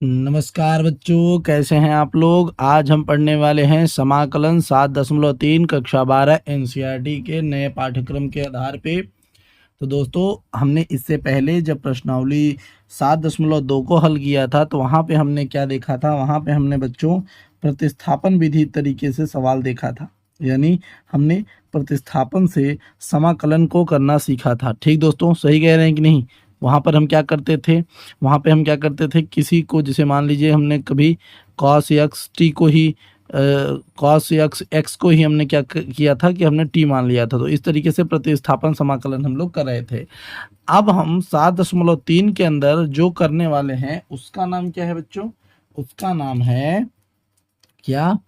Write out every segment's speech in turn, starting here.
नमस्कार बच्चों, कैसे हैं आप लोग। आज हम पढ़ने वाले हैं समाकलन 7.3 कक्षा 12 एनसीईआरटी के नए पाठ्यक्रम के आधार पे। तो दोस्तों, हमने इससे पहले जब प्रश्नावली 7.2 को हल किया था तो वहाँ पे हमने क्या देखा था। वहाँ पे हमने बच्चों प्रतिस्थापन विधि तरीके से सवाल देखा था, यानी हमने प्रतिस्थापन से समाकलन को करना सीखा था। ठीक दोस्तों, सही कह रहे हैं कि नहीं। वहाँ पर हम क्या करते थे, किसी को, जैसे मान लीजिए हमने कभी cos x t को ही cos x को ही हमने क्या किया था कि हमने t मान लिया था। तो इस तरीके से प्रतिस्थापन समाकलन हम लोग कर रहे थे। अब हम 7.3 के अंदर जो करने वाले हैं उसका नाम क्या है बच्चों। उसका नाम है क्या,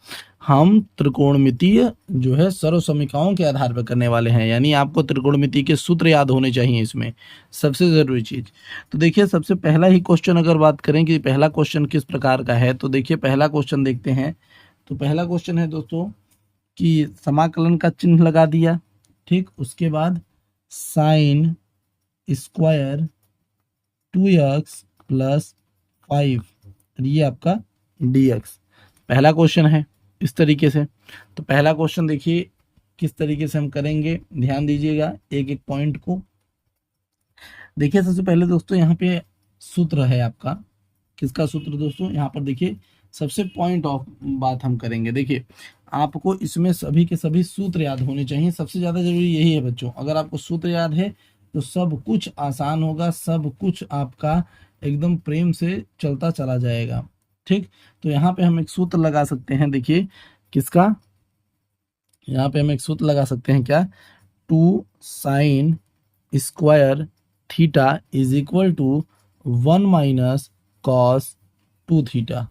हम त्रिकोणमितीय जो है सर्वसमीकरणों के आधार पर करने वाले हैं। यानी आपको त्रिकोणमिति के सूत्र याद होने चाहिए, इसमें सबसे ज़रूरी चीज़। तो देखिए, सबसे पहला ही क्वेश्चन अगर बात करें कि पहला क्वेश्चन किस प्रकार का है, तो देखिए पहला क्वेश्चन देखते हैं। तो पहला क्वेश्चन है दोस्तों कि समाकलन का चिन्ह लगा दिया, ठीक। उसके बाद साइन स्क्वायर 2x + 5, ये आपका dx पहला क्वेश्चन है इस तरीके से। तो पहला क्वेश्चन देखिए किस तरीके से हम करेंगे, ध्यान दीजिएगा एक एक पॉइंट को। देखिए सबसे पहले दोस्तों यहाँ पे सूत्र है आपका, किसका सूत्र दोस्तों, यहाँ पर देखिए सबसे पॉइंट ऑफ बात हम करेंगे। देखिए आपको इसमें सभी के सभी सूत्र याद होने चाहिए, सबसे ज़्यादा जरूरी यही है बच्चों। अगर आपको सूत्र याद है तो सब कुछ आसान होगा, सब कुछ आपका एकदम प्रेम से चलता चला जाएगा, ठीक। तो यहाँ पे हम एक सूत्र लगा सकते हैं, देखिए किसका, यहाँ पे हम एक सूत्र लगा सकते हैं क्या, 2 sin square theta = 1 - cos 2 theta,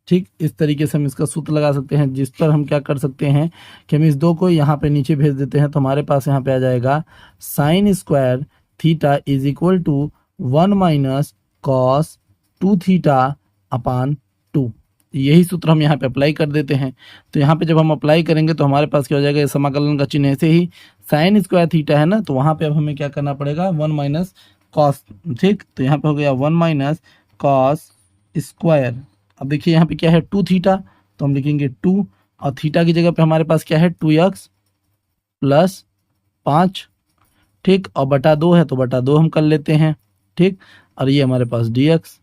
ठीक। इस तरीके से हम इसका सूत्र लगा सकते हैं, जिस पर हम क्या कर सकते हैं कि हम इस दो को यहाँ पे नीचे भेज देते हैं। तो हमारे पास यहाँ पे आ जाएगा sin square theta = 1 - cos 2 theta upon 2। यही सूत्र हम यहाँ पे अप्लाई कर देते हैं। तो यहाँ पे जब हम अप्लाई करेंगे तो हमारे पास क्या हो जाएगा, समाकलन का चिन्ह ऐसे ही साइन स्क्वायर थीटा है ना, तो वहाँ पे अब हमें क्या करना पड़ेगा, 1 - cos, ठीक। तो यहाँ पे हो गया 1 - cos स्क्वायर। अब देखिए यहाँ पे क्या है, 2 थीटा, तो हम लिखेंगे 2, और थीटा की जगह पे हमारे पास क्या है, 2x + 5, ठीक। और बटा 2 है तो बटा 2 हम कर लेते हैं, ठीक। और ये हमारे पास dx,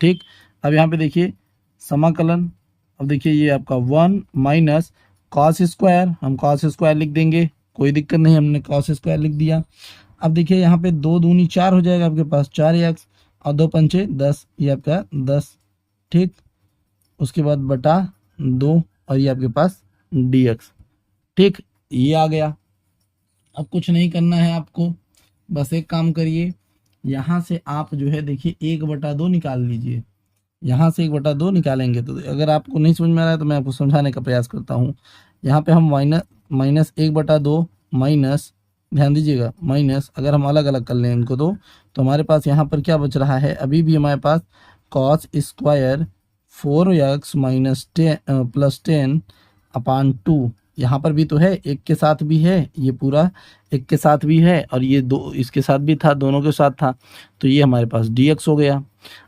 ठीक। अब यहाँ पे देखिए समाकलन, अब देखिए ये आपका 1 - cos स्क्वायर, हम cos स्क्वायर लिख देंगे, कोई दिक्कत नहीं, हमने cos स्क्वायर लिख दिया। अब देखिए यहाँ पे 2 दूनी 4 हो जाएगा आपके पास, 4x, और 2 पंचे 10, ये आपका 10, ठीक। उसके बाद बटा 2, और ये आपके पास dx, ठीक। ये आ गया। अब कुछ नहीं करना है आपको, बस एक काम करिए, यहाँ से आप जो है देखिए 1/2 निकाल लीजिए। यहाँ से 1/2 निकालेंगे तो अगर आपको नहीं समझ में आ रहा है तो मैं आपको समझाने का प्रयास करता हूँ। यहाँ पे हम माइनस 1/2 माइनस, ध्यान दीजिएगा, माइनस अगर हम अलग अलग कर लें इनको तो हमारे पास यहाँ पर क्या बच रहा है, अभी भी हमारे पास cos स्क्वायर 4x - 10 + 10 अपान 2, यहाँ पर भी तो है, एक के साथ भी है, ये पूरा एक के साथ भी है, और ये दो इसके साथ भी था, दोनों के साथ था, तो ये हमारे पास dx हो गया।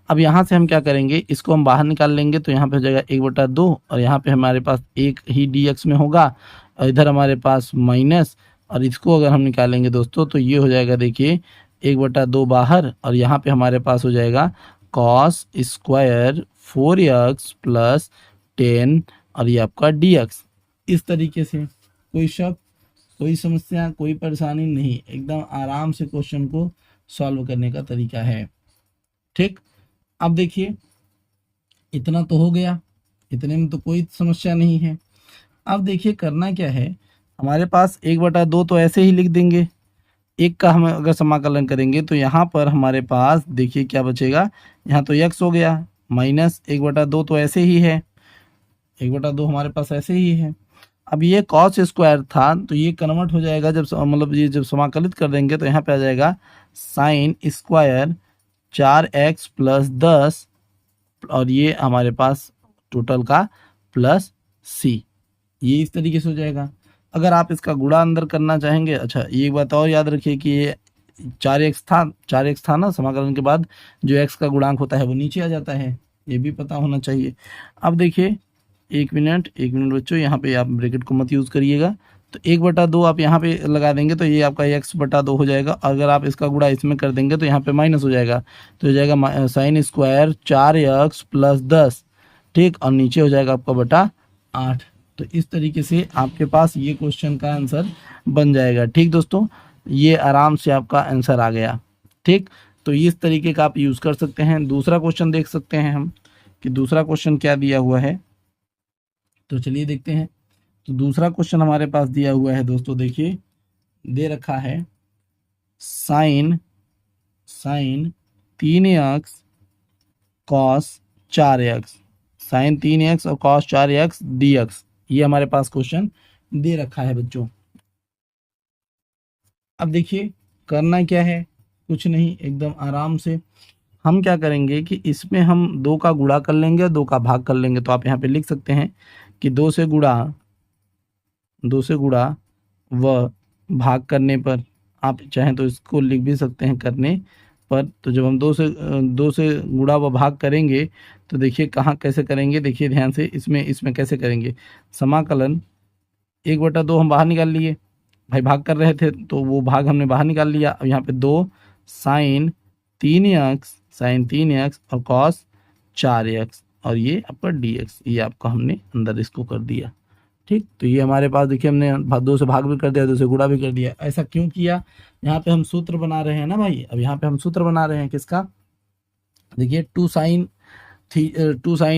अब यहाँ से हम क्या करेंगे, इसको हम बाहर निकाल लेंगे, तो यहाँ पे हो जाएगा 1/2, और यहाँ पे हमारे पास एक ही dx में होगा, और इधर हमारे पास माइनस, और इसको अगर हम निकालेंगे दोस्तों तो ये हो जाएगा, देखिए 1/2 बाहर, और यहाँ पे हमारे पास हो जाएगा cos स्क्वायर 4x + 10, और ये आपका dx। इस तरीके से कोई शक, कोई समस्या, कोई परेशानी नहीं, एकदम आराम से क्वेश्चन को सॉल्व करने का तरीका है, ठीक। अब देखिए इतना तो हो गया, इतने में तो कोई समस्या नहीं है। अब देखिए करना क्या है, हमारे पास 1/2 तो ऐसे ही लिख देंगे, एक का हम अगर समाकलन करेंगे तो यहाँ पर हमारे पास देखिए क्या बचेगा, यहाँ तो x हो गया, माइनस 1/2 तो ऐसे ही है, 1/2 हमारे पास ऐसे ही है। अब ये cos स्क्वायर था तो ये कन्वर्ट हो जाएगा, जब मतलब ये जब समाकलित कर देंगे तो यहाँ पे आ जाएगा साइन स्क्वायर 4x + 10, और ये हमारे पास टोटल का प्लस c, ये इस तरीके से हो जाएगा। अगर आप इसका गुणा अंदर करना चाहेंगे, अच्छा ये एक बात और याद रखिए कि ये 4x था ना, समाकलन के बाद जो x का गुणांक होता है वो नीचे आ जाता है, ये भी पता होना चाहिए। अब देखिए 1 मिनट बच्चों, यहाँ पे आप ब्रैकेट को मत यूज़ करिएगा। तो 1/2 आप यहाँ पे लगा देंगे तो ये आपका x/2 हो जाएगा। अगर आप इसका गुणा इसमें कर देंगे तो यहाँ पे माइनस हो जाएगा, तो हो जाएगा साइन स्क्वायर 4x + 10, ठीक, और नीचे हो जाएगा आपका बटा 8। तो इस तरीके से आपके पास ये क्वेश्चन का आंसर बन जाएगा। ठीक दोस्तों, ये आराम से आपका आंसर आ गया। ठीक, तो इस तरीके का आप यूज़ कर सकते हैं। दूसरा क्वेश्चन देख सकते हैं हम कि दूसरा क्वेश्चन क्या दिया हुआ है, तो चलिए देखते हैं। तो दूसरा क्वेश्चन हमारे पास दिया हुआ है दोस्तों, देखिए दे रखा है sign 3x cos 4x, sign 3x और cos 4x dx, ये हमारे पास क्वेश्चन दे रखा है बच्चों। अब देखिए करना क्या है, कुछ नहीं, एकदम आराम से हम क्या करेंगे कि इसमें हम 2 का गुणा कर लेंगे और 2 का भाग कर लेंगे। तो आप यहाँ पे लिख सकते हैं कि 2 से गुणा व भाग करने पर, आप चाहें तो इसको लिख भी सकते हैं करने पर। तो जब हम 2 से गुणा व भाग करेंगे तो देखिए कहाँ कैसे करेंगे, देखिए ध्यान से, इसमें कैसे करेंगे, समाकलन 1/2 हम बाहर निकाल लिए, भाई भाग कर रहे थे तो वो भाग हमने बाहर निकाल लिया। अब यहाँ पे 2 साइन 3x और cos 4x और ये आपका dx, ये आपका हमने अंदर इसको कर दिया। ठीक, तो ये हमारे पास देखिए हमने 2 से भाग भी कर दिया, 2 से गुणा भी कर दिया। ऐसा क्यों किया, यहाँ पे हम सूत्र बना रहे हैं ना भाई। अब यहाँ पे हम सूत्र बना रहे हैं किसका, देखिए 2 साइन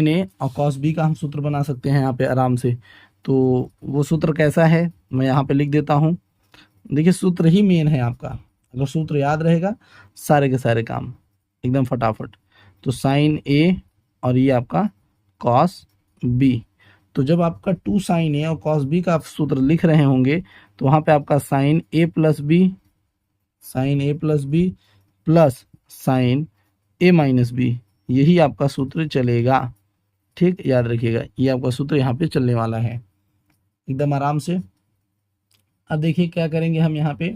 a और cos b का हम सूत्र बना सकते हैं यहाँ पे आराम से। तो वो सूत्र कैसा है मैं यहाँ पे लिख देता हूँ। देखिए सूत्र ही मेन है आपका, अगर सूत्र याद रहेगा सारे के सारे काम एकदम फटाफट। तो साइन a और ये आपका cos b, तो जब आपका 2 साइन a और cos b का आप सूत्र लिख रहे होंगे तो वहाँ पे आपका sine a + b plus sine a - b, यही आपका सूत्र चलेगा। ठीक, याद रखिएगा, ये आपका सूत्र यहाँ पे चलने वाला है एकदम आराम से। अब देखिए क्या करेंगे हम यहाँ पे,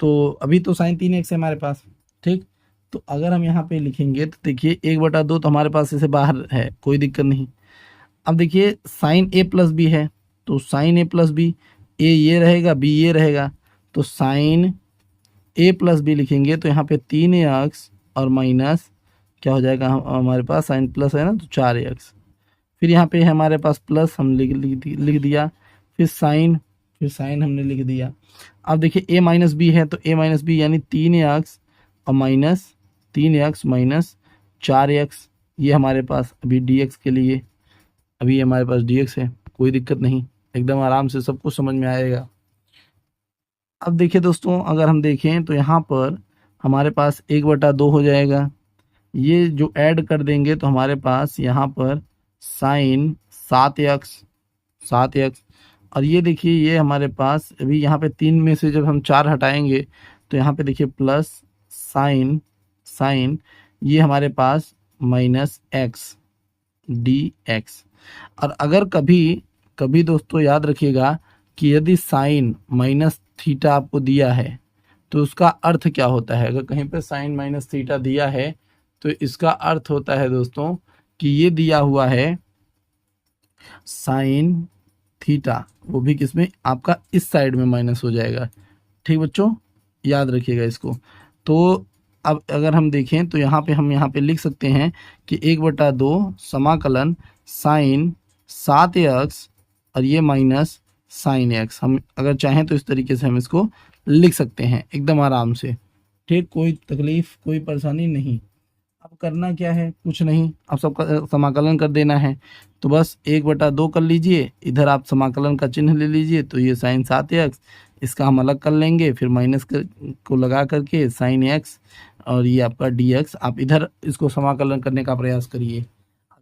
तो अभी तो साइन 3x है हमारे पास। ठीक, तो अगर हम यहाँ पे लिखेंगे तो देखिए 1/2 तो हमारे पास इसे बाहर है, कोई दिक्कत नहीं। अब देखिए साइन a + b है, तो साइन a + b, a ये रहेगा b ये रहेगा, तो साइन a + b लिखेंगे तो यहाँ पे 3x और माइनस क्या हो जाएगा, हमारे पास साइन प्लस है ना तो 4x, फिर यहाँ पे हमारे पास प्लस हम लिख दिया, फिर साइन हमने लिख दिया। अब देखिए a - b है तो a - b यानी 3x और माइनस 3x माइनस 4x, ये हमारे पास अभी dx के लिए, अभी हमारे पास dx है, कोई दिक्कत नहीं, एकदम आराम से सब कुछ समझ में आएगा। अब देखिए दोस्तों अगर हम देखें तो यहाँ पर हमारे पास 1/2 हो जाएगा, ये जो ऐड कर देंगे तो हमारे पास यहाँ पर साइन 7x और ये देखिए ये हमारे पास अभी यहाँ पे 3 में से जब हम 4 हटाएंगे तो यहाँ पे देखिए प्लस साइन ये हमारे पास -x dx। और अगर कभी दोस्तों याद रखिएगा कि यदि साइन -थीटा आपको दिया है तो उसका अर्थ क्या होता है, अगर कहीं पे साइन -थीटा दिया है तो इसका अर्थ होता है दोस्तों कि ये दिया हुआ है साइन थीटा, वो भी किसमें, आपका इस साइड में माइनस हो जाएगा। ठीक बच्चों, याद रखिएगा इसको। तो अब अगर हम देखें तो यहाँ पे लिख सकते हैं कि 1/2 समाकलन साइन 7x और ये माइनस साइन x, हम अगर चाहें तो इस तरीके से हम इसको लिख सकते हैं एकदम आराम से। ठीक, कोई तकलीफ कोई परेशानी नहीं। अब करना क्या है, कुछ नहीं, अब सबका समाकलन कर देना है। तो बस 1/2 कर लीजिए, इधर आप समाकलन का चिन्ह ले लीजिए, तो ये साइन 7x, इसका हम अलग कर लेंगे, फिर माइनस को लगा करके साइन x और ये आपका dx, आप इधर इसको समाकलन करने का प्रयास करिए।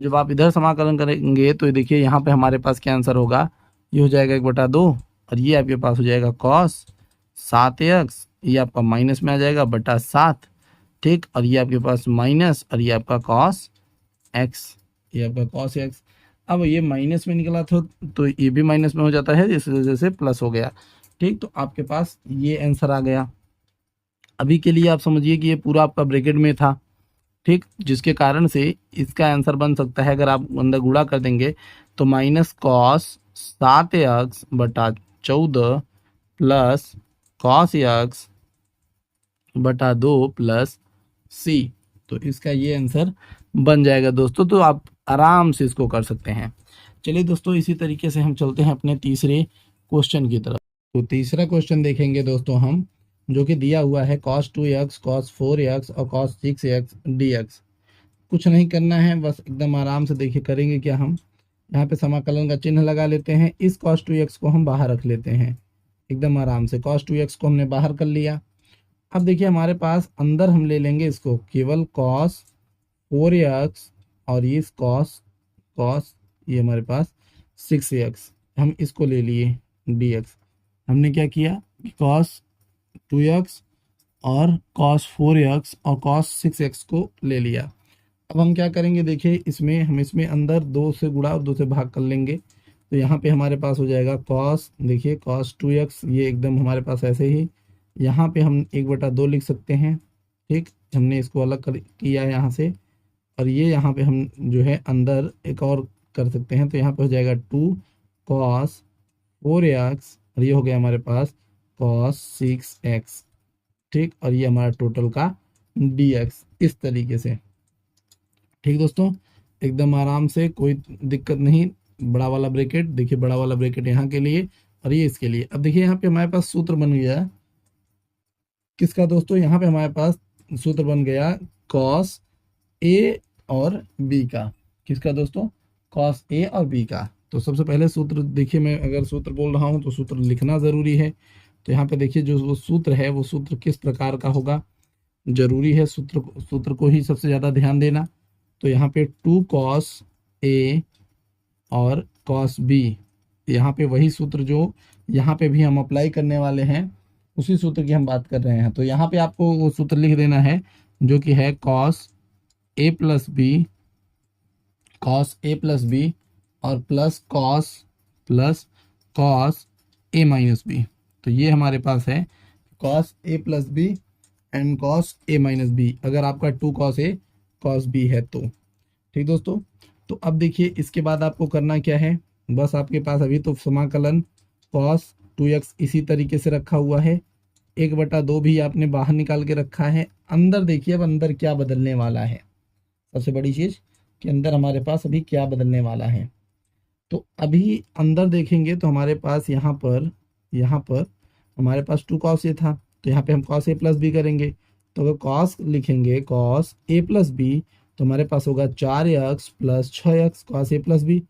जब आप इधर समाकलन करेंगे तो देखिए यहाँ पे हमारे पास क्या आंसर होगा, ये हो जाएगा 1/2 और ये आपके पास हो जाएगा cos 7x, ये आपका माइनस में आ जाएगा बटा 7। ठीक, और ये आपके पास माइनस और ये आपका cos x, ये आपका cos x। अब ये माइनस में निकला था तो ये भी माइनस में हो जाता है, इस वजह से प्लस हो गया। ठीक, तो आपके पास ये आंसर आ गया। अभी के लिए आप समझिए कि ये पूरा आपका ब्रैकेट में था, ठीक, जिसके कारण से इसका आंसर बन सकता है, अगर आप अंदर गुणा कर देंगे तो minus cos 7x/14 plus cos x बटा 2 प्लस सी। तो इसका ये आंसर बन जाएगा दोस्तों। तो आप आराम से इसको कर सकते हैं। चलिए दोस्तों, इसी तरीके से हम चलते हैं अपने तीसरे क्वेश्चन की तरफ। तो तीसरा क्वेश्चन देखेंगे दोस्तों हम, जो कि दिया हुआ है cos 2x, cos 4x और cos 6x dx। कुछ नहीं करना है, बस एकदम आराम से देखिए करेंगे क्या, हम यहाँ पे समाकलन का चिन्ह लगा लेते हैं। इस cos 2x को हम बाहर रख लेते हैं एकदम आराम से। cos 2x को हमने बाहर कर लिया। अब देखिए हमारे पास अंदर हम ले लेंगे इसको केवल cos 4x और ये cos ये हमारे पास 6x, हम इसको ले लिए dx। हमने क्या किया कि cos 2x और cos 4x और cos 6x को ले लिया। अब हम क्या करेंगे, देखिए इसमें हम इसमें अंदर 2 से गुणा और 2 से भाग कर लेंगे। तो यहाँ पे हमारे पास हो जाएगा cos, देखिए cos 2x, ये एकदम हमारे पास ऐसे ही, यहाँ पे हम 1/2 लिख सकते हैं, ठीक, हमने इसको अलग किया है यहाँ से। और ये यहाँ पे हम जो है अंदर एक और कर सकते हैं, तो यहाँ पे हो जाएगा 2 cos 4x और ये हो गया हमारे पास cos 6x, ठीक, और ये हमारा टोटल का dx इस तरीके से। ठीक दोस्तों, एकदम आराम से, कोई दिक्कत नहीं। बड़ा वाला ब्रैकेट देखिए, बड़ा वाला ब्रैकेट यहाँ के लिए और ये इसके लिए। अब देखिए यहाँ पे हमारे पास सूत्र बन गया किसका दोस्तों, यहाँ पे हमारे पास सूत्र बन गया cos a और b का। किसका दोस्तों, cos a और b का। तो सबसे पहले सूत्र देखिए, मैं अगर सूत्र बोल रहा हूँ तो सूत्र लिखना ज़रूरी है। तो यहाँ पे देखिए जो वो सूत्र है वो सूत्र किस प्रकार का होगा, जरूरी है सूत्र को ही सबसे ज़्यादा ध्यान देना। तो यहाँ पे 2 cos a और cos b, यहाँ पे वही सूत्र जो यहाँ पे भी हम अप्लाई करने वाले हैं, उसी सूत्र की हम बात कर रहे हैं। तो यहाँ पे आपको वो सूत्र लिख देना है जो कि है cos a प्लस b और plus cos a minus b। तो ये हमारे पास है cos a plus b and cos a minus b, अगर आपका 2 cos a cos b है तो। ठीक दोस्तों, तो अब देखिए इसके बाद आपको करना क्या है, बस आपके पास अभी तो समाकलन cos 2x इसी तरीके से रखा हुआ है, 1/2 भी आपने बाहर निकाल के रखा है। अंदर देखिए अब अंदर क्या बदलने वाला है, सबसे बड़ी चीज़ कि अंदर हमारे पास अभी क्या बदलने वाला है। तो अभी अंदर देखेंगे तो हमारे पास यहाँ पर हमारे पास 2 cos a था, तो यहाँ पे हम cos a प्लस b करेंगे। तो अगर cos लिखेंगे cos a प्लस b तो हमारे पास होगा 4x plus 6x cos a plus b।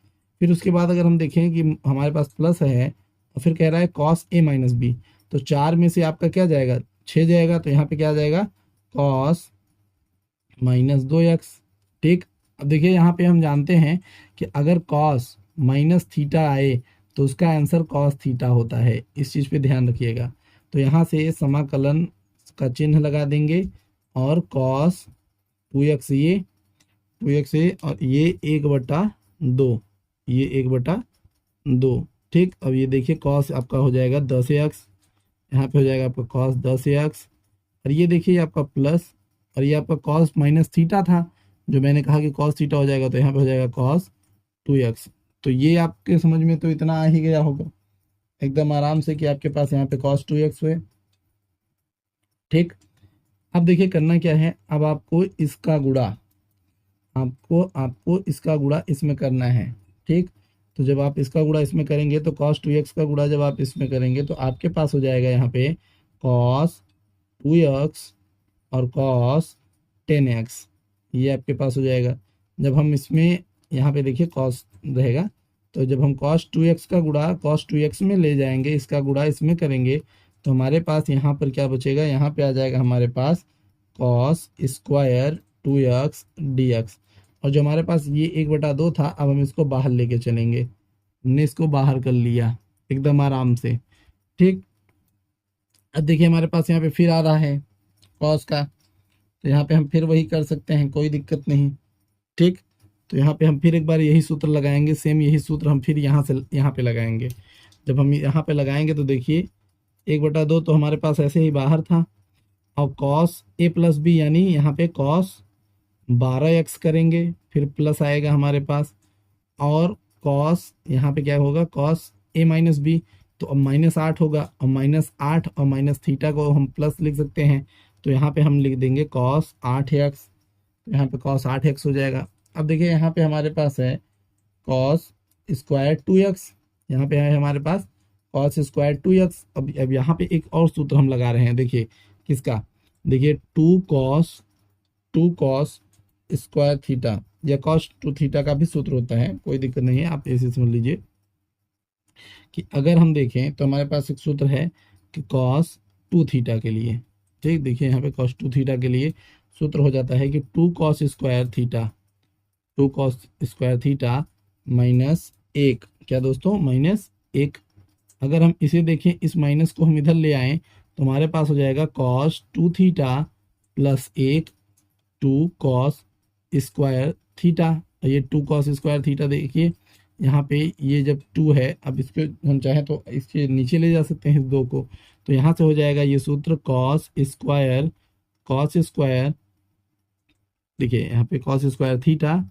फिर उसके बाद अगर हम देखें कि हमारे पास प्लस है और फिर कह रहा है cos a माइनस b, तो 4 में से आपका क्या जाएगा, 6 जाएगा। तो यहाँ पे क्या जाएगा cos माइनस 2x। ठीक, अब देखिए यहाँ पे हम जानते हैं कि अगर cos माइनस थीटा आए तो उसका आंसर cos थीटा होता है, इस चीज़ पे ध्यान रखिएगा। तो यहाँ से समाकलन का चिन्ह लगा देंगे और cos 2x ये और ये 1/2, ये 1/2। ठीक, अब ये देखिए cos आपका हो जाएगा 10x, यहाँ पे हो जाएगा आपका cos 10x और ये देखिए आपका प्लस, और ये आपका cos माइनस थीटा था जो मैंने कहा कि cos थीटा हो जाएगा, तो यहाँ पे हो जाएगा cos 2x। तो ये आपके समझ में तो इतना आ ही गया होगा एकदम आराम से कि आपके पास यहाँ पे cos 2x हुए। ठीक, अब देखिए करना क्या है, अब आपको इसका गुणा आपको इसका गुणा इसमें करना है। ठीक, तो जब आप इसका गुणा इसमें करेंगे तो cos 2x का गुणा जब आप इसमें करेंगे तो आपके पास हो जाएगा यहाँ पे cos 2x और cos 10x, ये आपके पास हो जाएगा। जब हम इसमें यहाँ पे देखिए cos रहेगा, तो जब हम cos 2x का गुणा cos 2x में ले जाएंगे, इसका गुणा इसमें करेंगे, तो हमारे पास यहाँ पर क्या बचेगा, यहाँ पे आ जाएगा हमारे पास cos स्क्वायर 2x dx। और जो हमारे पास ये 1/2 था, अब हम इसको बाहर लेके चलेंगे, हमने इसको बाहर कर लिया एकदम आराम से। ठीक, अब देखिए हमारे पास यहाँ पे फिर आ रहा है cos का, तो यहाँ पे हम फिर वही कर सकते हैं, कोई दिक्कत नहीं। ठीक, तो यहाँ पे हम फिर एक बार यही सूत्र लगाएंगे, सेम यही सूत्र हम फिर यहाँ से यहाँ पे लगाएंगे। जब हम यहाँ पे लगाएंगे तो देखिए 1/2 तो हमारे पास ऐसे ही बाहर था, और कॉस ए प्लस बी यानी यहाँ पे कॉस 12x करेंगे, फिर प्लस आएगा हमारे पास, और कॉस यहाँ पे क्या होगा, कॉस ए माइनस बी, तो अब -8 होगा, और -8 और माइनस थीटा को हम प्लस लिख सकते हैं, तो यहाँ पे हम लिख देंगे कॉस 8x, यहाँ पे कॉस 8x हो जाएगा। अब देखिए यहाँ पे हमारे पास है कॉस स्क्वायर 2x, यहाँ पे है हमारे पास कॉस स्क्वायर 2x। अब यहाँ पे एक और सूत्र हम लगा रहे हैं, देखिए किसका, देखिए 2 कॉस स्क्वायर थीटा या कॉस 2 थीटा का भी सूत्र होता है, कोई दिक्कत नहीं है, आप ऐसे समझ लीजिए कि अगर हम देखें तो हमारे पास एक सूत्र है कि कॉस 2 थीटा के लिए, ठीक, देखिए यहाँ पे कॉस 2 थीटा के लिए सूत्र हो जाता है कि 2 कॉस स्क्वायर थीटा -1, क्या दोस्तों, -1। अगर हम इसे देखें, इस माइनस को हम इधर ले आएं, तो हमारे पास हो जाएगा cos 2 theta plus 1 2 cos square theta. ये 2 कॉस स्क्वायर थीटा देखिए यहाँ पे, ये जब 2 है, अब इसको हम चाहें तो इसके नीचे ले जा सकते हैं इस 2 को, तो यहाँ से हो जाएगा ये सूत्र कॉस स्क्वायर, देखिए यहाँ पे कॉस स्क्वायर थीटा,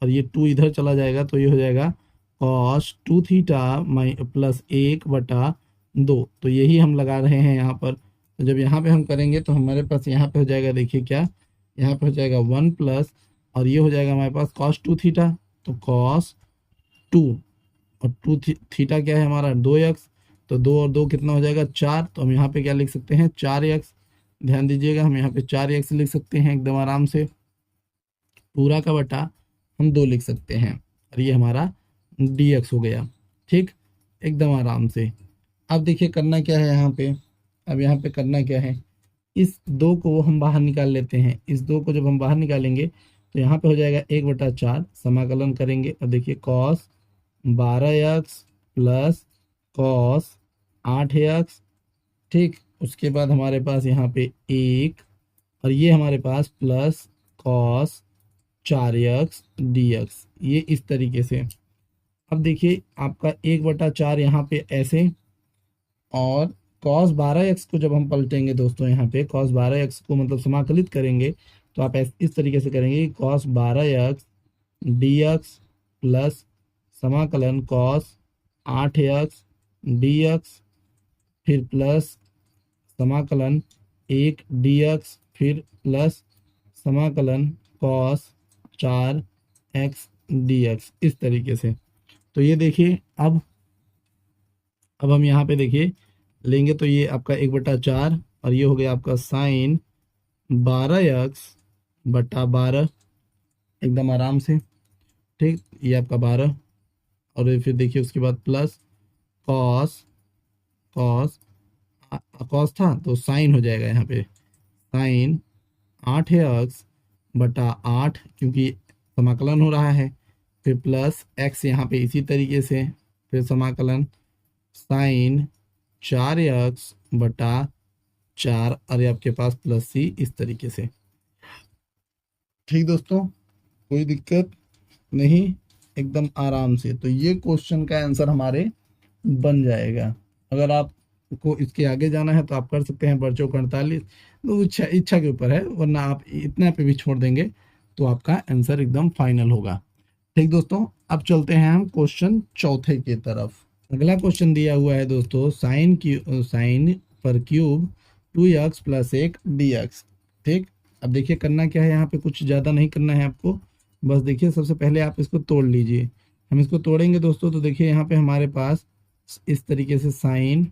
और ये 2 इधर चला जाएगा, तो ये हो जाएगा कॉस 2 थीटा प्लस 1/2, तो यही हम लगा रहे हैं यहाँ पर। तो जब यहाँ पे हम करेंगे तो हमारे पास यहाँ पे हो जाएगा, देखिए क्या, यहाँ पे हो जाएगा 1 प्लस, और ये हो जाएगा हमारे पास कॉस 2 थीटा, तो कॉस 2, और 2 थीटा क्या है हमारा 2x, तो 2 और 2 कितना हो जाएगा 4, तो हम यहाँ पे क्या लिख सकते हैं 4x, ध्यान दीजिएगा हम यहाँ पे 4x लिख सकते हैं एकदम आराम से, पूरा का बटा हम 2 लिख सकते हैं, और ये हमारा dx हो गया, ठीक, एकदम आराम से। अब देखिए करना क्या है यहाँ पे, अब यहाँ पे करना क्या है, इस 2 को हम बाहर निकाल लेते हैं, इस 2 को जब हम बाहर निकालेंगे तो यहाँ पे हो जाएगा 1/4, समाकलन करेंगे, और देखिए cos 12x plus cos 8x, ठीक, उसके बाद हमारे पास यहाँ पे 1, और ये हमारे पास प्लस कॉस 4x dx, ये इस तरीके से। अब देखिए आपका 1/4 यहाँ पे ऐसे, और cos 12x को जब हम पलटेंगे दोस्तों, यहाँ पे cos 12x को मतलब समाकलित करेंगे, तो आप इस तरीके से करेंगे कि cos 12x dx प्लस समाकलन cos 8x dx, फिर प्लस समाकलन 1 dx, फिर प्लस समाकलन cos 4x dx, इस तरीके से। तो ये देखिए अब हम यहाँ पे देखिए लेंगे, तो ये आपका 1/4, और ये हो गया आपका साइन 12x/12, एकदम आराम से, ठीक, ये आपका 12, और ये फिर देखिए उसके बाद प्लस कॉस कॉस कॉस था तो साइन हो जाएगा यहाँ पे, साइन 8x/8, क्योंकि समाकलन हो रहा है, फिर प्लस x यहाँ पे इसी तरीके से, फिर समाकलन साइन 4x/4, और ये आपके पास प्लस c, इस तरीके से, ठीक दोस्तों, कोई दिक्कत नहीं, एकदम आराम से। तो ये क्वेश्चन का आंसर हमारे बन जाएगा। अगर आपको इसके आगे जाना है तो आप कर सकते हैं बर्चों 48, तो इच्छा के ऊपर है, वरना आप इतना पे भी छोड़ देंगे तो आपका आंसर एकदम फाइनल होगा। ठीक दोस्तों, अब चलते हैं हम क्वेश्चन चौथे की तरफ। अगला क्वेश्चन दिया हुआ है दोस्तों, साइन पर क्यूब 2x प्लस 1 dx, ठीक। अब देखिए करना क्या है, यहाँ पे कुछ ज़्यादा नहीं करना है आपको, बस देखिए सबसे पहले आप इसको तोड़ लीजिए। हम इसको तोड़ेंगे दोस्तों, तो देखिए यहाँ पे हमारे पास इस तरीके से साइन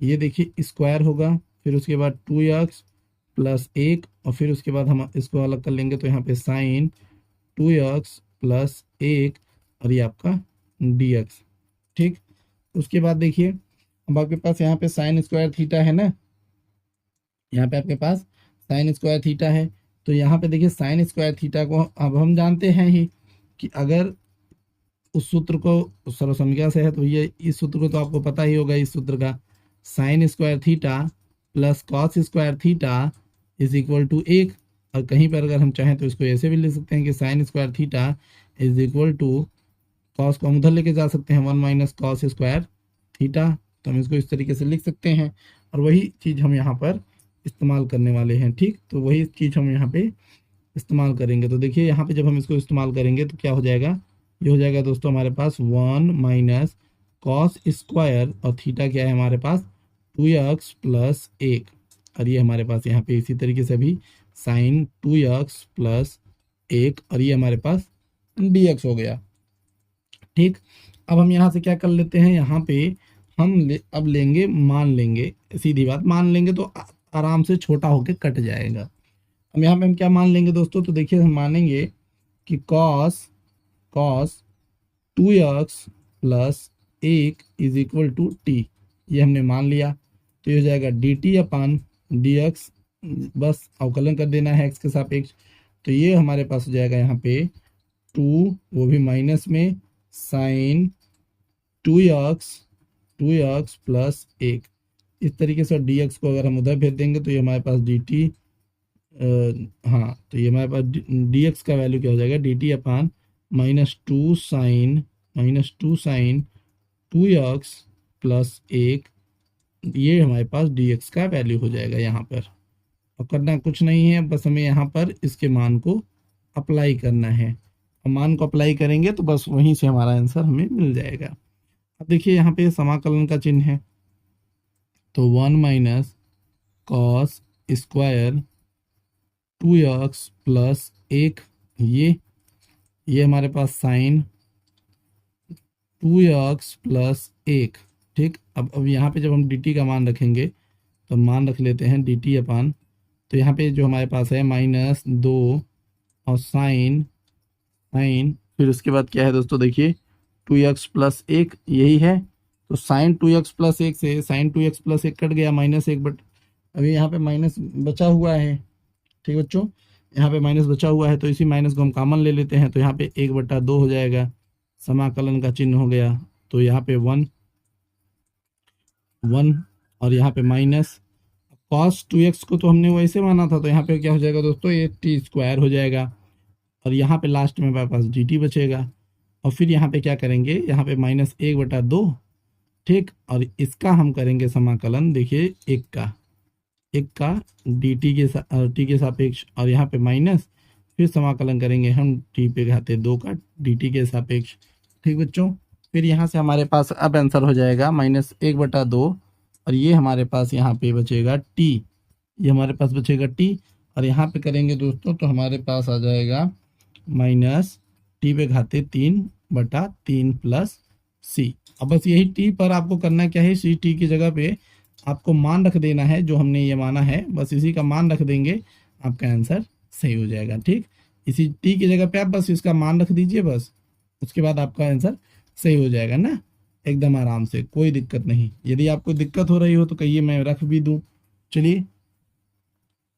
ये देखिए स्क्वायर होगा, फिर उसके बाद 2x प्लस 1, और फिर उसके बाद हम इसको अलग कर लेंगे, तो यहाँ पे साइन 2x प्लस 1, और ये आपका dx, ठीक। उसके बाद देखिए अब आपके पास यहाँ पे साइन स्क्वायर थीटा है ना, यहाँ पे आपके पास साइन स्क्वायर थीटा है, तो यहाँ पे देखिए साइन स्क्वायर थीटा को अब हम जानते हैं ही कि अगर उस सूत्र को सर्वसंज्ञा से है, तो ये इस सूत्र को तो आपको पता ही होगा, इस सूत्र का sine square theta plus cos square theta is equal to 1, और कहीं पर अगर हम चाहें तो इसको ऐसे भी लिख सकते हैं कि sine square theta is equal to, cos को हम उधर लेके जा सकते हैं 1 माइनस कॉस स्क्वायर थीटा, तो हम इसको इस तरीके से लिख सकते हैं। और वही चीज़ हम यहाँ पर इस्तेमाल करने वाले हैं। ठीक, तो वही चीज़ हम यहाँ पे इस्तेमाल करेंगे। तो देखिए यहाँ पे जब हम इसको इस्तेमाल करेंगे तो क्या हो जाएगा, ये हो जाएगा दोस्तों हमारे पास 1 माइनस कॉस स्क्वायर, और थीटा क्या है हमारे पास 2x प्लस 1, और ये हमारे पास यहाँ पे इसी तरीके से भी साइन 2x प्लस 1, और ये हमारे पास dx हो गया। ठीक, अब हम यहाँ से क्या कर लेते हैं, यहाँ पे अब लेंगे, मान लेंगे, सीधी बात, मान लेंगे तो आराम से छोटा होके कट जाएगा। अब यहाँ पे हम क्या मान लेंगे दोस्तों, तो देखिए हम मानेंगे कि cos 2x plus 1 is equal to T, ये हमने मान लिया। तो ये हो जाएगा dt अपान dx, बस अवकलन कर देना है x के सापेक्ष। तो ये हमारे पास हो जाएगा यहाँ पे 2, वो भी माइनस में, साइन 2x प्लस 1, इस तरीके से। dx को अगर हम उधर भेज देंगे तो ये हमारे पास dt, हाँ, तो ये हमारे पास dx का वैल्यू क्या हो जाएगा, dt अपान -2 साइन 2x प्लस 1, ये हमारे पास dx का वैल्यू हो जाएगा यहाँ पर। और करना कुछ नहीं है, बस हमें यहाँ पर इसके मान को अप्लाई करना है। और मान को अप्लाई करेंगे तो बस वहीं से हमारा आंसर हमें मिल जाएगा। अब देखिए यहाँ पे समाकलन का चिन्ह है, तो 1 minus cos square 2x plus 1, ये हमारे पास साइन 2x प्लस 1। ठीक, अब यहाँ पे जब हम dt का मान रखेंगे तो मान रख लेते हैं dt अपान, तो यहाँ पे जो हमारे पास है -2 और साइन, फिर उसके बाद क्या है दोस्तों, देखिए 2x प्लस 1 यही है, तो साइन 2x प्लस 1 से साइन 2x प्लस 1 कट गया, -1, बट अभी यहाँ पे माइनस बचा हुआ है। ठीक बच्चों, यहाँ पे माइनस बचा हुआ है, तो इसी माइनस को हम कॉमन ले लेते हैं, तो यहाँ पे 1/2 हो जाएगा, समाकलन का चिन्ह हो गया। तो यहाँ पे 1 और यहाँ पे माइनस कॉस 2x को तो हमने वैसे माना था, तो यहाँ पे क्या हो जाएगा दोस्तों, ये t² हो जाएगा, और यहाँ पे लास्ट में हमारे पास dt बचेगा। और फिर यहाँ पे क्या करेंगे, यहाँ पे -1/2, ठीक, और इसका हम करेंगे समाकलन, देखिए 1 का dt के सापेक्ष, और यहाँ पे माइनस, फिर समाकलन करेंगे हम t पे घाते 2 का dt के सापेक्ष। ठीक बच्चों, फिर यहाँ से हमारे पास अब आंसर हो जाएगा -1/2, और ये हमारे पास यहाँ पे बचेगा t, ये हमारे पास बचेगा t, और यहाँ पे करेंगे दोस्तों तो हमारे पास आ जाएगा -t पे घाते 3/3 प्लस c। अब बस यही t पर आपको करना क्या है, सी टी की जगह पे आपको मान रख देना है, जो हमने ये माना है, बस इसी का मान रख देंगे, आपका आंसर सही हो जाएगा। ठीक, इसी t की जगह पे आप बस इसका मान रख दीजिए, बस उसके बाद आपका आंसर सही हो जाएगा ना, एकदम आराम से, कोई दिक्कत नहीं। यदि आपको दिक्कत हो रही हो तो कहिए, मैं रख भी दूं। चलिए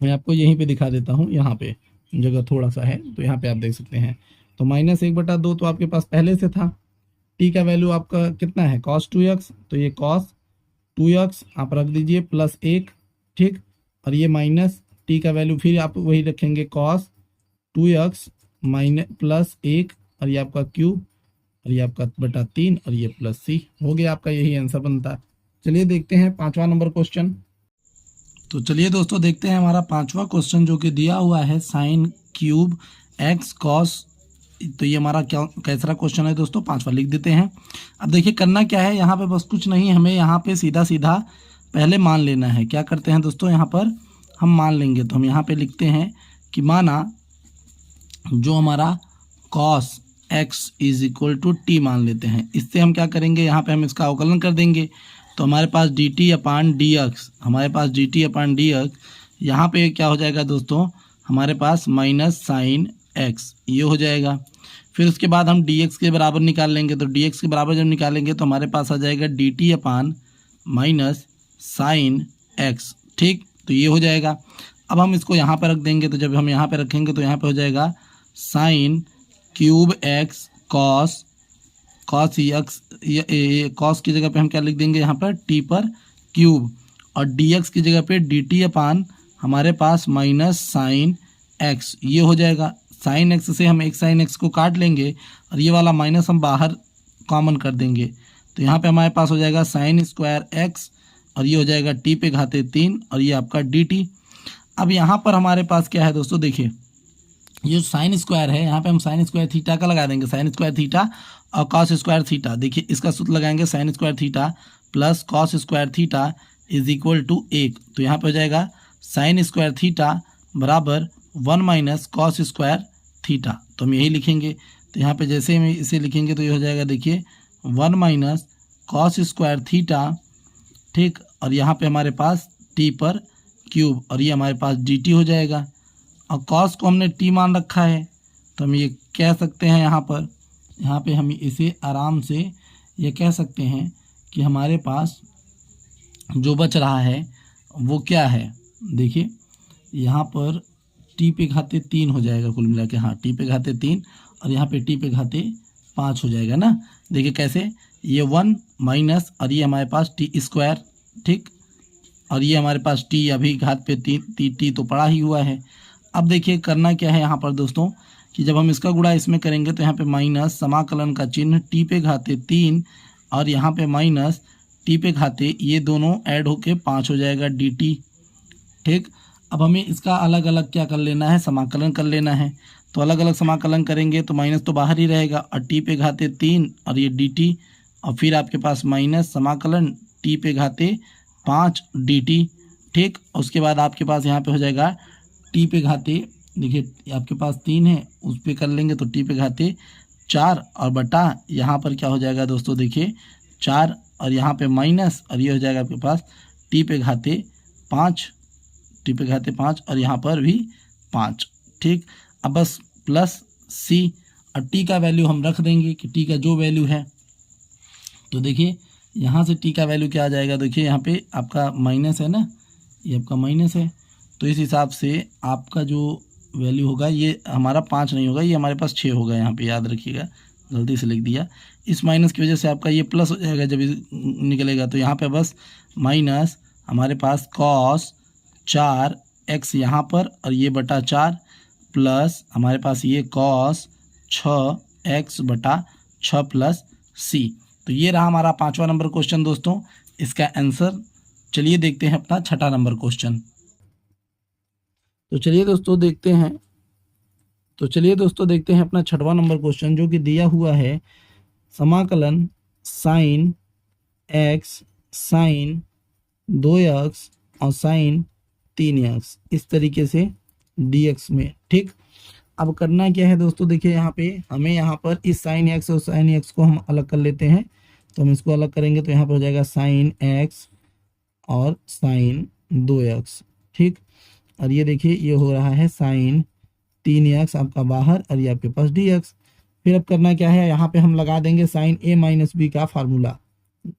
मैं आपको यहीं पे दिखा देता हूँ, यहाँ पे जगह थोड़ा सा है, तो यहाँ पे आप देख सकते हैं। तो -1/2 तो आपके पास पहले से था, t का वैल्यू आपका कितना है, cos 2x, तो ये cos 2x आप रख दीजिए प्लस 1। ठीक, और ये माइनस t का वैल्यू फिर आप वही रखेंगे, cos 2x प्लस 1, और ये आपका क्यूब, और ये आपका /3, और ये प्लस c हो गया, आपका यही आंसर बनता है। चलिए देखते हैं 5वां नंबर क्वेश्चन। तो चलिए दोस्तों देखते हैं हमारा 5वां क्वेश्चन, जो कि दिया हुआ है साइन क्यूब x cos, तो ये हमारा क्या कैसा क्वेश्चन है दोस्तों, 5वां लिख देते हैं। अब देखिए करना क्या है, यहाँ पे बस कुछ नहीं, हमें यहाँ पे सीधा सीधा पहले मान लेना है। क्या करते हैं दोस्तों, यहाँ पर हम मान लेंगे, तो हम यहाँ पे लिखते हैं कि माना जो हमारा cos x is equal to T मान लेते हैं। इससे हम क्या करेंगे, यहाँ पे हम इसका अवकलन कर देंगे, तो हमारे पास dt अपान dx, हमारे पास dt अपान dx, यहाँ पे क्या हो जाएगा दोस्तों, हमारे पास माइनस साइन x, ये हो जाएगा। फिर उसके बाद हम dx के बराबर निकाल लेंगे, तो dx के बराबर जब निकालेंगे तो हमारे पास आ जाएगा dt upon minus sine x। ठीक, तो ये हो जाएगा। अब हम इसको यहाँ पर रख देंगे, तो जब हम यहाँ पे रखेंगे तो यहाँ पे हो जाएगा sine cube x cos x, cos की जगह पे हम क्या लिख देंगे, यहाँ पर t पर क्यूब, और dx की जगह पे dt अपान हमारे पास माइनस साइन x, ये हो जाएगा। साइन x से हम एक साइन x को काट लेंगे, और ये वाला माइनस हम बाहर कॉमन कर देंगे, तो यहाँ पे हमारे पास हो जाएगा साइन स्क्वायर x, और ये हो जाएगा टी पे घाते 3 और ये आपका डी टी। अब यहाँ पर हमारे पास क्या है दोस्तों, देखिए ये साइन स्क्वायर है, यहाँ पे हम साइन स्क्वायर थीटा का लगा देंगे, साइन स्क्वायर थीटा और कॉस स्क्वायर थीटा। देखिए इसका सूत्र लगाएंगे, sine square theta plus cos square theta is equal to 1। तो यहाँ पे हो जाएगा साइन स्क्वायर थीटा बराबर 1 माइनस कॉस स्क्वायर थीटा। तो हम यही लिखेंगे। तो यहाँ पे जैसे हम इसे लिखेंगे तो ये हो जाएगा, देखिए 1 माइनस कॉस स्क्वायर थीटा, ठीक, और यहाँ पे हमारे पास टी पर क्यूब और ये हमारे पास डी टी हो जाएगा। और कॉस को हमने टी मान रखा है तो हम ये कह सकते हैं यहाँ पे हम इसे आराम से ये कह सकते हैं कि हमारे पास जो बच रहा है वो क्या है। देखिए यहाँ पर टी पे घाते 3 हो जाएगा कुल मिला के, हाँ टी पे घाते 3 और यहाँ पे टी पे घाते 5 हो जाएगा ना। देखिए कैसे, ये 1 माइनस और ये हमारे पास टी स्क्वायर, ठीक, और ये हमारे पास टी अभी घात पे टी तो पड़ा ही हुआ है। अब देखिए करना क्या है यहाँ पर दोस्तों कि जब हम इसका गुणा इसमें करेंगे तो यहाँ पे माइनस समाकलन का चिन्ह टी पे घाते 3 और यहाँ पे माइनस टी पे घाते, ये दोनों ऐड होके 5 हो जाएगा डी टी, ठीक। अब हमें इसका अलग अलग क्या कर लेना है, समाकलन कर लेना है। तो अलग अलग समाकलन करेंगे तो माइनस तो बाहर ही रहेगा और टी पे घाते 3 और ये डी टी, और फिर आपके पास माइनस समाकलन टी पे घाते 5 डी टी, ठीक। उसके बाद आपके पास यहाँ पे हो जाएगा टी पे घाते, देखिए आपके पास 3 है उस पर कर लेंगे तो टी पे घाते 4 और बटा यहाँ पर क्या हो जाएगा दोस्तों, देखिए 4 और यहाँ पे माइनस और ये हो जाएगा आपके पास टी पे घाते 5, टी पे घाते 5 और यहाँ पर भी 5, ठीक। अब बस प्लस सी और टी का वैल्यू हम रख देंगे कि टी का जो वैल्यू है, तो देखिए यहाँ से टी का वैल्यू क्या आ जाएगा, देखिए यहाँ पे आपका माइनस है ना, ये आपका माइनस है, तो इस हिसाब से आपका जो वैल्यू होगा ये हमारा 5 नहीं होगा, ये हमारे पास 6 होगा। यहाँ पे याद रखिएगा, गलती से लिख दिया, इस माइनस की वजह से आपका ये प्लस हो जाएगा जब निकलेगा। तो यहाँ पे बस माइनस हमारे पास कॉस 4 एक्स यहाँ पर और ये बटा 4 प्लस हमारे पास ये कॉस 6 एक्स बटा 6 प्लस सी। तो ये रहा हमारा 5वां नंबर क्वेश्चन दोस्तों। इसका आंसर चलिए देखते हैं अपना 6ठा नंबर क्वेश्चन। तो चलिए दोस्तों देखते हैं अपना 6वां नंबर क्वेश्चन, जो कि दिया हुआ है समाकलन साइन एक्स साइन 2x और साइन 3x इस तरीके से dx में, ठीक। अब करना क्या है दोस्तों, देखिए यहाँ पे हमें यहाँ पर इस साइन x और साइन x को हम अलग कर लेते हैं। तो हम इसको अलग करेंगे तो यहाँ पर हो जाएगा साइन x और साइन 2x, ठीक। और ये देखिए ये हो रहा है साइन 3x आपका बाहर और ये आपके पास dx। फिर अब करना क्या है, यहाँ पे हम लगा देंगे साइन a माइनस बी का फार्मूला।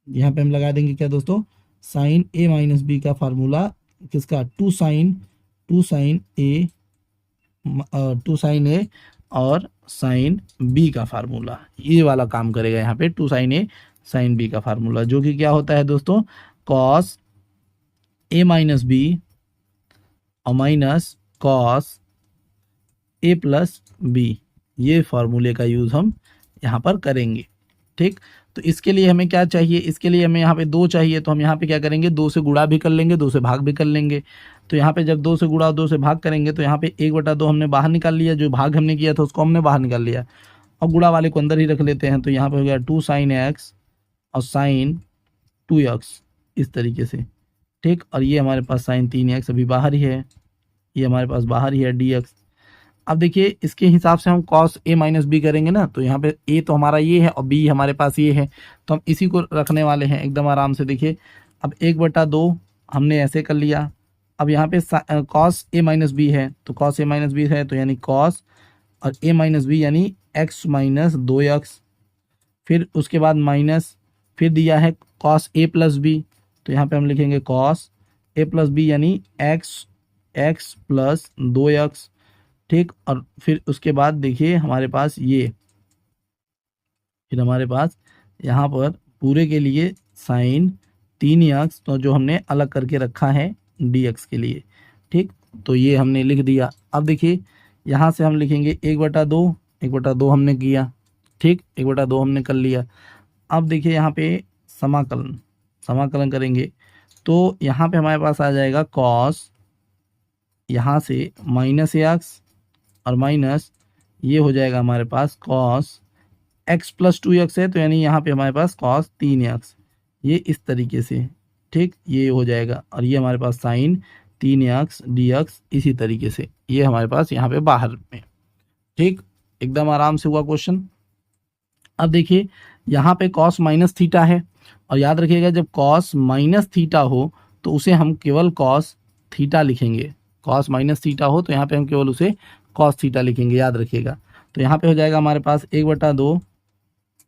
यहाँ पे हम लगा देंगे क्या दोस्तों, साइन a माइनस बी का फार्मूला, किसका, टू साइन ए और साइन बी का फार्मूला, ये वाला काम करेगा यहाँ पे, two sine A sine B का फार्मूला, जो कि क्या होता है दोस्तों, कॉस ए माइनस बी और minus cos A plus B, ये फार्मूले का यूज़ हम यहाँ पर करेंगे, ठीक। तो इसके लिए हमें क्या चाहिए, इसके लिए हमें यहाँ पे 2 चाहिए। तो हम यहाँ पे क्या करेंगे, 2 से गुणा भी कर लेंगे, 2 से भाग भी कर लेंगे। तो यहाँ पे जब 2 से गुणा और 2 से भाग करेंगे तो यहाँ पे 1/2 हमने बाहर निकाल लिया, जो भाग हमने किया था उसको हमने बाहर निकाल लिया और गुणा वाले को अंदर ही रख लेते हैं। तो यहाँ पे हो गया 2 साइन एक्स और साइन 2x इस तरीके से, ठीक। और ये हमारे पास साइन 3x अभी बाहर ही है, ये हमारे पास बाहर ही है dx। अब देखिए इसके हिसाब से हम cos a माइनस बी करेंगे ना, तो यहाँ पे a तो हमारा ये है और b हमारे पास ये है, तो हम इसी को रखने वाले हैं एकदम आराम से। देखिए अब 1/2 हमने ऐसे कर लिया। अब यहाँ पे cos a माइनस बी है, तो cos a माइनस बी है तो यानी cos और a माइनस बी यानी x माइनस 2x। फिर उसके बाद माइनस, फिर दिया है cos a प्लस बी, तो यहाँ पे हम लिखेंगे cos a प्लस बी यानी x प्लस 2x, ठीक। और फिर उसके बाद देखिए हमारे पास ये, फिर हमारे पास यहाँ पर पूरे के लिए साइन 3x, तो जो हमने अलग करके रखा है dx के लिए, ठीक। तो ये हमने लिख दिया। अब देखिए यहाँ से हम लिखेंगे 1/2 हमने किया, ठीक, 1/2 हमने कर लिया। अब देखिए यहाँ पे समाकलन करेंगे तो यहाँ पे हमारे पास आ जाएगा कॉस, यहाँ से माइनस एक्स और माइनस ये हो जाएगा हमारे पास कॉस एक्स प्लस 2x है, तो यानी यहाँ पे हमारे पास कॉस 3x, ये इस तरीके से, ठीक, ये हो जाएगा। और ये हमारे पास साइन 3x dx इसी तरीके से, ये हमारे पास यहाँ पे बाहर में, ठीक, एकदम आराम से हुआ क्वेश्चन। अब देखिए यहाँ पे कॉस माइनस थीटा है, और याद रखिएगा जब कॉस माइनस थीटा हो तो उसे हम केवल कॉस थीटा लिखेंगे। कॉस माइनस थीटा हो तो यहाँ पे हम केवल उसे कॉस थीटा लिखेंगे, याद रखिएगा। तो यहाँ पे हो जाएगा हमारे पास 1/2,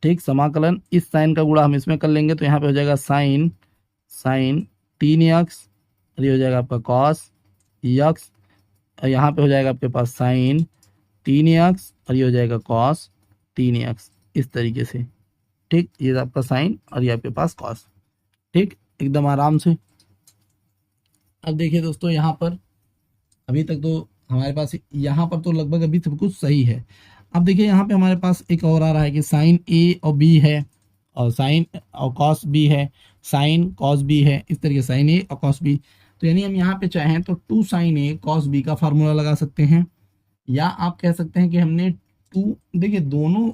ठीक, समाकलन इस साइन का गुणा हम इसमें कर लेंगे, तो यहाँ पे हो जाएगा साइन 3x, और ये हो जाएगा आपका कॉस x, और यहाँ पे हो जाएगा आपके पास साइन 3x, और ये हो जाएगा कॉस 3x इस तरीके से, ठीक, ये आपका साइन और ये आपके पास कॉस, ठीक, एकदम आराम से। अब देखिए दोस्तों यहाँ पर अभी तक तो हमारे पास यहाँ पर तो लगभग अभी सब कुछ सही है। अब देखिए यहाँ पे हमारे पास एक और आ रहा है कि साइन ए और बी है, और साइन और कॉस बी है, साइन कॉस बी है, इस तरीके साइन ए और कॉस बी। तो यानी हम यहाँ पे चाहें तो 2 साइन ए कॉस बी का फार्मूला लगा सकते हैं, या आप कह सकते हैं कि हमने 2, देखिए दोनों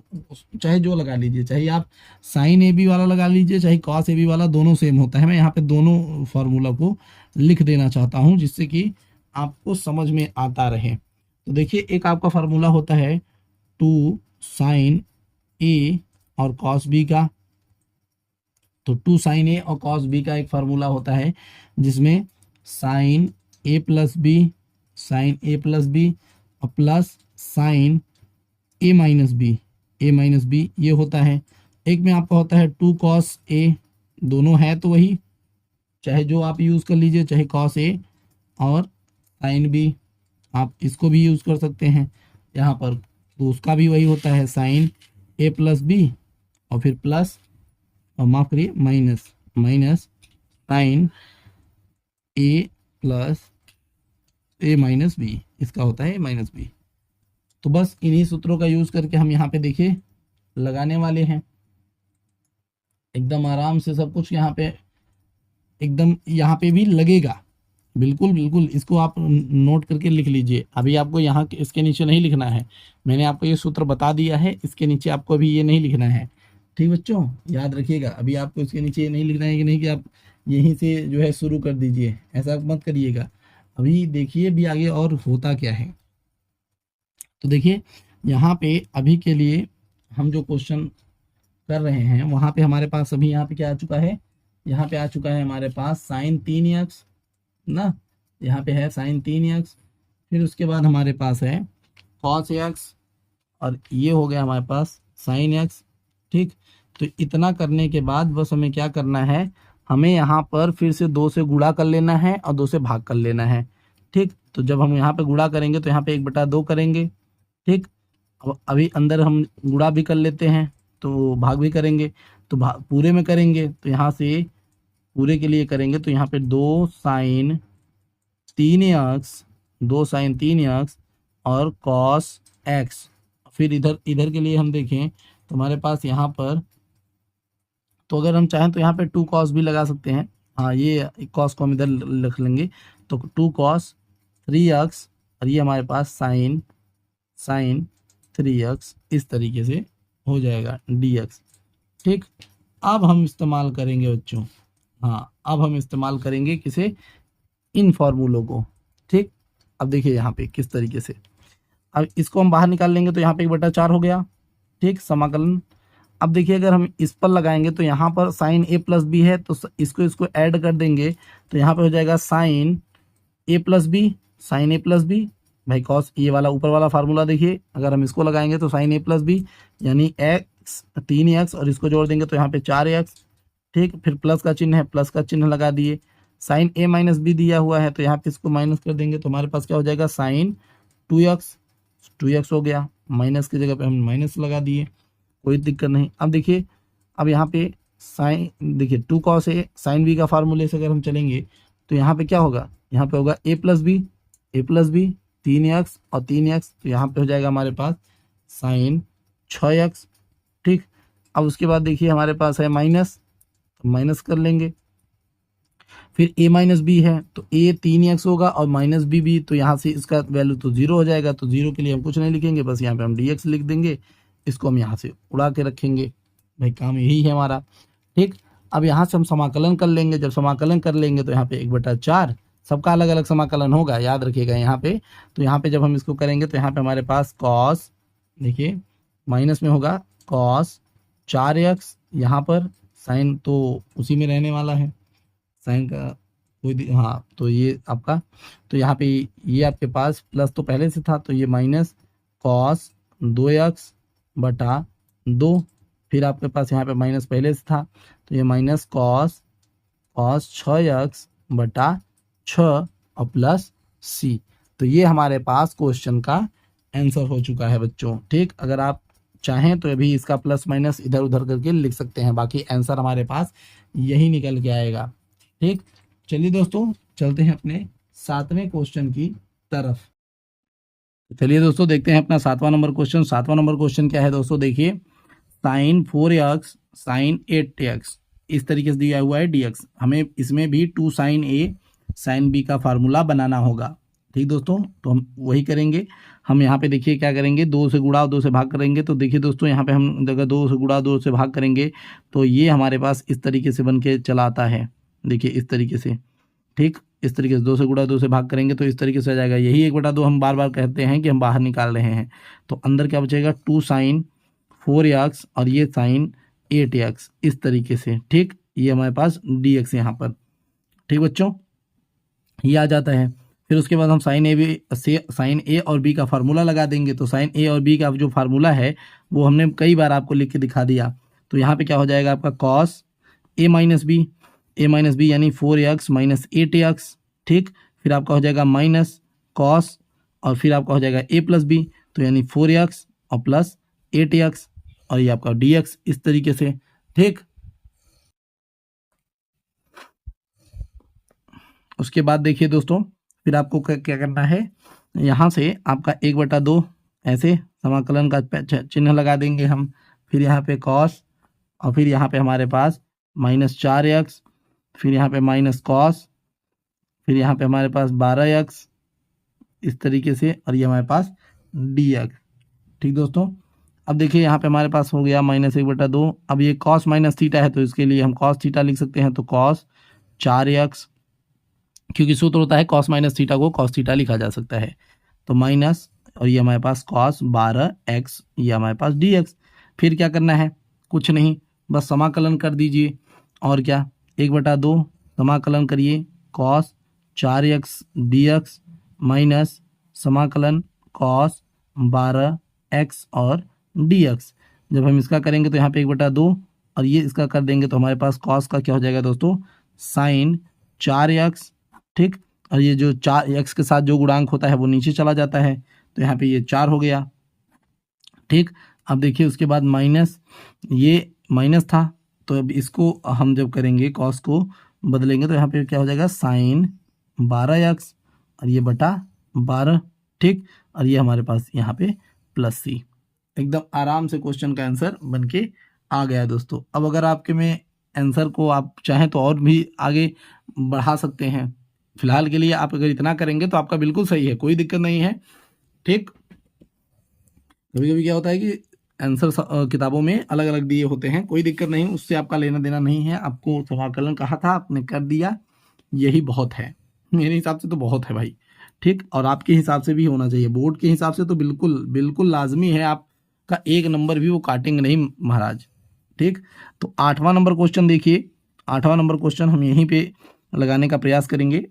चाहे जो लगा लीजिए, चाहे आप साइन ए बी वाला लगा लीजिए, चाहे कॉस ए बी वाला, दोनों सेम होता है। मैं यहाँ पे दोनों फार्मूला को लिख देना चाहता हूँ जिससे कि आपको समझ में आता रहे। तो देखिए एक आपका फार्मूला होता है 2 साइन ए और कॉस बी का, तो 2 साइन ए और कॉस बी का एक फार्मूला होता है जिसमें साइन ए प्लस बी, साइन ए प्लस बी और प्लस साइन ए माइनस बी ये होता है। एक में आपका होता है 2 कॉस ए, दोनों है तो वही, चाहे जो आप यूज़ कर लीजिए, चाहे कॉस ए और साइन बी, आप इसको भी यूज़ कर सकते हैं यहाँ पर, तो उसका भी वही होता है साइन ए प्लस बी और फिर प्लस, और माफ करिए माइनस साइन ए प्लस ए माइनस बी, इसका होता है ए माइनस बी। तो बस इन्हीं सूत्रों का यूज़ करके हम यहाँ पे देखिए लगाने वाले हैं, एकदम आराम से सब कुछ यहाँ पे, एकदम यहाँ पे भी लगेगा, बिल्कुल बिल्कुल, इसको आप नोट करके लिख लीजिए। अभी आपको यहाँ इसके नीचे नहीं लिखना है, मैंने आपको ये सूत्र बता दिया है, इसके नीचे आपको अभी ये नहीं लिखना है, ठीक बच्चों, याद रखिएगा। अभी आपको इसके नीचे ये नहीं लिखना है कि नहीं कि आप यहीं से जो है शुरू कर दीजिए, ऐसा मत करिएगा। अभी देखिए भी आगे और होता क्या है। तो देखिए यहाँ पे अभी के लिए हम जो क्वेश्चन कर रहे हैं वहाँ पे हमारे पास अभी यहाँ पे क्या आ चुका है, यहाँ पे आ चुका है हमारे पास साइन 3x ना, यहाँ पे है साइन 3x, फिर उसके बाद हमारे पास है कॉस x, और ये हो गया हमारे पास साइन x, ठीक। तो इतना करने के बाद बस हमें क्या करना है, हमें यहाँ पर फिर से 2 से गुणा कर लेना है और 2 से भाग कर लेना है, ठीक। तो जब हम यहाँ पे गुणा करेंगे तो यहाँ पे 1/2 करेंगे, ठीक। अब अभी अंदर हम गुणा भी कर लेते हैं तो भाग भी करेंगे, तो पूरे में करेंगे तो यहाँ से पूरे के लिए करेंगे तो यहाँ पे 2 साइन 3x और कॉस x, फिर इधर के लिए हम देखें तो हमारे पास यहाँ पर, तो अगर हम चाहें तो यहाँ पे 2 कॉस भी लगा सकते हैं, हाँ ये कॉस को हम इधर लिख लेंगे, तो 2 कॉस 3x, और ये हमारे पास साइन 3x इस तरीके से हो जाएगा dx, ठीक। अब हम इस्तेमाल करेंगे बच्चों, हाँ अब हम इस्तेमाल करेंगे किसे, इन फॉर्मूलों को, ठीक। अब देखिए यहाँ पे किस तरीके से, अब इसको हम बाहर निकाल लेंगे तो यहाँ पे 1/4 हो गया, ठीक, समाकलन। अब देखिए अगर हम इस पर लगाएंगे तो यहाँ पर साइन ए प्लस बी है, तो इसको ऐड कर देंगे तो यहाँ पे हो जाएगा साइन ए प्लस बी, साइन ए प्लस बी, भाई कॉस, ये वाला ऊपर वाला फार्मूला देखिए, अगर हम इसको लगाएंगे तो साइन ए प्लस बी यानी x 3x, और इसको जोड़ देंगे तो यहाँ पे 4x, ठीक। फिर प्लस का चिन्ह है, प्लस का चिन्ह लगा दिए, साइन ए माइनस बी दिया हुआ है तो यहाँ पे इसको माइनस कर देंगे तो हमारे पास क्या हो जाएगा साइन 2x हो गया, माइनस की जगह पे हम माइनस लगा दिए, कोई दिक्कत नहीं। अब देखिए अब यहाँ पे साइन, देखिए 2 कॉस ए साइन बी का फार्मूले से अगर हम चलेंगे तो यहाँ पे क्या होगा, यहाँ पे होगा ए प्लस बी 3x और 3x, तो यहाँ पे हो जाएगा हमारे पास साइन 6x, ठीक। अब उसके बाद देखिए हमारे पास है माइनस, तो माइनस कर लेंगे, फिर a माइनस बी है तो a 3x होगा और माइनस बी, तो यहाँ से इसका वैल्यू तो 0 हो जाएगा, तो 0 के लिए हम कुछ नहीं लिखेंगे, बस यहाँ पे हम dx लिख देंगे, इसको हम यहाँ से उड़ा के रखेंगे। भाई काम यही है हमारा। ठीक, अब यहाँ से हम समाकलन कर लेंगे। जब समाकलन कर लेंगे तो यहाँ पे 1/4, सबका अलग अलग समाकलन होगा, याद रखिएगा यहाँ पे। तो यहाँ पे जब हम इसको करेंगे तो यहाँ पे हमारे पास कॉस, देखिए माइनस में होगा कॉस 4x, यहाँ पर साइन तो उसी में रहने वाला है, साइन का कोई हाँ, तो ये आपका, तो यहाँ पे ये आपके पास प्लस तो पहले से था, तो ये माइनस कॉस 2x/2, फिर आपके पास यहाँ पे माइनस पहले से था, तो ये माइनस कॉस 6x/6 और प्लस c। तो ये हमारे पास क्वेश्चन का आंसर हो चुका है बच्चों। ठीक, अगर आप चाहें तो अभी इसका प्लस माइनस इधर उधर करके लिख सकते हैं, बाकी आंसर हमारे पास यही निकल के आएगा। ठीक, चलिए दोस्तों चलते हैं अपने 7वें क्वेश्चन की तरफ। चलिए दोस्तों देखते हैं अपना 7वां नंबर क्वेश्चन। 7वां नंबर क्वेश्चन क्या है दोस्तों, देखिए साइन 4x साइन 8x इस तरीके से दिया हुआ है dx, हमें इसमें भी 2 साइन a साइन b का फार्मूला बनाना होगा। ठीक दोस्तों, तो हम वही करेंगे। हम यहाँ पे देखिए क्या करेंगे, 2 से गुणा और 2 से भाग करेंगे। तो देखिए दोस्तों यहाँ पे हम अगर 2 से गुणा 2 से भाग करेंगे तो ये हमारे पास इस तरीके से बन के चला आता है, देखिए इस तरीके से। ठीक, इस तरीके से 2 से गुणा 2 से भाग करेंगे तो इस तरीके से आ जाएगा। यही 1/2 हम बार बार कहते हैं कि हम बाहर निकाल रहे हैं। तो अंदर क्या बचेगा, 2 साइन 4x और ये साइन 8x इस तरीके से। ठीक, ये हमारे पास dx यहाँ पर। ठीक बच्चों, ये आ जाता है। फिर उसके बाद हम साइन ए और बी का फार्मूला लगा देंगे। तो साइन ए और बी का जो फार्मूला है वो हमने कई बार आपको लिख के दिखा दिया। तो यहाँ पे क्या हो जाएगा आपका कॉस ए माइनस बी यानी 4x माइनस 8x। ठीक, फिर आपका हो जाएगा माइनस कॉस और फिर आपका हो जाएगा a प्लस बी, तो यानी 4x और प्लस 8x और ये आपका dx इस तरीके से। ठीक, उसके बाद देखिए दोस्तों फिर आपको क्या करना है, यहाँ से आपका 1/2 ऐसे समाकलन का चिन्ह लगा देंगे हम। फिर यहाँ पे कॉस और फिर यहाँ पे हमारे पास -4x, फिर यहाँ पे माइनस कॉस, फिर यहाँ पे हमारे पास 12x इस तरीके से और ये हमारे पास dx। ठीक दोस्तों, अब देखिए यहाँ पे हमारे पास हो गया -1/2। अब ये कॉस माइनस थीटा है तो इसके लिए हम कॉस थीटा लिख सकते हैं। तो कॉस 4x, क्योंकि सूत्र होता है कॉस माइनस थीटा को कॉस थीटा लिखा जा सकता है, तो माइनस और ये हमारे पास कॉस 12x, ये हमारे पास dx। फिर क्या करना है, कुछ नहीं, बस समाकलन कर दीजिए। और क्या, 1/2 समाकलन करिए कॉस 4x dx माइनस समाकलन कॉस 12x और dx। जब हम इसका करेंगे तो यहाँ पे 1/2 और ये इसका कर देंगे तो हमारे पास कॉस का क्या हो जाएगा दोस्तों, साइन 4x। ठीक, और ये जो 4x के साथ जो गुणांक होता है वो नीचे चला जाता है, तो यहाँ पे ये 4 हो गया। ठीक, अब देखिए उसके बाद माइनस, ये माइनस था तो अब इसको हम जब करेंगे कॉस को बदलेंगे तो यहाँ पे क्या हो जाएगा, साइन 12x और ये बटा 12। ठीक, और ये हमारे पास यहाँ पे प्लस c। एकदम आराम से क्वेश्चन का आंसर बन के आ गया है दोस्तों। अब अगर आपके में आंसर को आप चाहें तो और भी आगे बढ़ा सकते हैं। फिलहाल के लिए आप अगर इतना करेंगे तो आपका बिल्कुल सही है, कोई दिक्कत नहीं है। ठीक, कभी कभी क्या होता है कि आंसर किताबों में अलग अलग दिए होते हैं, कोई दिक्कत नहीं, उससे आपका लेना देना नहीं है। आपको समाकलन कहा था, आपने कर दिया, यही बहुत है। मेरे हिसाब से तो बहुत है भाई। ठीक, और आपके हिसाब से भी होना चाहिए, बोर्ड के हिसाब से तो बिल्कुल बिल्कुल लाजमी है, आपका 1 नंबर भी वो काटेंगे नहीं महाराज। ठीक, तो 8वां नंबर क्वेश्चन देखिए। 8वां नंबर क्वेश्चन हम यहीं पे लगाने का प्रयास करेंगे।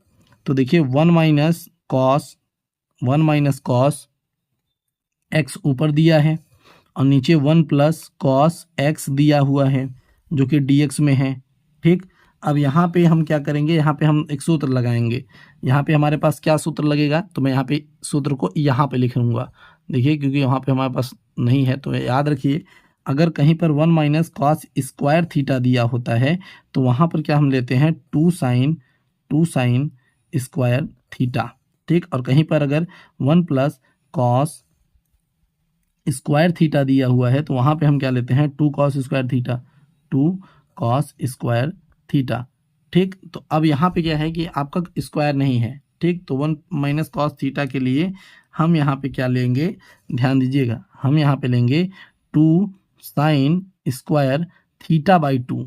तो देखिए 1 माइनस कॉस x ऊपर दिया है और नीचे 1 प्लस कॉस x दिया हुआ है जो कि dx में है। ठीक, अब यहाँ पे हम क्या करेंगे, यहाँ पे हम एक सूत्र लगाएंगे। यहाँ पे हमारे पास क्या सूत्र लगेगा, तो मैं यहाँ पे सूत्र को यहाँ पे लिख लूँगा। देखिए क्योंकि यहाँ पे हमारे पास नहीं है, तो याद रखिए अगर कहीं पर 1 माइनस कॉस स्क्वायर थीटा दिया होता है तो वहाँ पर क्या हम लेते हैं, 2 साइन स्क्वायर थीटा। ठीक, और कहीं पर अगर 1 प्लस कॉस स्क्वायर थीटा दिया हुआ है तो वहाँ पे हम क्या लेते हैं, 2 कॉस स्क्वायर थीटा। ठीक। तो अब यहाँ पे क्या है कि आपका स्क्वायर नहीं है, ठीक। तो 1 माइनस कॉस थीटा के लिए हम यहाँ पे क्या लेंगे, ध्यान दीजिएगा, हम यहाँ पे लेंगे 2 साइन स्क्वायर थीटा बाई 2,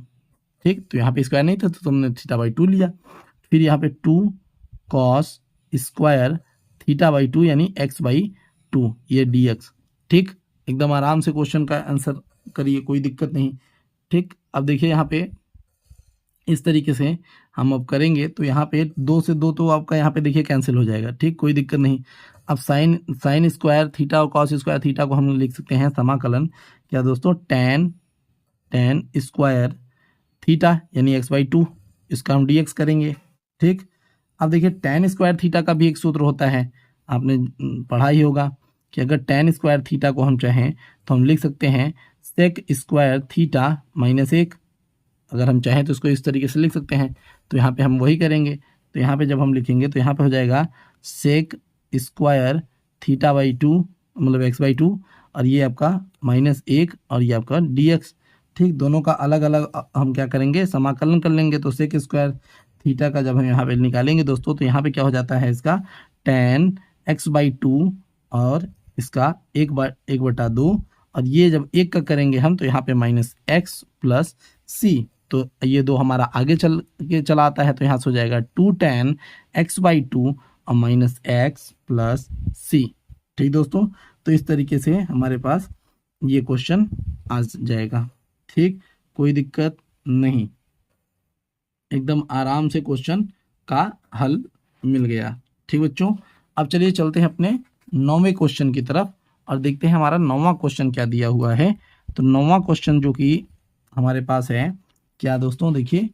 ठीक। तो यहाँ पे स्क्वायर नहीं था तो तुमने थीटा बाई 2 लिया। फिर यहाँ पे 2 कॉस स्क्वायर थीटा बाई 2 यानी एक्स बाई 2, ये डी एक्स, ठीक। एकदम आराम से क्वेश्चन का आंसर करिए, कोई दिक्कत नहीं, ठीक। अब देखिए यहाँ पे इस तरीके से हम अब करेंगे तो यहाँ पे 2 से 2 तो आपका यहाँ पे देखिए कैंसिल हो जाएगा, ठीक, कोई दिक्कत नहीं। अब साइन स्क्वायर थीटा और कॉस स्क्वायर थीटा को हम लिख सकते हैं समाकलन क्या दोस्तों, टेन स्क्वायर थीटा यानी एक्स बाई 2, इसका हम डी एक्स करेंगे, ठीक। अब देखिए टेन स्क्वायर थीटा का भी एक सूत्र होता है, आपने पढ़ा ही होगा कि अगर टेन स्क्वायर थीटा को हम चाहें तो हम लिख सकते हैं सेक स्क्वायर थीटा माइनस 1, अगर हम चाहें तो इसको इस तरीके से लिख सकते हैं। तो यहाँ पे हम वही करेंगे, तो यहाँ पे जब हम लिखेंगे तो यहाँ पे हो जाएगा सेक स्क्वायर थीटा बाई 2 मतलब एक्स बाई 2, और ये आपका -1 और ये आपका डी एक्स, ठीक। दोनों का अलग अलग हम क्या करेंगे, समाकलन कर लेंगे। तो सेक स्क्वायर थीटा का जब हम यहाँ पे निकालेंगे दोस्तों तो यहाँ पे क्या हो जाता है, इसका टेन एक्स बाई 2 और इसका 1/2, और ये जब 1 का करेंगे हम तो यहाँ पे -x प्लस सी, तो ये 2 हमारा आगे चला आता है तो यहाँ से हो जाएगा 2 tan x बाई 2 और -x प्लस सी, ठीक दोस्तों। तो इस तरीके से हमारे पास ये क्वेश्चन आ जाएगा, ठीक, कोई दिक्कत नहीं, एकदम आराम से क्वेश्चन का हल मिल गया, ठीक बच्चों। अब चलिए चलते हैं अपने 9वें क्वेश्चन की तरफ और देखते हैं हमारा 9वां क्वेश्चन क्या दिया हुआ है। तो 9वां क्वेश्चन जो कि हमारे पास है क्या दोस्तों, देखिए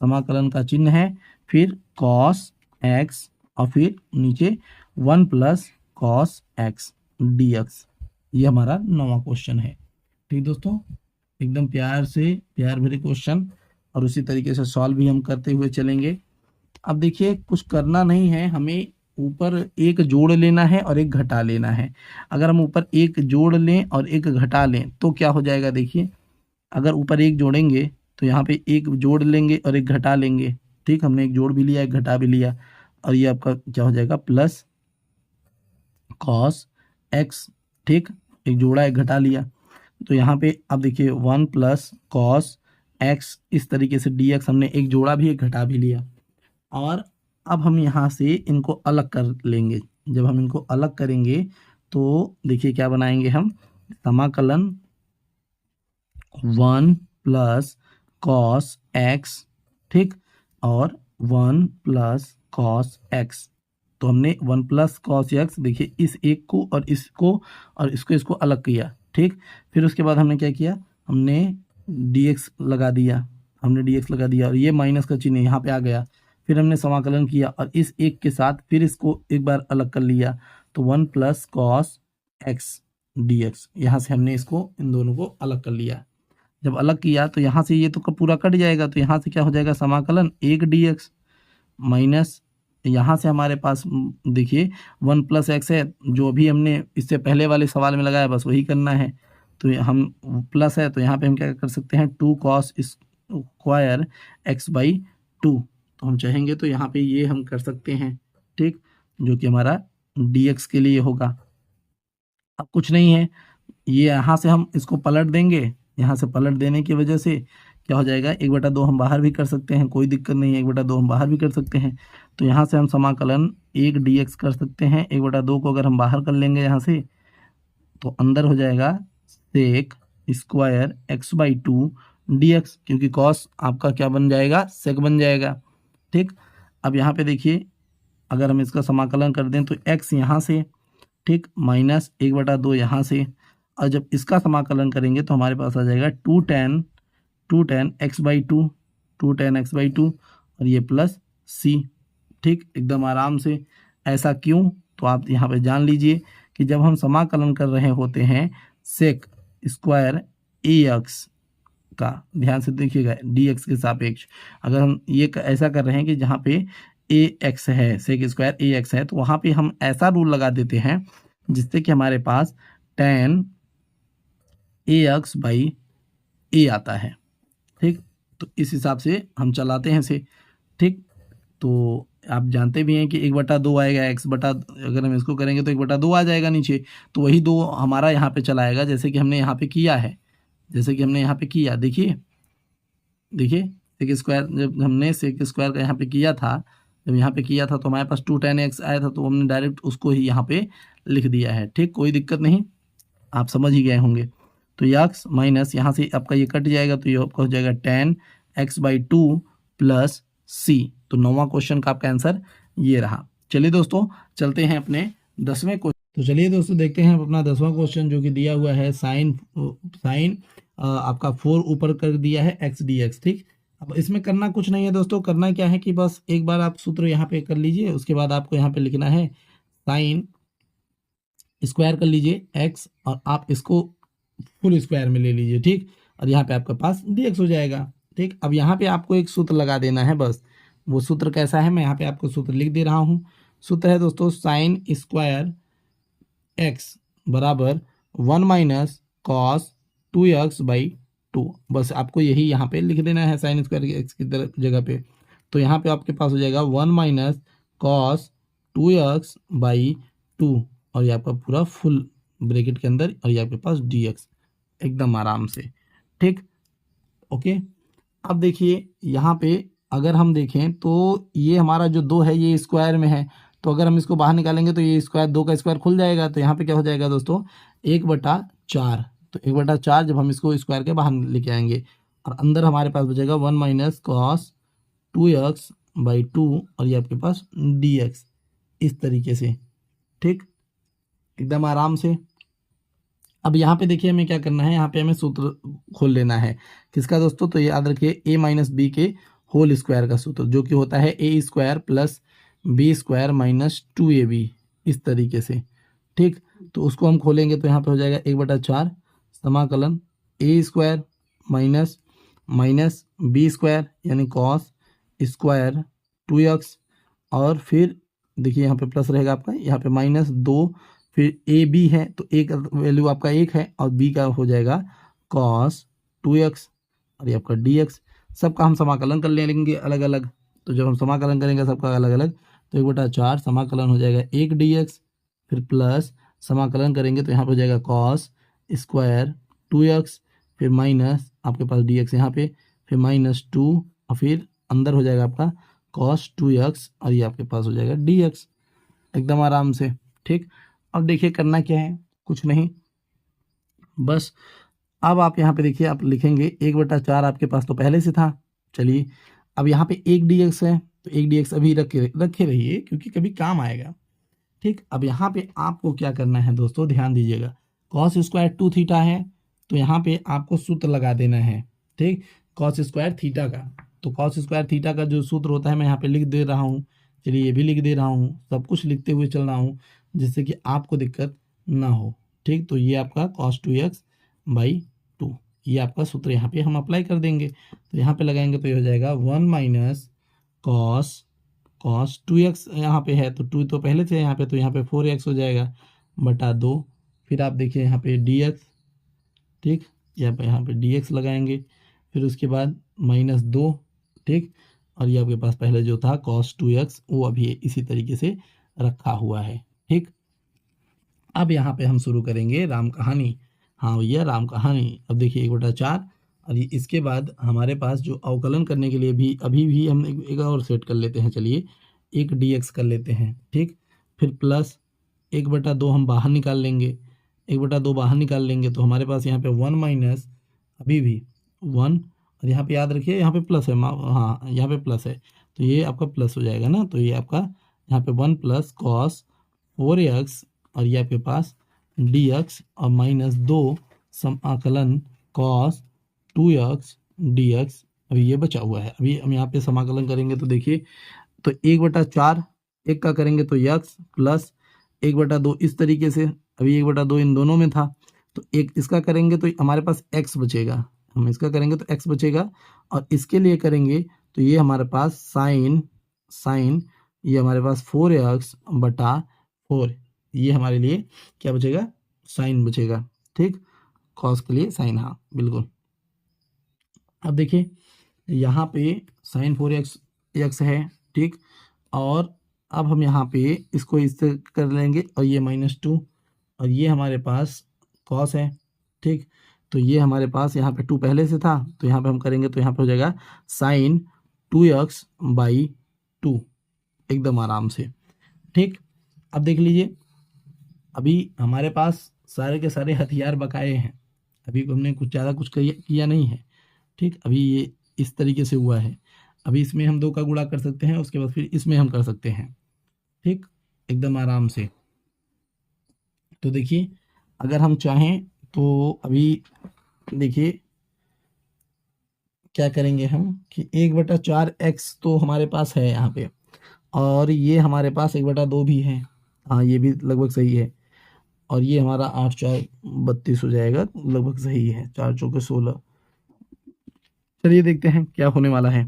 समाकलन का चिन्ह है, फिर कॉस एक्स और फिर नीचे 1 plus cos x d x, ये हमारा 9वां क्वेश्चन है, ठीक दोस्तों। एकदम प्यार भरे क्वेश्चन और उसी तरीके से सॉल्व भी हम करते हुए चलेंगे। अब देखिए कुछ करना नहीं है, हमें ऊपर एक जोड़ लेना है और एक घटा लेना है। अगर हम ऊपर एक जोड़ लें और एक घटा लें तो क्या हो जाएगा, देखिए अगर ऊपर एक जोड़ेंगे तो यहाँ पे एक जोड़ लेंगे और एक घटा लेंगे, ठीक। हमने एक जोड़ भी लिया एक घटा भी लिया, और ये आपका क्या हो जाएगा प्लस कॉस एक्स, ठीक, एक जोड़ा एक घटा लिया। तो यहाँ पे अब देखिए 1 प्लस कॉस एक्स, इस तरीके से डी एक्स, हमने एक जोड़ा भी एक घटा भी लिया। और अब हम यहाँ से इनको अलग कर लेंगे। जब हम इनको अलग करेंगे तो देखिए क्या बनाएंगे हम, समाकलन 1 प्लस कॉस एक्स, ठीक, और 1 प्लस कॉस एक्स। तो हमने 1 प्लस कॉस एक्स, देखिए इस एक को और इसको अलग किया, ठीक। फिर उसके बाद हमने क्या किया, हमने डी एक्स लगा दिया, और ये माइनस का चिन्ह यहाँ पे आ गया। फिर हमने समाकलन किया और इस एक के साथ फिर इसको एक बार अलग कर लिया, तो 1 plus cos x d x, यहाँ से हमने इसको इन दोनों को अलग कर लिया। जब अलग किया तो यहाँ से ये तो पूरा कट जाएगा, तो यहाँ से क्या हो जाएगा, समाकलन 1 डी एक्स माइनस, यहाँ से हमारे पास देखिए 1 प्लस एक्स है, जो भी हमने इससे पहले वाले सवाल में लगाया बस वही करना है। तो हम प्लस है तो यहाँ पे हम क्या कर सकते हैं, 2 कॉस स्क्वायर एक्स बाई 2, तो हम चाहेंगे तो यहाँ पे ये हम कर सकते हैं, ठीक, जो कि हमारा डी एक्स के लिए होगा। अब कुछ नहीं है, ये यहाँ से हम इसको पलट देंगे, यहाँ से पलट देने की वजह से क्या हो जाएगा, 1/2 हम बाहर भी कर सकते हैं, कोई दिक्कत नहीं है, 1/2 हम बाहर भी कर सकते हैं। तो यहाँ से हम समाकलन 1 डी एक्स कर सकते हैं, 1/2 को अगर हम बाहर कर लेंगे यहाँ से तो अंदर हो जाएगा sec square x by 2 d x, क्योंकि कॉस आपका क्या बन जाएगा, सेक बन जाएगा, ठीक। अब यहाँ पे देखिए अगर हम इसका समाकलन कर दें तो एक्स यहाँ से, ठीक, माइनस 1/2 यहाँ से, और जब इसका समाकलन करेंगे तो हमारे पास आ जाएगा 2 tan x बाई 2 और ये प्लस सी, ठीक, एकदम आराम से। ऐसा क्यों, तो आप यहाँ पे जान लीजिए कि जब हम समाकलन कर रहे होते हैं सेक स्क्वायर ए एक्स का, ध्यान से देखिएगा डी एक्स के सापेक्ष, अगर हम ये ऐसा कर रहे हैं कि जहाँ पे ए एक्स है, सेक स्क्वायर ए एक्स है, तो वहाँ पे हम ऐसा रूल लगा देते हैं जिससे कि हमारे पास tan ए एक्स बाई ए आता है, ठीक। तो इस हिसाब से हम चलाते हैं इसे, ठीक। तो आप जानते भी हैं कि 1/2 आएगा, x बटा, अगर हम इसको करेंगे तो 1/2 आ जाएगा नीचे, तो वही 2 हमारा यहाँ पे चलाएगा, जैसे कि हमने यहाँ पे किया है, जैसे कि हमने यहाँ पे किया, देखिए देखिए सेक स्क्वायर, जब हमने सेक स्क्वायर का यहाँ पे किया था, जब यहाँ पे किया था तो हमारे पास 2 tan x आया था, तो हमने डायरेक्ट उसको ही यहाँ पे लिख दिया है, ठीक। कोई दिक्कत नहीं, आप समझ ही गए होंगे। तो यक्स माइनस यहाँ से आपका ये कट जाएगा, तो ये आपका हो जाएगा tan x/2 प्लस सी। तो 9वां क्वेश्चन का आपका आंसर ये रहा। चलिए दोस्तों चलते हैं अपने 10वें क्वेश्चन। तो चलिए दोस्तों देखते हैं अपना 10वां क्वेश्चन, जो कि दिया हुआ है साइन आपका 4 ऊपर कर दिया है x dx, ठीक। अब इसमें करना कुछ नहीं है दोस्तों, करना क्या है कि बस एक बार आप सूत्र यहाँ पे कर लीजिए, उसके बाद आपको यहाँ पे लिखना है साइन स्क्वायर कर लीजिए x, और आप इसको फुल स्क्वायर में ले लीजिए, ठीक। और यहाँ पे आपके पास dx हो जाएगा, ठीक। अब यहाँ पे आपको एक सूत्र लगा देना है बस। वो सूत्र कैसा है, मैं यहाँ पे आपको सूत्र लिख दे रहा हूँ। सूत्र है दोस्तों साइन स्क्वायर x बराबर 1 माइनस कॉस 2x/2। बस आपको यही यहाँ पे लिख देना है साइन स्क्वायर एक्स की जगह पे। तो यहाँ पे आपके पास हो जाएगा 1 माइनस कॉस 2x/2, और ये आपका पूरा फुल ब्रैकेट के अंदर, और ये आपके पास dx, एकदम आराम से, ठीक। ओके, अब देखिए यहाँ पे अगर हम देखें तो ये हमारा जो 2 है ये स्क्वायर में है, तो अगर हम इसको बाहर निकालेंगे तो ये स्क्वायर, 2 का स्क्वायर खुल जाएगा, तो यहाँ पे क्या हो जाएगा दोस्तों 1/4। तो 1/4 जब हम इसको स्क्वायर के बाहर लेके आएंगे, और अंदर हमारे पास बचेगा 1 माइनस कॉस 2x/2, और ये आपके पास dx, इस तरीके से, ठीक, एकदम आराम से। अब यहाँ पे देखिए हमें क्या करना है, यहाँ पे हमें सूत्र खोल लेना है, किसका दोस्तों, तो ये याद रखिए a माइनस बी के होल स्क्वायर का सूत्र, जो कि होता है a square plus B square minus 2ab, इस तरीके से, ठीक। तो उसको हम खोलेंगे तो यहाँ पे हो जाएगा 1/4 समाकलन a square minus minus B square यानी कॉस स्क्वायर 2x, और फिर देखिए यहाँ पे प्लस रहेगा आपका, यहाँ पे -2, फिर ए बी है तो एक वैल्यू आपका 1 है, और बी का हो जाएगा कॉस 2x, और ये आपका dx। सबका हम समाकलन कर लेंगे अलग अलग, तो जब हम समाकलन करेंगे सबका अलग अलग, तो 1/4 समाकलन हो जाएगा 1 dx, फिर प्लस समाकलन करेंगे तो यहाँ पर हो जाएगा कॉस स्क्वायर 2x, फिर माइनस आपके पास dx यहाँ पे, फिर -2, और फिर अंदर हो जाएगा आपका cos 2x, और ये आपके पास हो जाएगा dx, एकदम आराम से, ठीक। अब देखिए करना क्या है, कुछ नहीं, बस अब आप यहाँ पे देखिए आप लिखेंगे 1/4 आपके पास तो पहले से था। चलिए अब यहाँ पे 1 dx है, तो 1 dx अभी रखे रहिए, क्योंकि कभी काम आएगा, ठीक। अब यहाँ पे आपको क्या करना है दोस्तों, ध्यान दीजिएगा, कॉस स्क्वायर 2 थीटा है, तो यहाँ पे आपको सूत्र लगा देना है, ठीक, कॉस स्क्वायर थीटा का। तो कॉस स्क्वायर थीटा का जो सूत्र होता है मैं यहाँ पे लिख दे रहा हूँ, चलिए ये भी लिख दे रहा हूँ, सब कुछ लिखते हुए चल रहा हूँ, जिससे कि आपको दिक्कत ना हो, ठीक। तो ये आपका cos 2x/2, ये आपका सूत्र यहाँ पे हम अप्लाई कर देंगे, तो यहाँ पे लगाएंगे तो ये हो जाएगा 1 माइनस कॉस 2x, यहाँ पे है तो 2 तो पहले से यहाँ पे, तो यहाँ पे 4x हो जाएगा बटा 2, फिर आप देखिए यहाँ पे dx, ठीक, यहाँ पे dx लगाएंगे, फिर उसके बाद -2, ठीक, और ये आपके पास पहले जो था cos 2x वो अभी इसी तरीके से रखा हुआ है, ठीक। अब यहाँ पे हम शुरू करेंगे राम कहानी। हाँ भैया राम कहानी। अब देखिए 1/4, और ये इसके बाद हमारे पास जो अवकलन करने के लिए भी अभी भी हम एक और सेट कर लेते हैं, चलिए 1 dx कर लेते हैं, ठीक, फिर प्लस 1/2 हम बाहर निकाल लेंगे, 1/2 बाहर निकाल लेंगे तो हमारे पास यहाँ पे 1 माइनस अभी भी 1, और यहाँ पे याद रखिए यहाँ पे प्लस है, हाँ यहाँ पे प्लस है, तो ये आपका प्लस हो जाएगा ना, तो ये आपका यहाँ पे 1 प्लस कॉस 4x, और ये आपके पास dx, और -2 समाकलन cos 2x dx, अभी ये बचा हुआ है। अभी हम यहाँ पे समाकलन करेंगे तो देखिए, तो 1/4 एक का करेंगे तो x प्लस 1/2 इस तरीके से, अभी 1/2 इन दोनों में था, तो एक इसका करेंगे तो हमारे पास x बचेगा, हम इसका करेंगे तो x बचेगा, और इसके लिए करेंगे तो ये हमारे पास साइन ये हमारे पास 4x/4, ये हमारे लिए क्या बचेगा, साइन बचेगा, ठीक, कॉस के लिए साइन, हाँ बिल्कुल। अब देखिए यहाँ पे साइन 4x एक्स है, ठीक। और अब हम यहाँ पे इसको इससे कर लेंगे और ये -2, और ये हमारे पास कॉस है, ठीक। तो ये हमारे पास यहाँ पे 2 पहले से था, तो यहाँ पे हम करेंगे तो यहाँ पे हो जाएगा साइन 2x/2, एकदम आराम से, ठीक। अब देख लीजिए, अभी हमारे पास सारे के सारे हथियार बकाए हैं, अभी हमने कुछ ज़्यादा कुछ किया नहीं है, ठीक। अभी ये इस तरीके से हुआ है, अभी इसमें हम 2 का गुणा कर सकते हैं, उसके बाद फिर इसमें हम कर सकते हैं, ठीक, एकदम आराम से। तो देखिए, अगर हम चाहें तो अभी देखिए क्या करेंगे हम कि 1/4x तो हमारे पास है यहाँ पे, और ये हमारे पास 1/2 भी है, हाँ ये भी लगभग सही है, और ये हमारा 8×4 = 32 हो जाएगा, लगभग सही है, 4×4 = 16। चलिए देखते हैं क्या होने वाला है।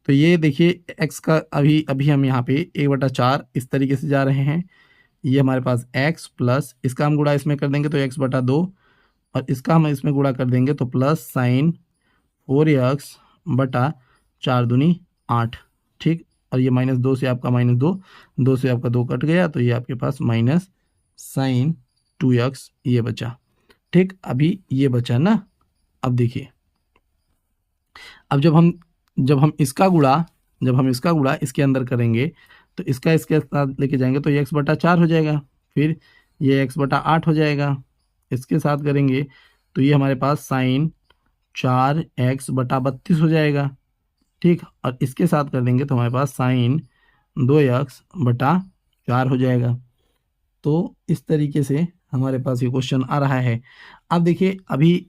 तो ये देखिए x का अभी अभी हम यहाँ पे 1/4 इस तरीके से जा रहे हैं, ये हमारे पास x प्लस इसका हम गुणा इसमें कर देंगे तो x/2, और इसका हम इसमें गुणा कर देंगे तो प्लस साइन 4x/4 दूनी 8, ठीक। और ये -2 से आपका -2, 2 से आपका 2 कट गया, तो ये आपके पास माइनस साइन 2x ये बचा, ठीक। अभी ये बचा ना। अब देखिए, अब जब हम इसका गुणा इसके अंदर करेंगे तो इसका इसके साथ लेके जाएंगे तो ये x/4 हो जाएगा, फिर ये x/8 हो जाएगा, इसके साथ करेंगे तो ये हमारे पास साइन 4x/32 हो जाएगा, ठीक। और इसके साथ कर देंगे तो हमारे पास साइन 2x/4 हो जाएगा। तो इस तरीके से हमारे पास ये क्वेश्चन आ रहा है। अब देखिए, अभी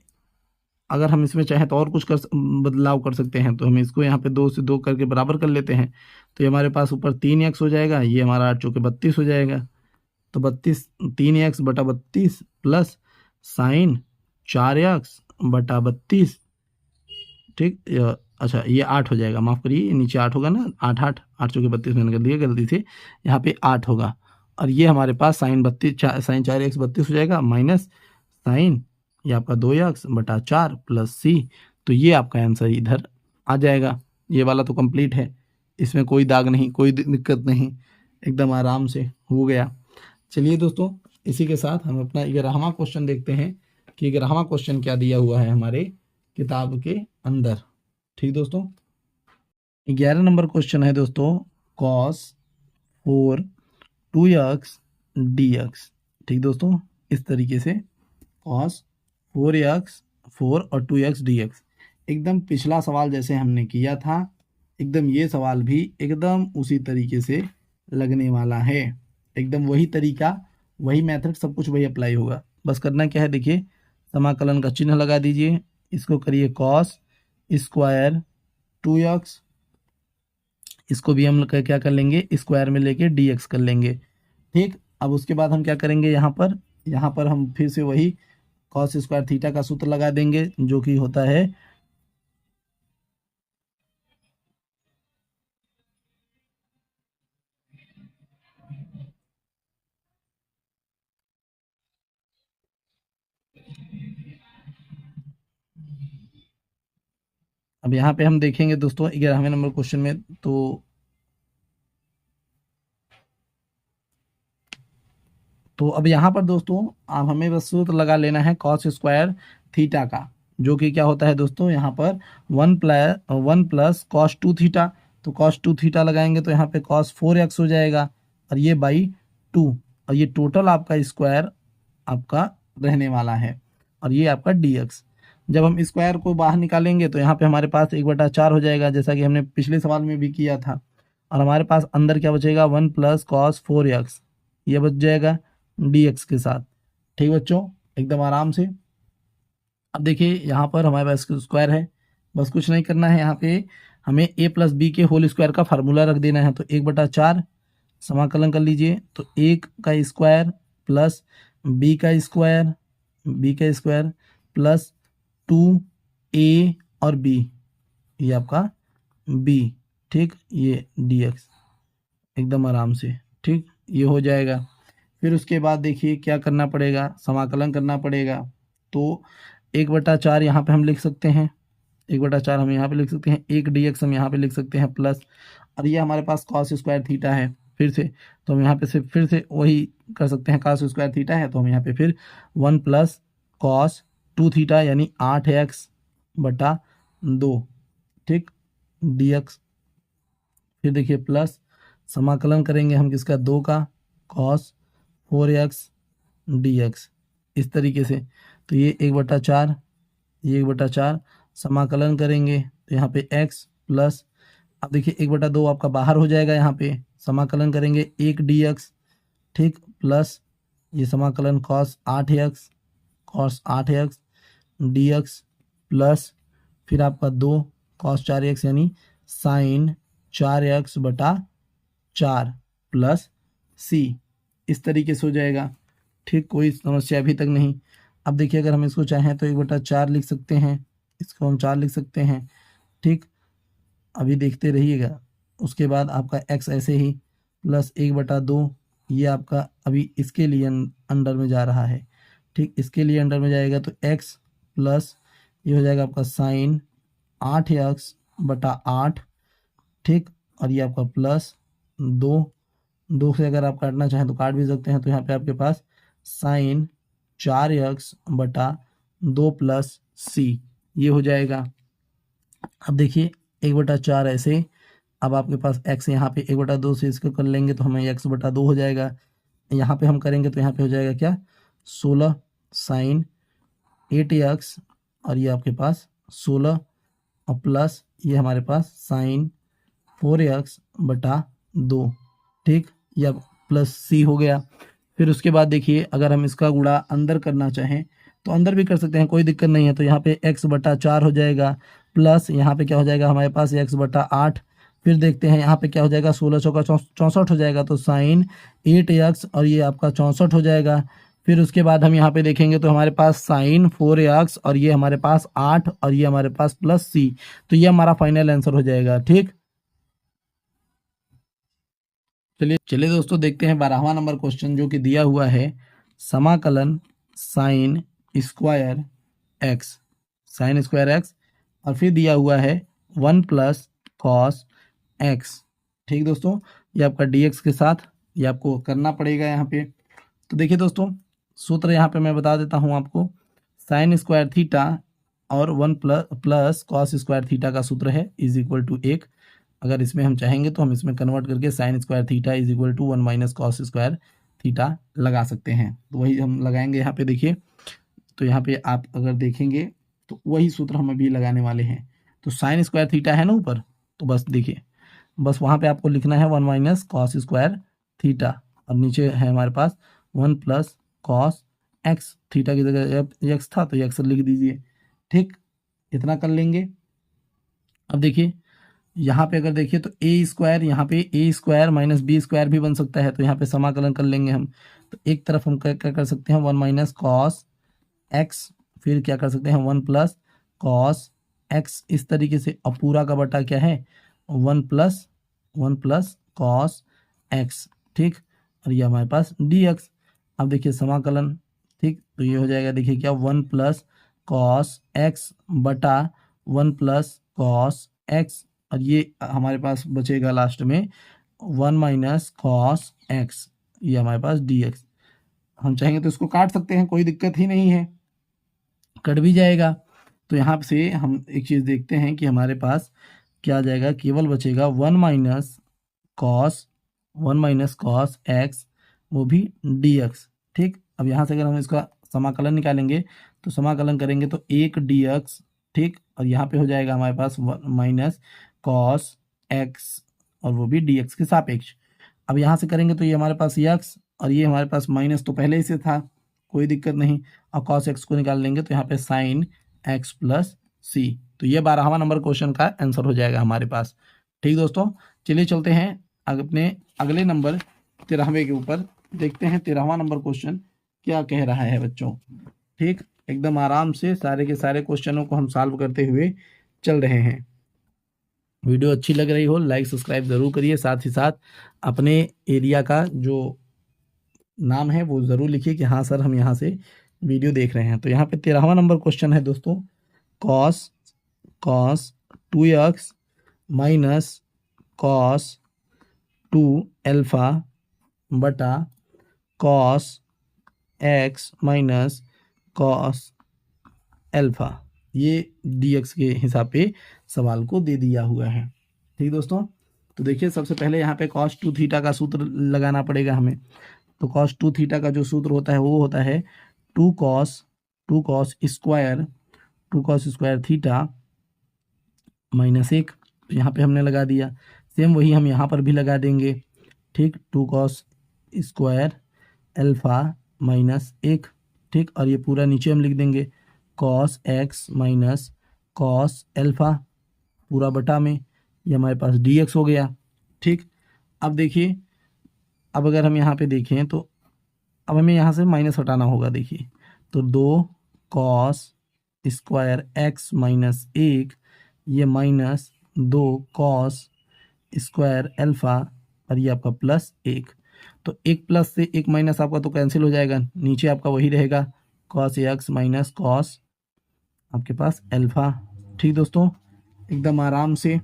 अगर हम इसमें चाहें तो और कुछ बदलाव कर सकते हैं, तो हम इसको यहाँ पे 2 से 2 करके बराबर कर लेते हैं, तो ये हमारे पास ऊपर 3x हो जाएगा, ये हमारा 8×32 हो जाएगा, तो 3x/32 प्लस साइन 4x/32, ठीक। अच्छा ये 8 हो जाएगा, माफ़ करिए, नीचे 8 होगा ना, 8×32 मैंने कर दिया गलती से, यहाँ पे 8 होगा, और ये हमारे पास साइन 4x/32 हो जाएगा, माइनस साइन ये आपका 2x/4 प्लस c, तो ये आपका आंसर इधर आ जाएगा। ये वाला तो कंप्लीट है, इसमें कोई दाग नहीं, कोई दिक्कत नहीं, एकदम आराम से हो गया। चलिए दोस्तों, इसी के साथ हम अपना 11वां क्वेश्चन देखते हैं कि 11वां क्वेश्चन क्या दिया हुआ है हमारे किताब के अंदर, ठीक दोस्तों। 11 नंबर क्वेश्चन है दोस्तों, cos 4 2x dx, ठीक दोस्तों, इस तरीके से cos 4 और 2x dx, एकदम पिछला सवाल जैसे हमने किया था, एकदम ये सवाल भी एकदम उसी तरीके से लगने वाला है, एकदम वही तरीका, वही मेथड, सब कुछ वही अप्लाई होगा। बस करना क्या है, देखिए समाकलन का चिन्ह लगा दीजिए, इसको करिए cos स्क्वायर 2x, इसको भी हम क्या कर लेंगे, स्क्वायर में लेके dx कर लेंगे, ठीक। अब उसके बाद हम क्या करेंगे, यहाँ पर हम फिर से वही cos स्क्वायर थीटा का सूत्र लगा देंगे, जो कि होता है अब यहाँ पे हम देखेंगे दोस्तों 11वें नंबर क्वेश्चन में, तो अब यहाँ पर दोस्तों अब हमें बस सूत्र लगा लेना है cos स्क्वायर थीटा का, जो कि क्या होता है दोस्तों, यहाँ पर 1 + cos 2 थीटा, तो cos 2 थीटा लगाएंगे तो यहाँ पे cos 4x हो जाएगा, और ये बाई 2, और ये टोटल आपका स्क्वायर आपका रहने वाला है, और ये आपका dx। जब हम स्क्वायर को बाहर निकालेंगे तो यहाँ पे हमारे पास 1/4 हो जाएगा, जैसा कि हमने पिछले सवाल में भी किया था, और हमारे पास अंदर क्या बचेगा, 1 + cos 4x, ये बच जाएगा dx के साथ, ठीक बच्चों, एकदम आराम से। अब देखिए यहाँ पर हमारे पास स्क्वायर है, बस कुछ नहीं करना है, यहाँ पे हमें a + b के होल स्क्वायर का फार्मूला रख देना है, तो 1/4 समाकलन कर लीजिए, तो 1 का स्क्वायर प्लस b का स्क्वायर प्लस 2a और b, ये आपका b, ठीक, ये dx, एकदम आराम से, ठीक, ये हो जाएगा। फिर उसके बाद देखिए क्या करना पड़ेगा, समाकलन करना पड़ेगा, तो 1/4 यहाँ पे हम लिख सकते हैं, 1/4 हम यहाँ पे लिख सकते हैं, 1 dx हम यहाँ पे लिख सकते हैं प्लस, और ये हमारे पास कॉस स्क्वायर थीटा है फिर से, तो हम यहाँ पे से फिर से वही कर सकते हैं, कॉस स्क्वायर थीटा है तो हम यहाँ पे फिर 1 प्लस कॉस 2 थीटा यानी 8x/2, ठीक, dx। फिर देखिए प्लस समाकलन करेंगे हम किसका, 2 का, कॉस 4x dx, इस तरीके से। तो ये 1/4, ये 1/4 समाकलन करेंगे तो यहाँ पे x प्लस, अब देखिए 1/2 आपका बाहर हो जाएगा, यहाँ पे समाकलन करेंगे 1 dx, ठीक, प्लस ये समाकलन कॉस 8x dx प्लस फिर आपका 2 कॉस 4x यानी साइन 4x/4 प्लस c, इस तरीके से हो जाएगा, ठीक, कोई समस्या अभी तक नहीं। अब देखिए अगर हम इसको चाहें तो 1/4 लिख सकते हैं, इसको हम 4 लिख सकते हैं, ठीक, अभी देखते रहिएगा। उसके बाद आपका x ऐसे ही प्लस 1/2, ये आपका अभी इसके लिए अंडर में जा रहा है, ठीक, इसके लिए अंडर में जाएगा तो x प्लस ये हो जाएगा आपका साइन 8x/8, ठीक, और ये आपका प्लस 2 से अगर आप काटना चाहें तो काट भी सकते हैं, तो यहाँ पे आपके पास साइन 4x/2 प्लस c, ये हो जाएगा। अब देखिए 1/4 ऐसे, अब आपके पास x यहाँ पे 1/2 से इसको कर लेंगे तो हमें x/2 हो जाएगा, यहाँ पे हम करेंगे तो यहाँ पे हो जाएगा क्या, 16 साइन 8x, और ये आपके पास 16 और प्लस ये हमारे पास साइन 4x/2, ठीक, या प्लस c हो गया। फिर उसके बाद देखिए अगर हम इसका गुणा अंदर करना चाहें तो अंदर भी कर सकते हैं, कोई दिक्कत नहीं है। तो यहाँ पे x/4 हो जाएगा प्लस यहाँ पे क्या हो जाएगा हमारे पास x/8, फिर देखते हैं यहाँ पे क्या हो जाएगा, 16 चौका 64 हो जाएगा, तो साइन 8x और ये आपका 64 हो जाएगा। फिर उसके बाद हम यहाँ पे देखेंगे तो हमारे पास साइन 4x और ये हमारे पास 8 और ये हमारे पास प्लस c, तो ये हमारा फाइनल आंसर हो जाएगा, ठीक। चलिए दोस्तों देखते हैं 12वां नंबर क्वेश्चन जो कि दिया हुआ है, समाकलन sign square x, sign square x, और फिर दिया हुआ है 1 प्लस कॉस एक्स, ठीक दोस्तों, ये आपका dx के साथ ये आपको करना पड़ेगा यहाँ पे। तो देखिए दोस्तों सूत्र यहाँ पे मैं बता देता हूँ आपको, साइन स्क्वायर थीटा और 1 प्लस कॉस स्क्वायर थीटा का सूत्र है इज इक्वल टू 1। अगर इसमें हम चाहेंगे तो हम इसमें कन्वर्ट करके sine square theta is equal to 1 minus cos square theta लगा सकते हैं, तो वही हम लगाएंगे यहाँ पे। देखिए तो यहाँ पे आप अगर देखेंगे तो वही सूत्र हम अभी लगाने वाले हैं। तो साइन स्क्वायर थीटा है ना ऊपर, तो बस देखिए बस वहाँ पे आपको लिखना है 1 माइनस कॉस स्क्वायर थीटा, और नीचे है हमारे पास 1 प्लस कॉस एक्स, थीटा की जगह एक्स था तो एक्स लिख दीजिए, ठीक, इतना कर लेंगे। अब देखिए यहाँ पे अगर देखिए तो ए स्क्वायर, यहाँ पे ए स्क्वायर माइनस बी स्क्वायर भी बन सकता है, तो यहाँ पे समाकलन कर लेंगे हम। तो एक तरफ हम क्या कर सकते हैं 1 माइनस कॉस एक्स, फिर क्या कर सकते हैं 1 प्लस कॉस एक्स, इस तरीके से। और पूरा का बटा क्या है 1 प्लस कॉस एक्स, ठीक, और ये हमारे पास dx। अब देखिए समाकलन, ठीक, तो ये हो जाएगा देखिए क्या 1 प्लस कॉस एक्स बटा 1 प्लस कॉस एक्स, और ये हमारे पास बचेगा लास्ट में 1 माइनस कॉस एक्स, ये हमारे पास dx। हम चाहेंगे तो इसको काट सकते हैं, कोई दिक्कत ही नहीं है, कट भी जाएगा। तो यहाँ से हम एक चीज़ देखते हैं कि हमारे पास क्या आ जाएगा, केवल बचेगा 1 माइनस कॉस एक्स, वो भी dx, ठीक। अब यहाँ से अगर हम इसका समाकलन निकालेंगे तो समाकलन करेंगे तो 1 dx, ठीक, और यहाँ पे हो जाएगा हमारे पास 1 माइनस कॉस एक्स और वो भी dx के सापेक्ष। अब यहाँ से करेंगे तो ये हमारे पास x और ये हमारे पास माइनस तो पहले ही से था, कोई दिक्कत नहीं। और कॉस एक्स को निकाल लेंगे तो यहाँ पे साइन एक्स प्लस सी, तो ये 12वां नंबर क्वेश्चन का आंसर हो जाएगा हमारे पास, ठीक दोस्तों। चलिए चलते हैं अपने अगले नंबर 13वें के ऊपर, देखते हैं 13वां नंबर क्वेश्चन क्या कह रहा है बच्चों, ठीक। एकदम आराम से सारे के सारे क्वेश्चनों को हम सॉल्व करते हुए चल रहे हैं। वीडियो अच्छी लग रही हो लाइक सब्सक्राइब ज़रूर करिए, साथ ही साथ अपने एरिया का जो नाम है वो ज़रूर लिखिए कि हाँ सर हम यहाँ से वीडियो देख रहे हैं। तो यहाँ पे 13वां नंबर क्वेश्चन है दोस्तों, cos cos 2x minus cos 2 alpha बटा cos x minus cos alpha, ये dx के हिसाब पे सवाल को दे दिया हुआ है। ठीक दोस्तों, तो देखिए सबसे पहले यहाँ पे cos 2 थीटा का सूत्र लगाना पड़ेगा हमें। तो cos 2 थीटा का जो सूत्र होता है वो होता है 2 cos स्क्वायर थीटा माइनस 1। तो यहाँ पे हमने लगा दिया, सेम वही हम यहाँ पर भी लगा देंगे। ठीक, 2 cos स्क्वायर अल्फा माइनस 1। ठीक, और ये पूरा नीचे हम लिख देंगे cos x minus cos alpha पूरा बटा में, ये हमारे पास dx हो गया। ठीक, अब देखिए, अब अगर हम यहाँ पे देखें तो अब हमें यहाँ से माइनस हटाना होगा। देखिए, तो 2 cos स्क्वायर x माइनस 1, ये माइनस 2 cos स्क्वायर अल्फा, और ये आपका प्लस 1। तो एक प्लस से एक माइनस आपका तो कैंसिल हो जाएगा, नीचे आपका वही रहेगा cos x माइनस कॉस आपके पास अल्फा। ठीक दोस्तों, एकदम आराम से,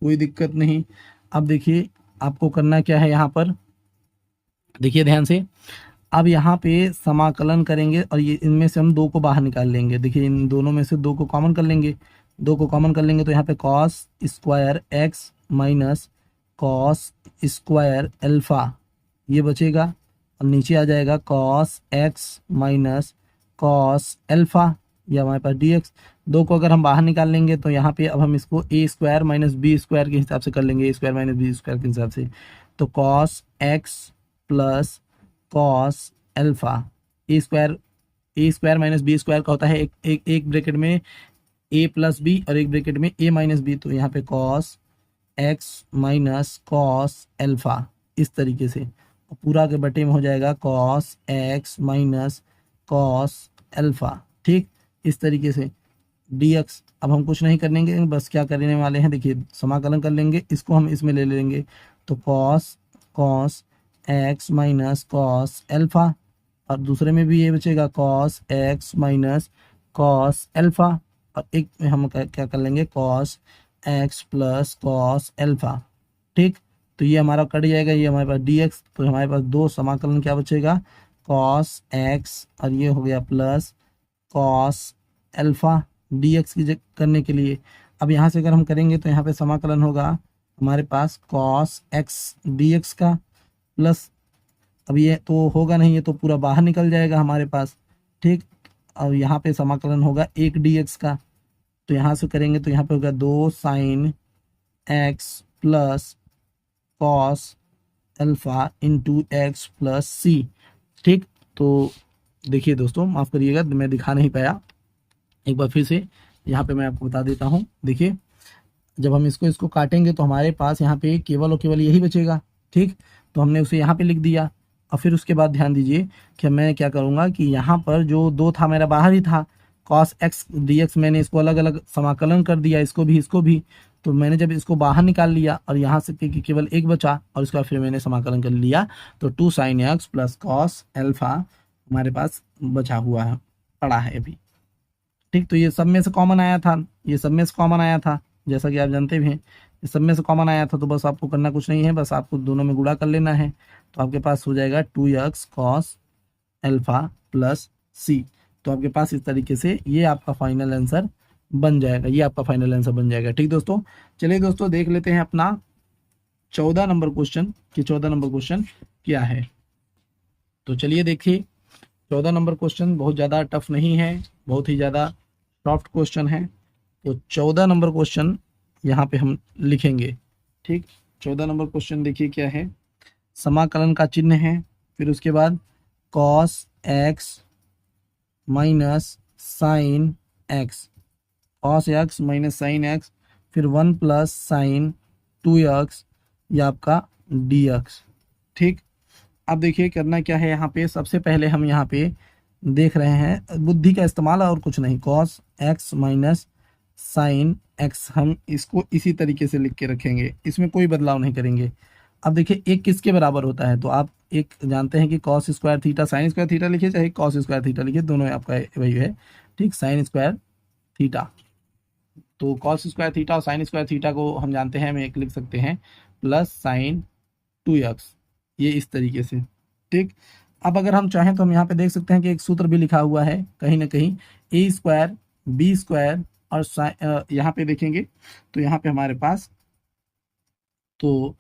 कोई दिक्कत नहीं। अब देखिए आपको करना क्या है, यहाँ पर देखिए ध्यान से। अब यहाँ पे समाकलन करेंगे और ये इनमें से हम 2 को बाहर निकाल लेंगे। देखिए इन दोनों में से 2 को कॉमन कर लेंगे। 2 को कॉमन कर लेंगे तो यहाँ पे cos square x minus cos square alpha ये बचेगा, और नीचे आ जाएगा cos x minus cos alpha, ये हमारे पास dx। 2 को अगर हम बाहर निकाल लेंगे तो यहाँ पे अब हम इसको a square minus B square के हिसाब से कर लेंगे, a square minus B square के हिसाब से। तो cos x plus cos alpha, a square minus B square का होता है एक ब्रैकेट में a प्लस बी और एक ब्रैकेट में a माइनस बी। तो यहाँ पे cos x minus cos alpha इस तरीके से, पूरा के बटे में हो जाएगा cos x minus cos alpha. ठीक, इस तरीके से dx। अब हम कुछ नहीं करेंगे, बस क्या करने वाले हैं, देखिए समाकलन कर लेंगे, इसको हम इसमें ले लेंगे। तो cos x minus cos alpha, और दूसरे में भी ये बचेगा cos x minus cos alpha, और एक में हम क्या कर लेंगे cos x plus cos alpha. ठीक, तो ये हमारा कट जाएगा, ये हमारे पास dx। तो हमारे पास 2 समाकलन क्या बचेगा, cos x और ये हो गया प्लस cos अल्फा dx की करने के लिए। अब यहाँ से अगर हम करेंगे तो यहाँ पे समाकलन होगा हमारे पास cos x dx का प्लस, अब ये तो होगा नहीं, ये तो पूरा बाहर निकल जाएगा हमारे पास। ठीक, अब यहाँ पे समाकलन होगा 1 dx का, तो यहाँ से करेंगे तो यहाँ पे होगा 2 sin x plus cos alpha into x plus c. ठीक, तो देखिए दोस्तों, माफ़ करिएगा मैं दिखा नहीं पाया, एक बार फिर से यहाँ पे मैं आपको बता देता हूँ। देखिए जब हम इसको काटेंगे तो हमारे पास यहाँ पे केवल और केवल यही बचेगा। ठीक, तो हमने उसे यहाँ पे लिख दिया, और फिर उसके बाद ध्यान दीजिए कि मैं क्या करूँगा कि यहाँ पर जो 2 था मेरा बाहर ही था, cos x dx, मैंने इसको अलग अलग समाकलन कर दिया, इसको भी। तो मैंने जब इसको बाहर निकाल लिया और यहाँ से केवल एक बचा, और उसके बाद फिर मैंने समाकलन कर लिया, तो 2 sin x plus cos alpha हमारे पास बचा हुआ है, पड़ा है अभी। ठीक, तो ये सब में से कॉमन आया था, जैसा कि आप जानते भी हैं, ये सब में से कॉमन आया था। तो बस आपको करना कुछ नहीं है, बस आपको दोनों में गुणा कर लेना है, तो आपके पास हो जाएगा 2x cos अल्फा प्लस सी। तो आपके पास इस तरीके से ये आपका फाइनल आंसर बन जाएगा, ठीक दोस्तों। चलिए दोस्तों, देख लेते हैं अपना 14 नंबर क्वेश्चन कि 14 नंबर क्वेश्चन क्या है। तो चलिए देखिए, 14 नंबर क्वेश्चन बहुत ज़्यादा टफ नहीं है, बहुत ही ज़्यादा सॉफ्ट क्वेश्चन है। तो 14 नंबर क्वेश्चन यहाँ पे हम लिखेंगे। ठीक, 14 नंबर क्वेश्चन देखिए क्या है, समाकलन का चिन्ह है, फिर उसके बाद cos x minus sine x, cos x minus sine x, फिर 1 प्लस साइन 2x, ये आपका dx। ठीक, अब देखिए करना क्या है, यहाँ पे सबसे पहले हम यहाँ पे देख रहे हैं बुद्धि का इस्तेमाल और कुछ नहीं, cos x minus sine x, हम इसको इसी तरीके से लिख के रखेंगे, इसमें कोई बदलाव नहीं करेंगे। अब देखिए एक किसके बराबर होता है, तो आप एक जानते हैं कि cos square theta sine square theta लिखिए, चाहे cos स्क्वायर थीटा लिखिए, दोनों आपका वही है। ठीक, साइन स्क्वायर थीटा। तो कॉस स्क्वायर थीटा और साइन स्क्वायर थीटा को हम जानते हैं, हम एक लिख सकते हैं प्लस साइन 2x, ये इस तरीके से। ठीक, अब अगर हम चाहें तो हम यहाँ पे देख सकते हैं कि एक सूत्र भी लिखा हुआ है कहीं ना कहीं, ए स्क्वायर बी स्क्वायर और यहाँ पे देखेंगे तो यहाँ पे हमारे पास, तो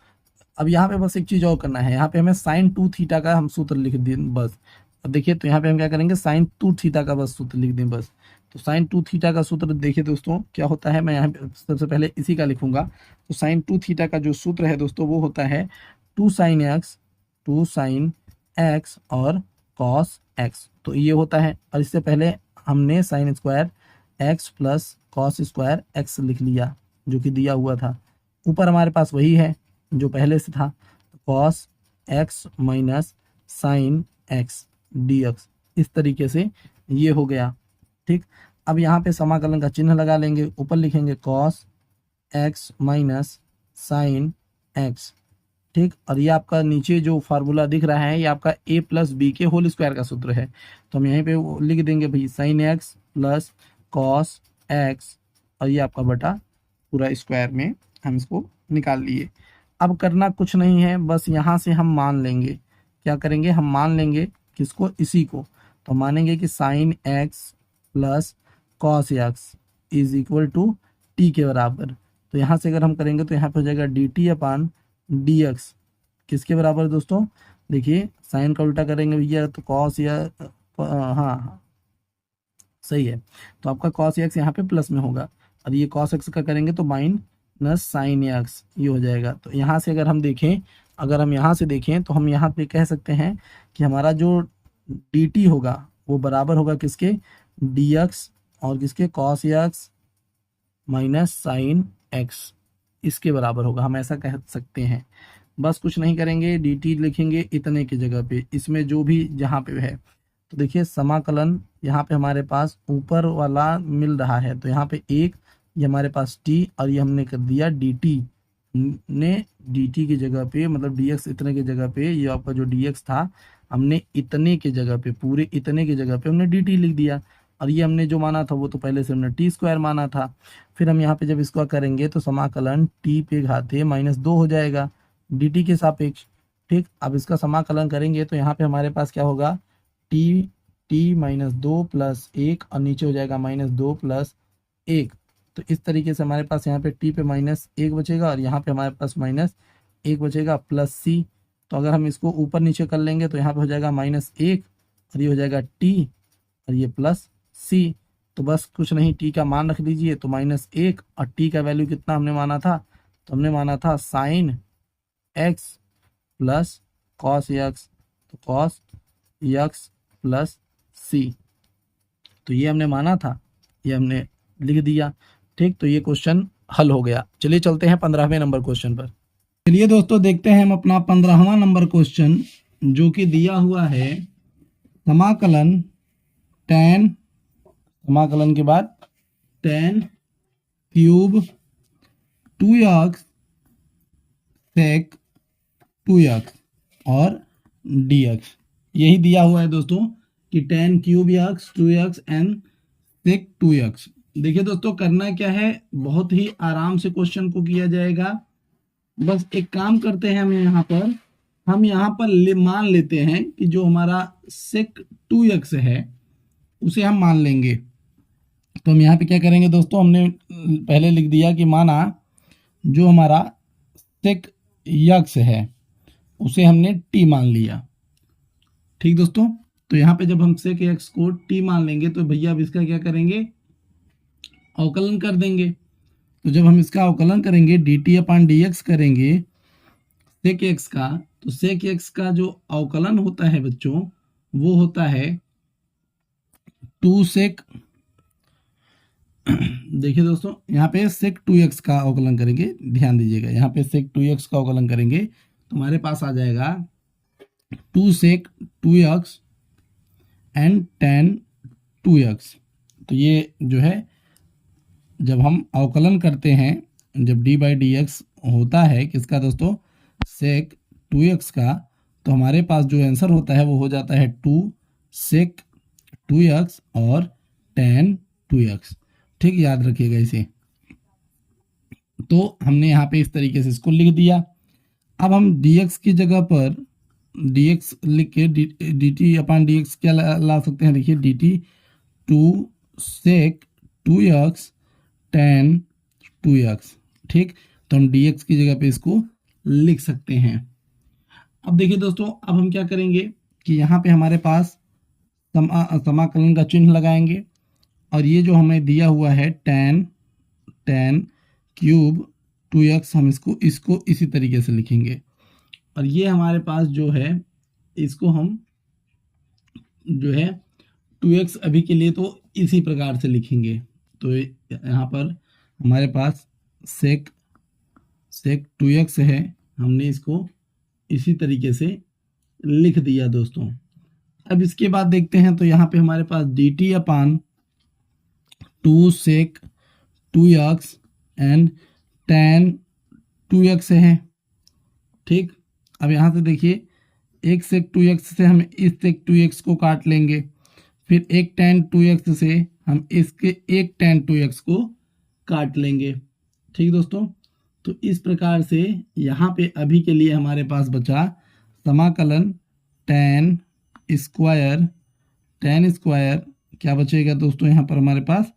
अब यहाँ पे बस एक चीज़ और करना है, यहाँ पे हमें साइन 2 थीटा का हम सूत्र लिख दें बस। अब देखिए तो यहाँ पे हम क्या करेंगे, साइन 2 थीटा का बस सूत्र लिख दें बस। तो साइन 2 थीटा का सूत्र देखिए दोस्तों क्या होता है, मैं यहाँ पे सबसे पहले इसी का लिखूंगा। तो साइन 2 थीटा का जो सूत्र है दोस्तों वो होता है 2 साइन एक्स और कॉस एक्स, तो ये होता है। और इससे पहले हमने sign square x plus cos square x लिख लिया जो कि दिया हुआ था। ऊपर हमारे पास वही है जो पहले से था, cos x minus sine x d x, इस तरीके से ये हो गया। ठीक, अब यहाँ पे समाकलन का चिन्ह लगा लेंगे, ऊपर लिखेंगे cos x minus sine x. ठीक, और ये आपका नीचे जो फार्मूला दिख रहा है ये आपका ए प्लस बी के होल स्क्वायर का सूत्र है, तो हम यहीं पे लिख देंगे भाई sign x plus cos x, और ये आपका बटा पूरा स्क्वायर में हम इसको निकाल लिए। अब करना कुछ नहीं है, बस यहाँ से हम मान लेंगे, क्या करेंगे, हम मान लेंगे किसको, इसी को। तो मानेंगे कि sine x plus cos x is equal to t के बराबर। तो यहाँ से अगर हम करेंगे तो यहाँ पे हो जाएगा D t upon d x, किसके बराबर दोस्तों, देखिए साइन का उल्टा करेंगे भैया तो कॉस या हाँ सही है, तो आपका कॉस एक्स यहाँ पे प्लस में होगा, और ये कॉस एक्स का करेंगे तो माइनस साइन एक्स ये हो जाएगा। तो यहाँ से अगर हम देखें, अगर हम यहाँ से देखें तो हम यहाँ पे कह सकते हैं कि हमारा जो डी टी होगा वो बराबर होगा किसके, डी एक्स और किसके, cos x minus sine x, इसके बराबर होगा, हम ऐसा कह सकते हैं। बस कुछ नहीं करेंगे, डी टी लिखेंगे इतने की जगह पे, इसमें जो भी जहाँ पे है। तो देखिए समाकलन यहाँ पे हमारे पास ऊपर वाला मिल रहा है, तो यहाँ पे एक, ये हमारे पास टी, और ये हमने कर दिया डी टी ने, डी टी की जगह पे मतलब डी एक्स इतने की जगह पे, ये आपका जो डी एक्स था हमने इतने की जगह पे, पूरे इतने की जगह पे हमने डी टी लिख दिया, और ये हमने जो माना था वो तो पहले से हमने टी स्क्वायर माना था। फिर हम यहाँ पे जब इसको करेंगे तो समाकलन टी पे घाते -2 हो जाएगा डी टी के सापेक्ष। ठीक, अब इसका समाकलन करेंगे तो यहाँ पे हमारे पास क्या होगा, टी -2 प्लस 1, और नीचे हो जाएगा -2 प्लस 1। तो इस तरीके से हमारे पास यहाँ पे टी पे -1 बचेगा, और यहाँ पे हमारे पास -1 बचेगा प्लस सी। तो अगर हम इसको ऊपर नीचे कर लेंगे तो यहाँ पे हो जाएगा -1, और ये हो जाएगा टी, और ये प्लस सी। तो बस कुछ नहीं, टी का मान रख दीजिए, तो -1, और टी का वैल्यू कितना हमने माना था, तो हमने माना था sign x plus cos x, तो कॉस एक्स प्लस सी, तो ये हमने माना था, ये हमने लिख दिया। ठीक, तो ये क्वेश्चन हल हो गया। चलिए चलते हैं 15वें नंबर क्वेश्चन पर। चलिए दोस्तों देखते हैं हम अपना 15वां नंबर क्वेश्चन, जो कि दिया हुआ है समाकलन tan, समाकलन के बाद tan cube 2x sec 2x और dx, यही दिया हुआ है दोस्तों कि tan cube x 2x and sec 2x। देखिए दोस्तों करना क्या है, बहुत ही आराम से क्वेश्चन को किया जाएगा। बस एक काम करते हैं, हम यहाँ पर मान लेते हैं कि जो हमारा sec 2x है उसे हम मान लेंगे। तो हम यहाँ पे क्या करेंगे दोस्तों, हमने पहले लिख दिया कि माना जो हमारा sec x है उसे हमने t मान लिया। ठीक दोस्तों, तो यहाँ पे जब हम sec x को t मान लेंगे तो भैया अब इसका क्या करेंगे, अवकलन कर देंगे। तो जब हम इसका अवकलन करेंगे dt अपान dx करेंगे sec x का, तो sec x का जो अवकलन होता है बच्चों वो होता है 2 sec, देखिए दोस्तों यहाँ पे sec 2x का अवकलन करेंगे, ध्यान दीजिएगा, यहाँ पे sec 2x का अवकलन करेंगे तो हमारे पास आ जाएगा 2 sec 2x and tan 2x। तो ये जो है जब हम अवकलन करते हैं, जब d बाई डी एक्स होता है किसका दोस्तों, sec 2x का, तो हमारे पास जो आंसर होता है वो हो जाता है 2 sec 2x और tan 2x। ठीक, याद रखिएगा इसे। तो हमने यहाँ पे इस तरीके से इसको लिख दिया। अब हम dx की जगह पर dx लिख के dt अपॉन dx क्या ला सकते हैं, देखिए dt 2 sec 2x tan 2x। ठीक, तो हम dx की जगह पे इसको लिख सकते हैं। अब देखिए दोस्तों, अब हम क्या करेंगे कि यहाँ पे हमारे पास समाकलन का चिन्ह लगाएंगे, और ये जो हमें दिया हुआ है tan क्यूब 2x, हम इसको इसी तरीके से लिखेंगे। और ये हमारे पास जो है, इसको हम जो है 2x अभी के लिए तो इसी प्रकार से लिखेंगे। तो यहाँ पर हमारे पास सेक 2x है, हमने इसको इसी तरीके से लिख दिया दोस्तों। अब इसके बाद देखते हैं, तो यहाँ पे हमारे पास dt upon 2 sec 2x and tan 2x है। ठीक, अब यहाँ से देखिए, एक sec 2x से हम इस sec 2x को काट लेंगे, फिर एक tan 2x से हम इसके एक tan 2x को काट लेंगे। ठीक दोस्तों, तो इस प्रकार से यहाँ पे अभी के लिए हमारे पास बचा समाकलन tan स्क्वायर क्या बचेगा दोस्तों, यहाँ पर हमारे पास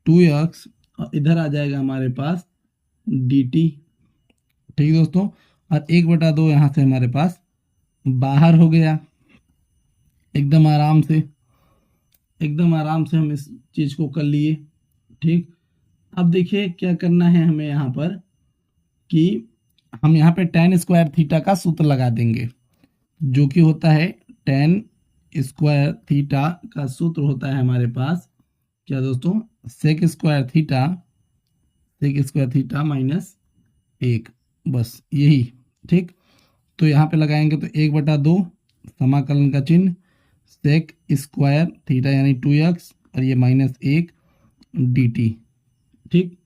2x, और इधर आ जाएगा हमारे पास dt। ठीक दोस्तों, और 1/2 यहाँ से हमारे पास बाहर हो गया। एकदम आराम से हम इस चीज़ को कर लिए। ठीक, अब देखिए क्या करना है हमें यहाँ पर, कि हम यहाँ पे tan स्क्वायर थीटा का सूत्र लगा देंगे, जो कि होता है tan स्क्वायर थीटा का सूत्र होता है हमारे पास क्या दोस्तों, सेक स्क्वायर थीटा -1, बस यही। ठीक, तो यहाँ पे लगाएंगे तो 1/2 समाकलन का चिन्ह सेक स्क्वायर थीटा यानी 2x, और ये -1 dt। ठीक,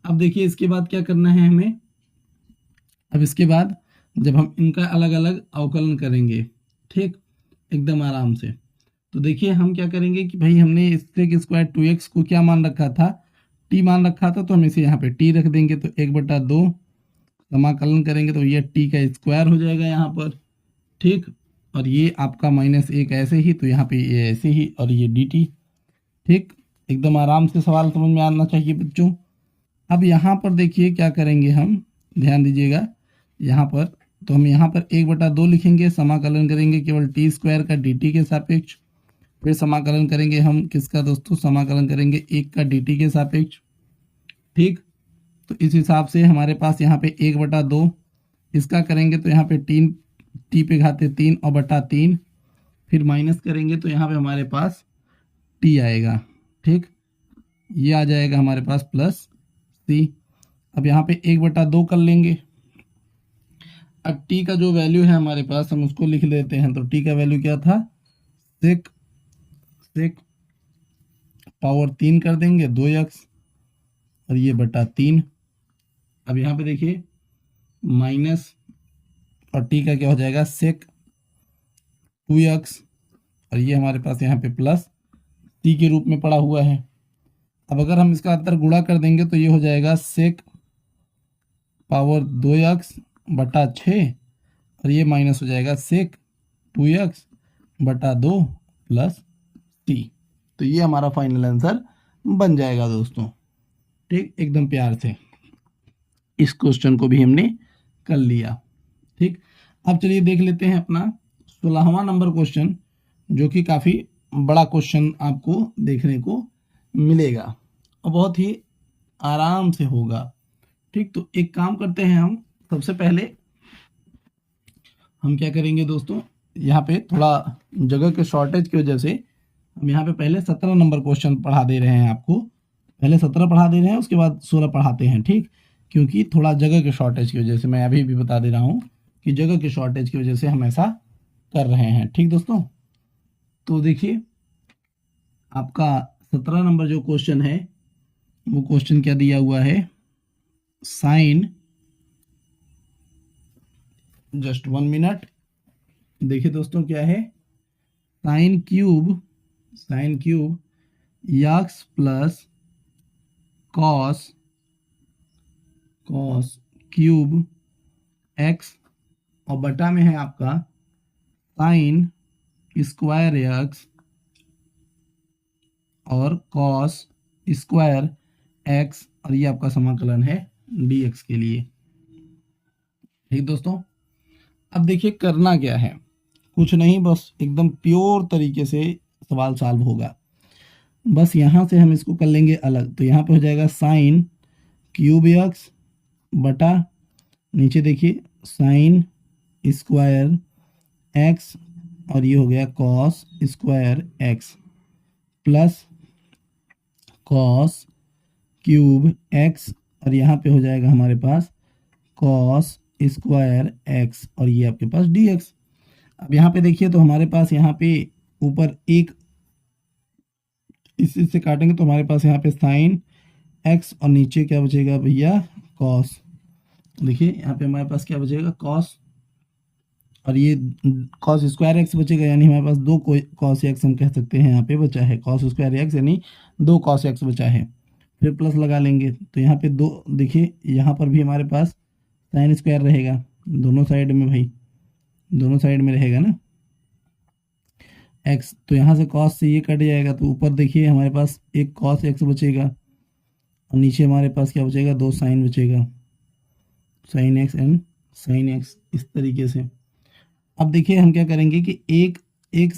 अब देखिए इसके बाद क्या करना है हमें। अब इसके बाद जब हम इनका अलग अलग अवकलन करेंगे, ठीक, एकदम आराम से, तो देखिए हम क्या करेंगे कि भाई हमने सेक स्क्वायर 2x को क्या मान रखा था, t मान रखा था, तो हम इसे यहाँ पे t रख देंगे। तो 1/2 समाकलन करेंगे तो ये t का स्क्वायर हो जाएगा यहाँ पर। ठीक, और ये आपका -1 ऐसे ही, तो यहाँ पे ये ऐसे ही, और ये dt। ठीक, एकदम आराम से सवाल समझ में आना चाहिए बच्चों। अब यहाँ पर देखिए क्या करेंगे हम, ध्यान दीजिएगा यहाँ पर, तो हम यहाँ पर 1/2 लिखेंगे, समाकलन करेंगे केवल t स्क्वायर का dt के सापेक्ष, फिर समाकलन करेंगे हम किसका दोस्तों, समाकलन करेंगे 1 का dt के सापेक्ष। ठीक, तो इस हिसाब से हमारे पास यहाँ पे 1/2 इसका करेंगे, तो यहाँ पे 3 t पे घाते 3 और बटा 3, फिर माइनस करेंगे तो यहाँ पे हमारे पास t आएगा। ठीक, ये आ जाएगा हमारे पास प्लस c। अब यहाँ पे 1/2 कर लेंगे। अब t का जो वैल्यू है हमारे पास, हम उसको लिख लेते हैं। तो t का वैल्यू क्या था, सेक पावर 3 कर देंगे 2x, और ये बटा 3। अब यहाँ पे देखिए माइनस, और t का क्या हो जाएगा, सेक 2x, और ये हमारे पास यहाँ पे प्लस t के रूप में पड़ा हुआ है। अब अगर हम इसका अंतर गुणा कर देंगे तो ये हो जाएगा सेक पावर 2x बटा 6, और ये माइनस हो जाएगा सेक 2x बटा 2 प्लस t। तो ये हमारा फाइनल आंसर बन जाएगा दोस्तों। ठीक, एकदम प्यार से इस क्वेश्चन को भी हमने कर लिया। ठीक, अब चलिए देख लेते हैं अपना 16वां नंबर क्वेश्चन, जो कि काफ़ी बड़ा क्वेश्चन आपको देखने को मिलेगा और बहुत ही आराम से होगा। ठीक, तो एक काम करते हैं, हम सबसे पहले हम क्या करेंगे दोस्तों, यहाँ पे थोड़ा जगह के शॉर्टेज की वजह से हम यहाँ पे पहले 17 नंबर क्वेश्चन पढ़ा दे रहे हैं आपको। पहले 17 पढ़ा दे रहे हैं, उसके बाद 16 पढ़ाते हैं। ठीक, क्योंकि थोड़ा जगह के शॉर्टेज की वजह से, मैं अभी भी बता दे रहा हूँ कि जगह के शॉर्टेज की वजह से हम ऐसा कर रहे हैं। ठीक दोस्तों, तो देखिए आपका 17 नंबर जो क्वेश्चन है, वो क्वेश्चन क्या दिया हुआ है, साइन, जस्ट 1 मिनट। देखिए दोस्तों क्या है, sine cube x plus cos cos cube x और बटा में है आपका साइन स्क्वायर एक्स और कॉस स्क्वायर एक्स, और ये आपका समाकलन है डी एक्स के लिए। ठीक दोस्तों, अब देखिए करना क्या है, कुछ नहीं, बस एकदम प्योर तरीके से सवाल सॉल्व होगा। बस यहाँ से हम इसको कर लेंगे अलग, तो यहाँ पे हो जाएगा साइन क्यूब एक्स बटा, नीचे देखिए साइन स्क्वायर एक्स और ये हो गया cos square x plus cos cube x और यहाँ पे हो जाएगा हमारे पास कॉस स्क्वायर एक्स और ये आपके पास डी एक्स। अब यहाँ पे देखिए तो हमारे पास यहाँ पे ऊपर एक इसी से काटेंगे तो हमारे पास यहाँ पे साइन एक्स और नीचे क्या बचेगा भैया कॉस। देखिए यहाँ पे हमारे पास क्या बचेगा कॉस और ये कॉस स्क्वायर एक्स बचेगा, यानी हमारे पास दो कॉस एक्स हम कह सकते हैं यहाँ पे बचा है, कॉस स्क्वायर एक्स यानी दो कॉस एक्स बचा है। फिर प्लस लगा लेंगे तो यहाँ पे दो, देखिए यहाँ पर भी हमारे पास साइन स्क्वायर रहेगा दोनों साइड में भाई, दोनों साइड में रहेगा ना एक्स, तो यहाँ से कॉस से ये कट जाएगा तो ऊपर देखिए हमारे पास एक कॉस एक्स बचेगा और नीचे हमारे पास क्या बचेगा दो साइन बचेगा, sine x and sine x इस तरीके से। अब देखिए हम क्या करेंगे कि एक एक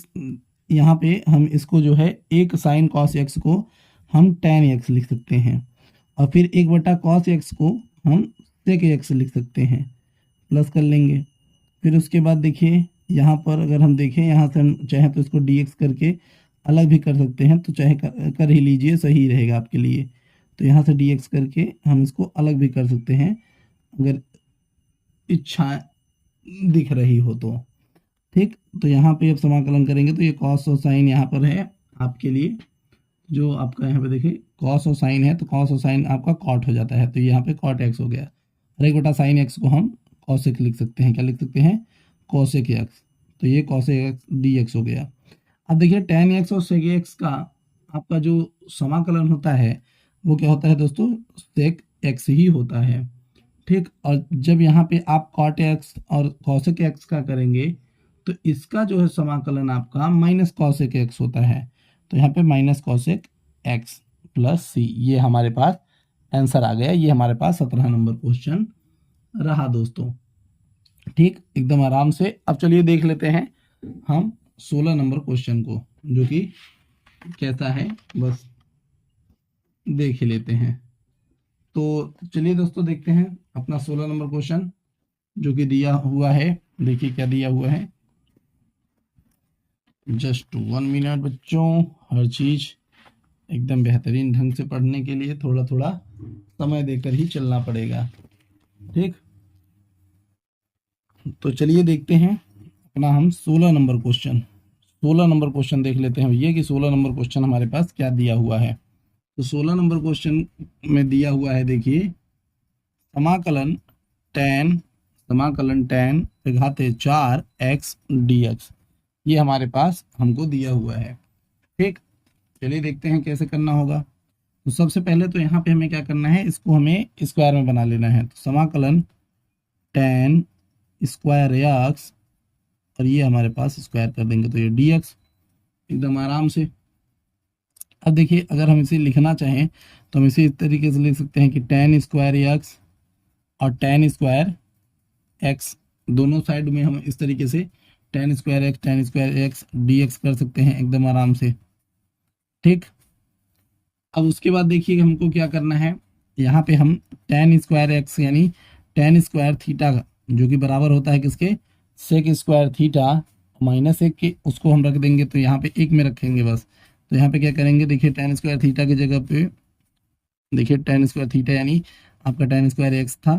यहाँ पे हम इसको जो है एक साइन कॉस एक्स को हम टेन एक्स लिख सकते हैं और फिर एक बटा कॉस एक्स को हम सेक एक्स लिख सकते हैं, प्लस कर लेंगे। फिर उसके बाद देखिए यहाँ पर अगर हम देखें यहाँ से हम चाहें तो इसको डी एक्स करके अलग भी कर सकते हैं, तो चाहे कर ही लीजिए, सही रहेगा आपके लिए। तो यहाँ से डी एक्स करके हम इसको अलग भी कर सकते हैं अगर इच्छा दिख रही हो तो। ठीक, तो यहाँ पे अब समाकलन करेंगे तो ये कॉस और साइन यहाँ पर है आपके लिए, जो आपका यहाँ पे देखिए कॉस और साइन है तो कॉस और साइन आपका कॉट हो जाता है, तो यहाँ पे कॉट एक्स हो गया और एक बटा साइन एक्स को हम कॉसेक लिख सकते हैं, क्या लिख सकते हैं कॉसेक एक्स, तो ये कॉसेक एक्स डी एक्स हो गया। अब देखिए टेन एक्स और सेक एक्स का आपका जो समाकलन होता है वो क्या होता है दोस्तों सेक एक्स ही होता है। ठीक, और जब यहाँ पे आप कॉट एक्स और कॉसेक एक्स का करेंगे तो इसका जो है समाकलन आपका माइनस कॉसेक एक्स होता है, तो यहाँ पे minus cosec x plus c, ये हमारे पास आंसर आ गया। ये हमारे पास 17 नंबर क्वेश्चन रहा दोस्तों। ठीक, एकदम आराम से। अब चलिए देख लेते हैं हम 16 नंबर क्वेश्चन को, जो कि कैसा है बस देख ही लेते हैं। तो चलिए दोस्तों देखते हैं अपना 16 नंबर क्वेश्चन जो कि दिया हुआ है। देखिए क्या दिया हुआ है, जस्ट 1 मिनट बच्चों, हर चीज एकदम बेहतरीन ढंग से पढ़ने के लिए थोड़ा थोड़ा समय देकर ही चलना पड़ेगा। ठीक, तो चलिए देखते हैं अपना हम 16 नंबर क्वेश्चन, 16 नंबर क्वेश्चन देख लेते हैं ये कि 16 नंबर क्वेश्चन हमारे पास क्या दिया हुआ है। तो 16 नंबर क्वेश्चन में दिया हुआ है, देखिए समाकलन टेन घाते 4 एक्स डी एक्स, ये हमारे पास हमको दिया हुआ है। ठीक, चलिए देखते हैं कैसे करना होगा। तो सबसे पहले तो यहाँ पे हमें क्या करना है, इसको हमें स्क्वायर में बना लेना है। तो समाकलन टेन स्क्वायर एक्स और ये हमारे पास स्क्वायर कर देंगे तो ये डी एक्स एकदम आराम से। अब देखिए अगर हम इसे लिखना चाहें तो हम इसे इस तरीके से लिख सकते हैं कि टेन स्क्वायर एक्स और टेन स्क्वायर एक्स, दोनों साइड में हम इस तरीके से ten square x d x कर सकते हैं एकदम आराम से। ठीक, अब उसके बाद देखिए हमको क्या करना है, यहाँ पे हम टेन स्क्वायर एक्स यानी टेन स्क्वायर थीटा जो कि बराबर होता है किसके सेक स्क्वायर थीटा माइनस एक के, उसको हम रख देंगे तो यहाँ पे एक में रखेंगे बस। तो यहाँ पे क्या करेंगे, देखिए टेन स्क्वायर थीटा की जगह पे देखिए टेन स्क्वायर थीटा यानी आपका टेन स्क्वायर एक्स था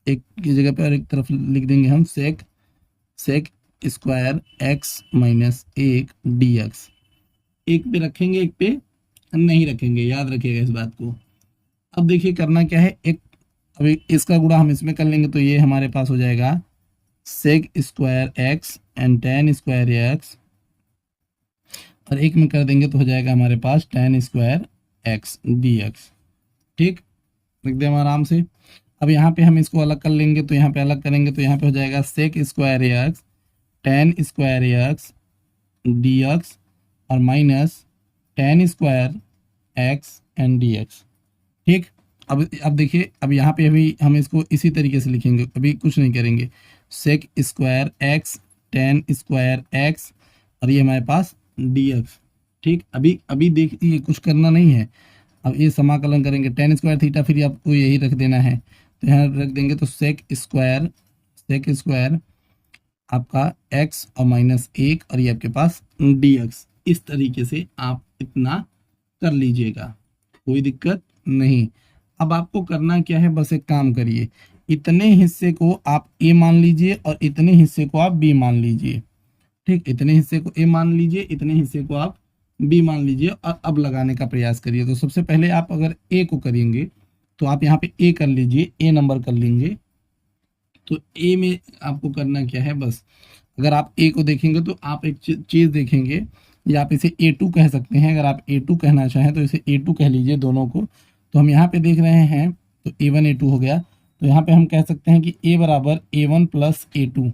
एक की जगह पे और एक तरफ लिख देंगे हम सेक स्क्वायर एक्स माइनस एक डी एक्स, एक पे रखेंगे एक पे नहीं रखेंगे, याद रखिएगा इस बात को। अब देखिए करना क्या है, एक अभी इसका गुणा हम इसमें कर लेंगे तो ये हमारे पास हो जाएगा sec square x and tan square x और एक में कर देंगे तो हो जाएगा हमारे पास tan square x d x. ठीक, एकदम आराम से। अब यहाँ पे हम इसको अलग कर लेंगे, तो यहाँ पे अलग करेंगे तो यहाँ पे हो जाएगा sec square x tan square x d x और minus tan square x and d x. ठीक, अब देखिए, अब यहाँ पे अभी हम इसको इसी तरीके से लिखेंगे, अभी कुछ नहीं करेंगे। Sec square x tan square x और ये हमारे पास डी एक्स। ठीक, अभी अभी देखिए कुछ करना नहीं है। अब ये समाकलन करेंगे टेन स्क्वायर थीटा, फिर आपको यही रख देना है, तो यहाँ रख देंगे तो सेक स्क्वायर आपका एक्स और माइनस एक और ये आपके पास डी एक्स। इस तरीके से आप इतना कर लीजिएगा, कोई दिक्कत नहीं। अब आपको करना क्या है, बस एक काम करिए, इतने हिस्से को आप ए मान लीजिए और इतने हिस्से को आप बी मान लीजिए। ठीक, इतने हिस्से को ए मान लीजिए, इतने हिस्से को आप बी मान लीजिए और अब लगाने का प्रयास करिए। तो सबसे पहले आप अगर ए को करेंगे तो आप यहाँ पे ए कर लीजिए, ए नंबर कर लेंगे। तो ए में आपको करना क्या है, बस अगर आप ए को देखेंगे तो आप एक चीज़ देखेंगे, या आप इसे ए टू कह सकते हैं। अगर आप ए टू कहना चाहें तो इसे ए टू कह लीजिए दोनों को। तो हम यहाँ पे देख रहे हैं तो ए वन ए टू हो गया। तो यहाँ पे हम कह सकते हैं कि ए बराबर ए वन प्लस ए टू,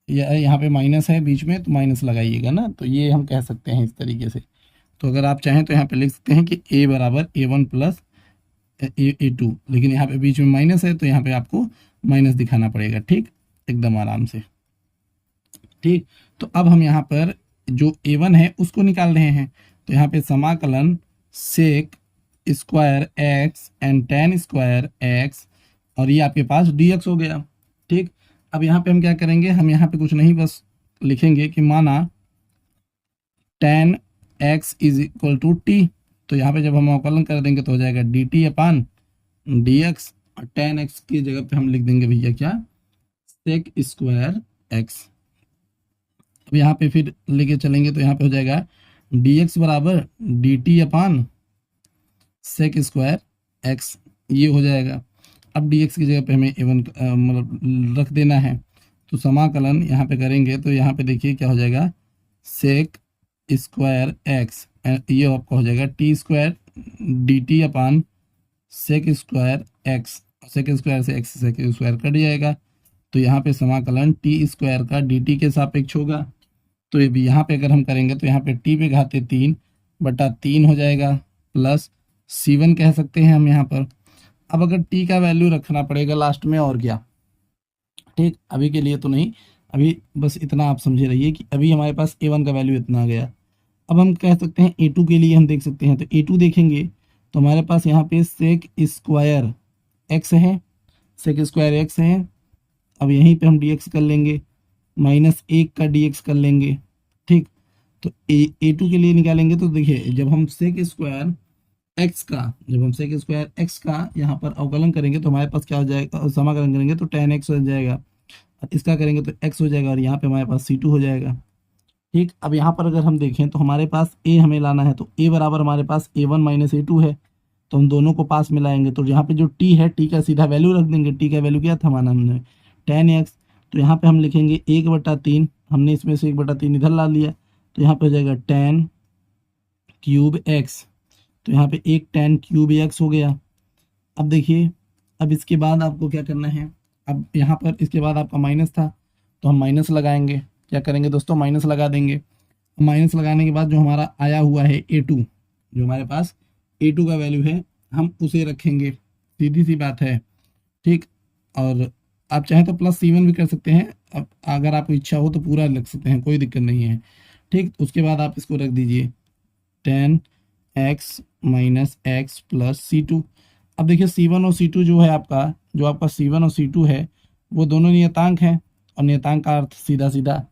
यहाँ पे माइनस है बीच में तो माइनस लगाइएगा ना, तो ये हम कह सकते हैं इस तरीके से। तो अगर आप चाहें तो यहाँ पे लिख सकते हैं कि ए बराबर ए वन प्लस ए टू, लेकिन यहाँ पे बीच में माइनस है तो यहाँ पे आपको माइनस दिखाना पड़ेगा। ठीक, एकदम आराम से। ठीक, तो अब हम यहाँ पर जो ए वन है उसको निकाल रहे हैं, तो यहाँ पे समाकलन sec square x and tan square x और ये आपके पास डी एक्स हो गया। ठीक, अब यहाँ पे हम क्या करेंगे, हम यहाँ पे कुछ नहीं, बस लिखेंगे कि माना tan x is equal to t. तो यहाँ पे जब हम अवकलन कर देंगे तो हो जाएगा D t upon d x, और टेन एक्स की जगह पे हम लिख देंगे भैया क्या, सेक स्क्वायर एक्स। अब यहाँ पे फिर लेके चलेंगे तो यहाँ पे हो जाएगा डी एक्स बराबर d t upon sec square x, ये हो जाएगा। अब डी एक्स की जगह पे हमें एवन मतलब रख देना है, तो समाकलन यहाँ पे करेंगे तो यहाँ पे देखिए क्या हो जाएगा, सेक स्क्वायर एक्स, ये आपका हो जाएगा t square d t upon sec square x, sec square से एक्स सेक स्क्वायर कट जाएगा। तो यहाँ पे समाकलन टी स्क्वायर का डी टी के सापेक्ष होगा। तो ये भी यहाँ पे अगर हम करेंगे तो यहाँ पे टी पे घाते 3/3 हो जाएगा, प्लस C1 कह सकते हैं हम यहाँ पर। अब अगर टी का वैल्यू रखना पड़ेगा लास्ट में, और क्या। ठीक, अभी के लिए तो नहीं, अभी बस इतना आप समझे रहिए कि अभी हमारे पास A1 का वैल्यू इतना आ गया। अब हम कह सकते हैं A2 के लिए हम देख सकते हैं, तो A2 देखेंगे तो हमारे पास यहाँ पे सेक स्क्वायर एक्स है, सेक स्क्वायर एक्स है। अब यहीं पे हम dx कर लेंगे, -1 का dx कर लेंगे। ठीक, तो A2 के लिए निकालेंगे तो देखिए जब हम सेक स्क्वायर एक्स का यहाँ पर अवकलन करेंगे तो हमारे पास क्या हो जाएगा, समाकलन करेंगे तो tan x हो जाएगा, इसका करेंगे तो x हो जाएगा और यहाँ पे हमारे पास C2 हो जाएगा। ठीक, अब यहाँ पर अगर हम देखें तो हमारे पास a हमें लाना है, तो a बराबर हमारे पास a1 - a2 है, तो हम दोनों को पास मिलाएंगे। तो यहाँ पे जो t है, t का सीधा वैल्यू रख देंगे। t का वैल्यू क्या था माना हमने, tan x। तो यहाँ पे हम लिखेंगे 1/3, हमने इसमें से 1/3 इधर ला लिया, तो यहाँ पे हो जाएगा tan क्यूब x। तो यहाँ पे एक tan क्यूब x हो गया। अब देखिए, अब इसके बाद आपको क्या करना है, अब यहाँ पर इसके बाद आपका माइनस था तो हम माइनस लगाएंगे। क्या करेंगे दोस्तों, माइनस लगा देंगे। माइनस लगाने के बाद जो हमारा आया हुआ है A2, जो हमारे पास A2 का वैल्यू है, हम उसे रखेंगे, सीधी सी बात है। ठीक, और आप चाहें तो प्लस C1 भी कर सकते हैं, अब अगर आपको इच्छा हो तो पूरा रख सकते हैं, कोई दिक्कत नहीं है। ठीक, उसके बाद आप इसको रख दीजिए tan x - x plus C2। अब देखिए C1 और C2 जो है आपका, जो आपका C1 और C2 है वो दोनों नियतांक हैं, और नियतांक का अर्थ सीधा सीधा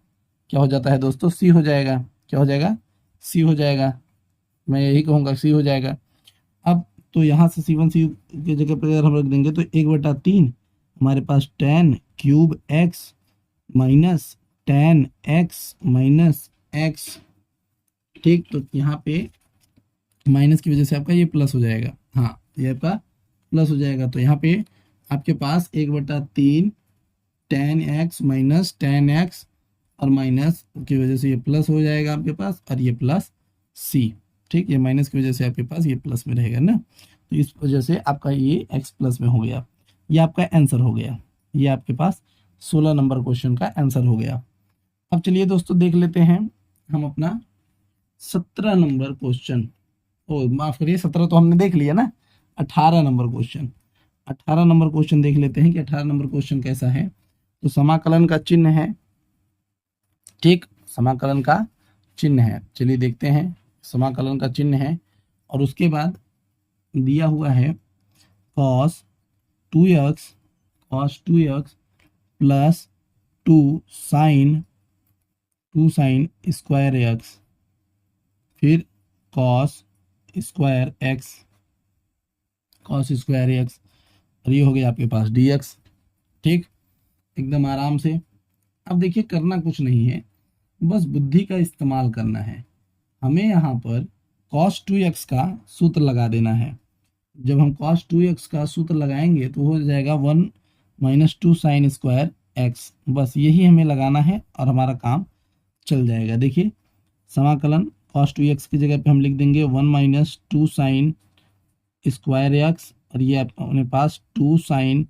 क्या हो जाता है दोस्तों, C हो जाएगा। क्या हो जाएगा, C हो जाएगा, मैं यही कहूँगा C हो जाएगा। अब तो यहाँ से C1 C की जगह पर अगर हम रख देंगे तो 1/3 हमारे पास tan cube x minus tan x minus x। ठीक, तो यहाँ पे माइनस की वजह से आपका ये प्लस हो जाएगा, हाँ ये आपका प्लस हो जाएगा। तो यहाँ पे आपके पास 1/3 tan x minus tan x, और माइनस की वजह से ये प्लस हो जाएगा आपके पास, और ये प्लस c। ठीक, ये माइनस की वजह से आपके पास ये प्लस में रहेगा ना, तो इस वजह से आपका ये x प्लस में हो गया। ये आपका आंसर हो गया। ये आपके पास 16 नंबर क्वेश्चन का आंसर हो गया। अब चलिए दोस्तों देख लेते हैं हम अपना 17 नंबर क्वेश्चन। ओ माफ करिए, 17 तो हमने देख लिया ना। 18 नंबर क्वेश्चन, 18 नंबर क्वेश्चन देख लेते हैं कि 18 नंबर क्वेश्चन कैसा है। तो समाकलन का चिन्ह है, ठीक, समाकलन का चिन्ह है। चलिए देखते हैं, समाकलन का चिन्ह है और उसके बाद दिया हुआ है cos 2x cos 2x plus 2 sine 2 sine square x, फिर cos square x cos square x, और ये हो गया आपके पास dx। ठीक, एकदम आराम से। अब देखिए करना कुछ नहीं है, बस बुद्धि का इस्तेमाल करना है। हमें यहाँ पर cos 2x का सूत्र लगा देना है। जब हम cos 2x का सूत्र लगाएंगे तो हो जाएगा 1 माइनस 2 साइन स्क्वायर एक्स। बस यही हमें लगाना है और हमारा काम चल जाएगा। देखिए समाकलन cos 2x की जगह पे हम लिख देंगे 1 माइनस 2 साइन स्क्वायर एक्स, और ये अपने पास 2 साइन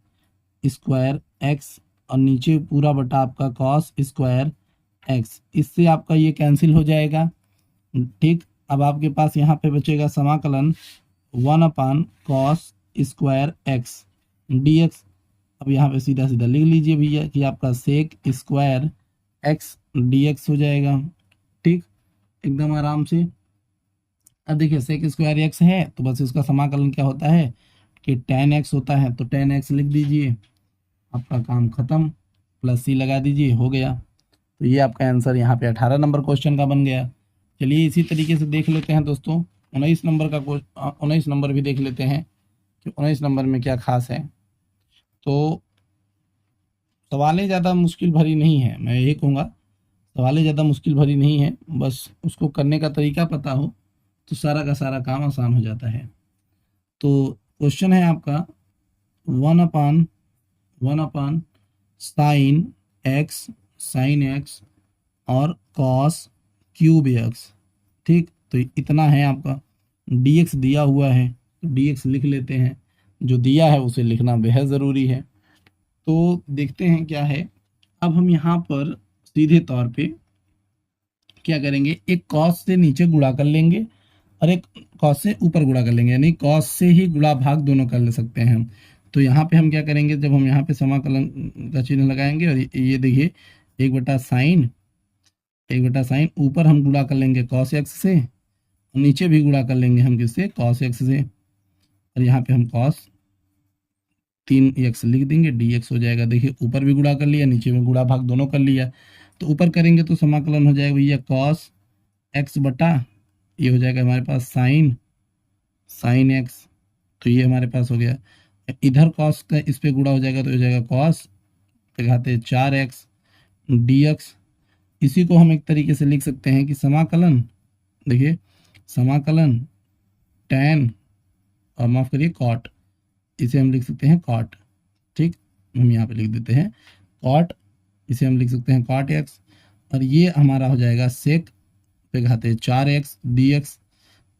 स्क्वायर एक्स, और नीचे पूरा बटा आपका cos स्क्वायर एक्स। इससे आपका ये कैंसिल हो जाएगा। ठीक, अब आपके पास यहाँ पे बचेगा समाकलन 1 अपान कॉस स्क्वायर एक्स dx। अब यहाँ पे सीधा सीधा लिख लीजिए भैया कि आपका सेक स्क्वायर एक्स dx हो जाएगा। ठीक, एकदम आराम से। अब देखिए सेक स्क्वायर एक्स है तो बस इसका समाकलन क्या होता है कि tan x होता है, तो tan x लिख दीजिए, आपका काम खत्म, प्लस सी लगा दीजिए, हो गया। तो ये आपका आंसर यहाँ पे 18 नंबर क्वेश्चन का बन गया। चलिए इसी तरीके से देख लेते हैं दोस्तों 19 नंबर का 19 नंबर भी देख लेते हैं कि 19 नंबर में क्या खास है। तो सवालें ज़्यादा मुश्किल भरी नहीं है, मैं यही कहूँगा, सवालें ज़्यादा मुश्किल भरी नहीं है, बस उसको करने का तरीका पता हो तो सारा का सारा काम आसान हो जाता है। तो क्वेश्चन है आपका 1 अपान साइन एक्स और कॉस क्यूब एक्स। ठीक, तो इतना है आपका। dx दिया हुआ है तो dx लिख लेते हैं, जो दिया है उसे लिखना बेहद ज़रूरी है। तो देखते हैं क्या है। अब हम यहाँ पर सीधे तौर पे क्या करेंगे, एक कॉस से नीचे गुणा कर लेंगे और एक कॉस से ऊपर गुणा कर लेंगे, यानी कॉस से ही गुणा भाग दोनों कर ले सकते हैं हम। तो यहाँ पे हम क्या करेंगे, जब हम यहाँ पे समाकलन का चिन्ह लगाएंगे और ये देखिए 1 बटा साइन ऊपर हम गुणा कर लेंगे कॉस एक्स से, नीचे भी गुणा कर लेंगे हम किससे, कॉस एक्स से, और यहाँ पे हम कॉस 3x लिख देंगे, dx हो जाएगा। देखिए ऊपर भी गुणा कर लिया, नीचे में गुणा भाग दोनों कर लिया। तो ऊपर करेंगे तो समाकलन हो जाएगा भैया कॉस एक्स बटा, ये हो जाएगा हमारे पास साइन एक्स, तो ये हमारे पास हो गया। इधर कॉस का इस पे गुणा हो जाएगा तो हो जाएगा कॉस पे घाते 4x dx। इसी को हम एक तरीके से लिख सकते हैं कि समाकलन, देखिए समाकलन tan, और माफ करिए कॉट, इसे हम लिख सकते हैं कॉट। ठीक, हम यहाँ पे लिख देते हैं कॉट, इसे हम लिख सकते हैं कॉट एक्स, और ये हमारा हो जाएगा सेक पे घाते 4x dx।